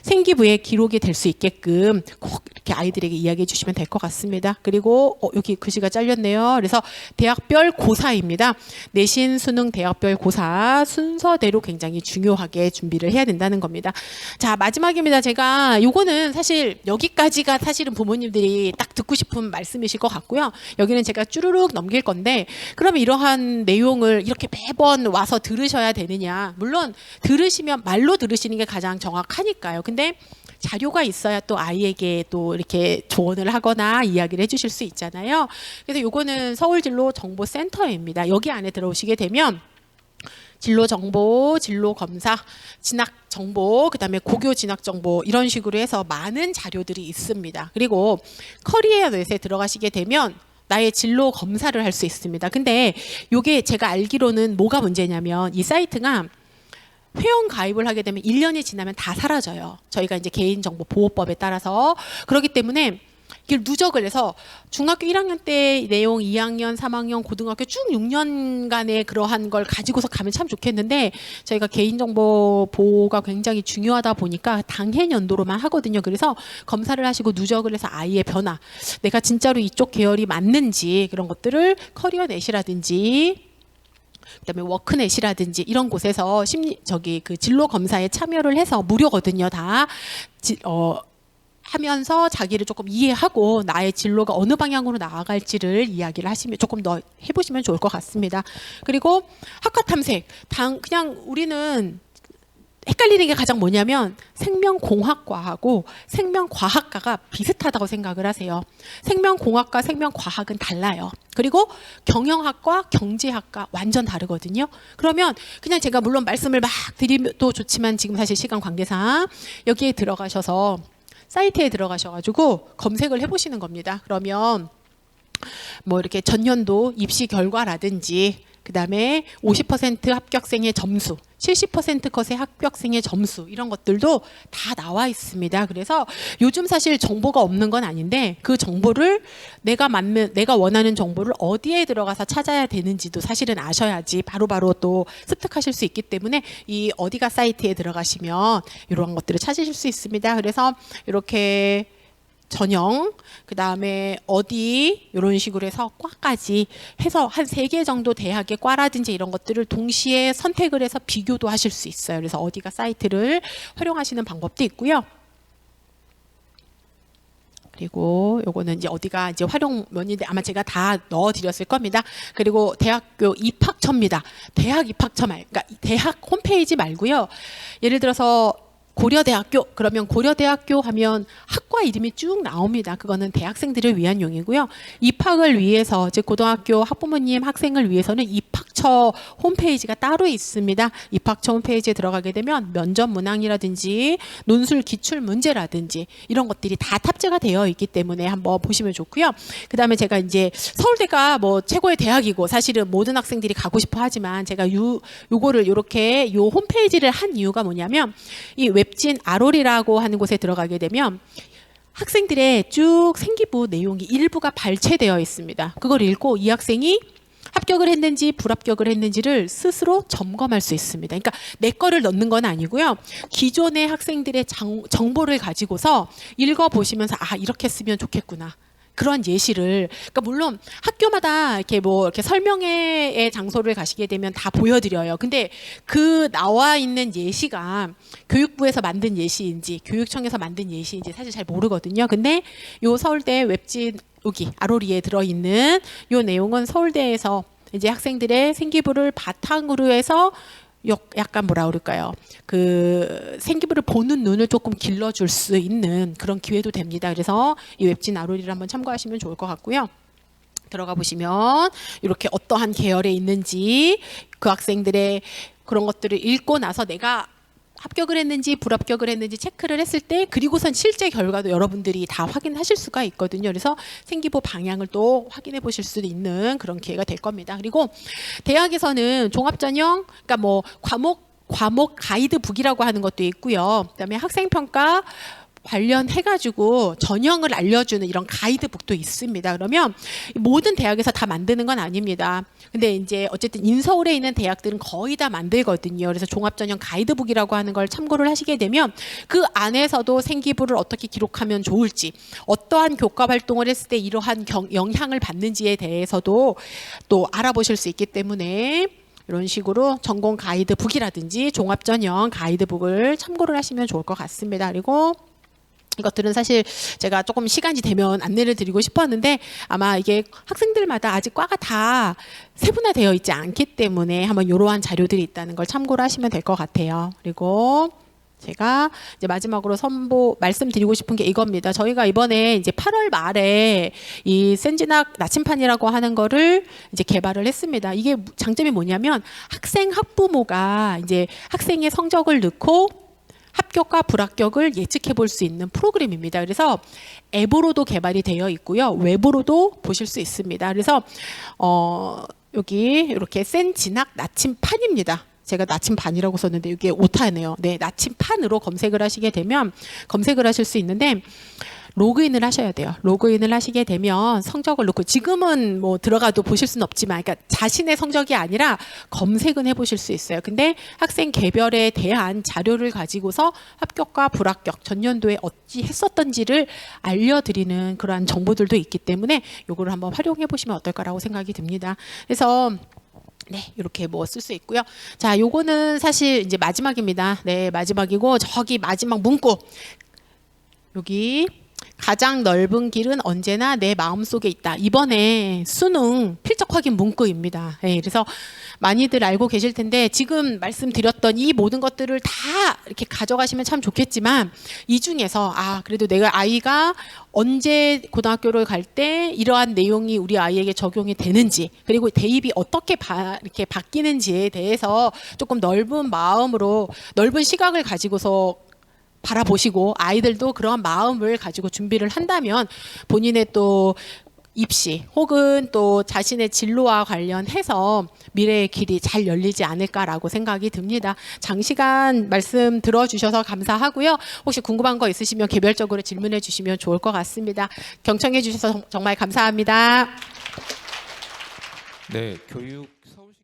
생기부에 기록이 될 수 있게끔 꼭 이렇게 아이들에게 이야기해 주시면 될 것 같습니다. 그리고 여기 글씨가 잘렸네요. 그래서 대학별 고사입니다. 내신, 수능, 대학별 고사 순서대로 굉장히 중요하게 준비를 해야 된다는 겁니다. 자, 마지막입니다. 제가 요거는 사실 여기까지가 사실은 부모님들이 딱 듣고 싶은 말씀이실 것 같고요. 여기는 제가 쭈루룩 넘길 건데 그러면 이러한 내용을 이렇게 매번 와서 들으셔야 되느냐. 물론 들으시면 말로 들으시는 게 가장 정확하니까요. 근데 자료가 있어야 또 아이에게 또 이렇게 조언을 하거나 이야기를 해주실 수 있잖아요. 그래서 요거는 서울진로정보센터입니다. 여기 안에 들어오시게 되면 진로 정보, 진로 검사, 진학 정보, 그다음에 고교 진학 정보 이런 식으로 해서 많은 자료들이 있습니다. 그리고 커리어넷에 들어가시게 되면 나의 진로 검사를 할 수 있습니다. 근데 요게 제가 알기로는 뭐가 문제냐면 이 사이트가 회원 가입을 하게 되면 1년이 지나면 다 사라져요. 저희가 이제 개인정보보호법에 따라서. 그렇기 때문에 이걸 누적을 해서 중학교 1학년 때 내용 2학년, 3학년, 고등학교 쭉 6년간의 그러한 걸 가지고서 가면 참 좋겠는데 저희가 개인정보 보호가 굉장히 중요하다 보니까 당해년도로만 하거든요. 그래서 검사를 하시고 누적을 해서 아이의 변화, 내가 진짜로 이쪽 계열이 맞는지 그런 것들을 커리어넷이라든지 그다음에 워크넷이라든지 이런 곳에서 그 진로 검사에 참여를 해서 무료거든요. 다 하면서 자기를 조금 이해하고 나의 진로가 어느 방향으로 나아갈지를 이야기를 하시면 조금 더 해보시면 좋을 것 같습니다. 그리고 학과 탐색, 그냥 우리는 헷갈리는 게 가장 뭐냐면 생명공학과하고 생명과학과가 비슷하다고 생각을 하세요. 생명공학과, 생명과학은 달라요. 그리고 경영학과, 경제학과 완전 다르거든요. 그러면 그냥 제가 물론 말씀을 막 드리도 좋지만 지금 사실 시간 관계상 여기에 들어가셔서 사이트에 들어가셔가지고 검색을 해보시는 겁니다. 그러면 뭐 이렇게 전년도 입시 결과라든지 그 다음에 50% 합격생의 점수, 70% 컷의 합격생의 점수 이런 것들도 다 나와 있습니다. 그래서 요즘 사실 정보가 없는 건 아닌데 그 정보를 내가 원하는 정보를 어디에 들어가서 찾아야 되는지도 사실은 아셔야지 바로바로 또 습득하실 수 있기 때문에 이 어디가 사이트에 들어가시면 이런 것들을 찾으실 수 있습니다. 그래서 이렇게 전형, 그 다음에 어디 이런 식으로 해서 과까지 해서 한 3개 정도 대학의 과라든지 이런 것들을 동시에 선택을 해서 비교도 하실 수 있어요. 그래서 어디가 사이트를 활용하시는 방법도 있고요. 그리고 요거는 이제 어디가 이제 활용면인데 아마 제가 다 넣어드렸을 겁니다. 그리고 대학교 입학처입니다. 대학 입학처 그러니까 대학 홈페이지 말고요. 예를 들어서 고려대학교 그러면 고려대학교 하면 학과 이름이 쭉 나옵니다. 그거는 대학생들을 위한 용이고요. 입학을 위해서 즉 고등학교 학부모님 학생을 위해서는 입학처 홈페이지가 따로 있습니다. 입학처 홈페이지에 들어가게 되면 면접 문항이라든지 논술 기출 문제라든지 이런 것들이 다 탑재가 되어 있기 때문에 한번 보시면 좋고요. 그다음에 제가 이제 서울대가 뭐 최고의 대학이고 사실은 모든 학생들이 가고 싶어 하지만 제가 요거를 이렇게 요 홈페이지를 한 이유가 뭐냐면 이 웹진 아롤이라고 하는 곳에 들어가게 되면 학생들의 쭉 생기부 내용이 일부가 발췌되어 있습니다. 그걸 읽고 이 학생이 합격을 했는지 불합격을 했는지를 스스로 점검할 수 있습니다. 그러니까 내 거를 넣는 건 아니고요. 기존의 학생들의 정보를 가지고서 읽어보시면서 아 이렇게 쓰면 좋겠구나. 그런 예시를, 그러니까 물론 학교마다 이렇게 뭐 이렇게 설명회의 장소를 가시게 되면 다 보여드려요. 근데 그 나와 있는 예시가 교육부에서 만든 예시인지 교육청에서 만든 예시인지 사실 잘 모르거든요. 근데 요 서울대 웹진 여기 아로리에 들어있는 요 내용은 서울대에서 이제 학생들의 생기부를 바탕으로 해서 약간 뭐라 그럴까요? 그 생기부를 보는 눈을 조금 길러줄 수 있는 그런 기회도 됩니다. 그래서 이 웹진 아로리를 한번 참고하시면 좋을 것 같고요. 들어가 보시면 이렇게 어떠한 계열에 있는지 그 학생들의 그런 것들을 읽고 나서 내가 합격을 했는지 불합격을 했는지 체크를 했을 때 그리고선 실제 결과도 여러분들이 다 확인하실 수가 있거든요. 그래서 생기부 방향을 또 확인해 보실 수 있는 그런 기회가 될 겁니다. 그리고 대학에서는 종합전형, 그러니까 뭐 과목 가이드북이라고 하는 것도 있고요. 그다음에 학생평가 관련해가지고 전형을 알려주는 이런 가이드북도 있습니다. 그러면 모든 대학에서 다 만드는 건 아닙니다. 근데 이제 어쨌든 인서울에 있는 대학들은 거의 다 만들거든요. 그래서 종합전형 가이드북이라고 하는 걸 참고를 하시게 되면 그 안에서도 생기부를 어떻게 기록하면 좋을지, 어떠한 교과 활동을 했을 때 이러한 영향을 받는지에 대해서도 또 알아보실 수 있기 때문에 이런 식으로 전공 가이드북이라든지 종합전형 가이드북을 참고를 하시면 좋을 것 같습니다. 그리고 이것들은 사실 제가 조금 시간이 되면 안내를 드리고 싶었는데 아마 이게 학생들마다 아직 과가 다 세분화되어 있지 않기 때문에 한번 이러한 자료들이 있다는 걸 참고를 하시면 될 것 같아요. 그리고 제가 이제 마지막으로 말씀드리고 싶은 게 이겁니다. 저희가 이번에 이제 8월 말에 이 센진학 나침판이라고 하는 거를 이제 개발을 했습니다. 이게 장점이 뭐냐면 학부모가 이제 학생의 성적을 넣고 합격과 불합격을 예측해 볼 수 있는 프로그램입니다. 그래서 앱으로도 개발이 되어 있고요. 웹으로도 보실 수 있습니다. 그래서 여기 이렇게 센진학 나침판입니다. 제가 나침반이라고 썼는데 이게 오타네요. 네, 나침판으로 검색을 하시게 되면 검색을 하실 수 있는데 로그인을 하셔야 돼요. 로그인을 하시게 되면 성적을 넣고 지금은 뭐 들어가도 보실 수는 없지만 그러니까 자신의 성적이 아니라 검색은 해보실 수 있어요. 근데 학생 개별에 대한 자료를 가지고서 합격과 불합격 전년도에 어찌 했었던지를 알려드리는 그러한 정보들도 있기 때문에 요거를 한번 활용해 보시면 어떨까라고 생각이 듭니다. 그래서 네, 이렇게 뭐 쓸 수 있고요. 자, 요거는 사실 이제 마지막입니다. 네, 마지막이고 저기 마지막 문구 여기 가장 넓은 길은 언제나 내 마음속에 있다. 이번에 수능 필적 확인 문구입니다. 네, 그래서 많이들 알고 계실 텐데 지금 말씀드렸던 이 모든 것들을 다 이렇게 가져가시면 참 좋겠지만 이 중에서 그래도 내가 아이가 언제 고등학교를 갈 때 이러한 내용이 우리 아이에게 적용이 되는지 그리고 대입이 어떻게 이렇게 바뀌는지에 대해서 조금 넓은 마음으로 넓은 시각을 가지고서 바라보시고 아이들도 그런 마음을 가지고 준비를 한다면 본인의 또 입시 혹은 또 자신의 진로와 관련해서 미래의 길이 잘 열리지 않을까라고 생각이 듭니다. 장시간 말씀 들어주셔서 감사하고요. 혹시 궁금한 거 있으시면 개별적으로 질문해 주시면 좋을 것 같습니다. 경청해 주셔서 정말 감사합니다. 네, 교육 서울시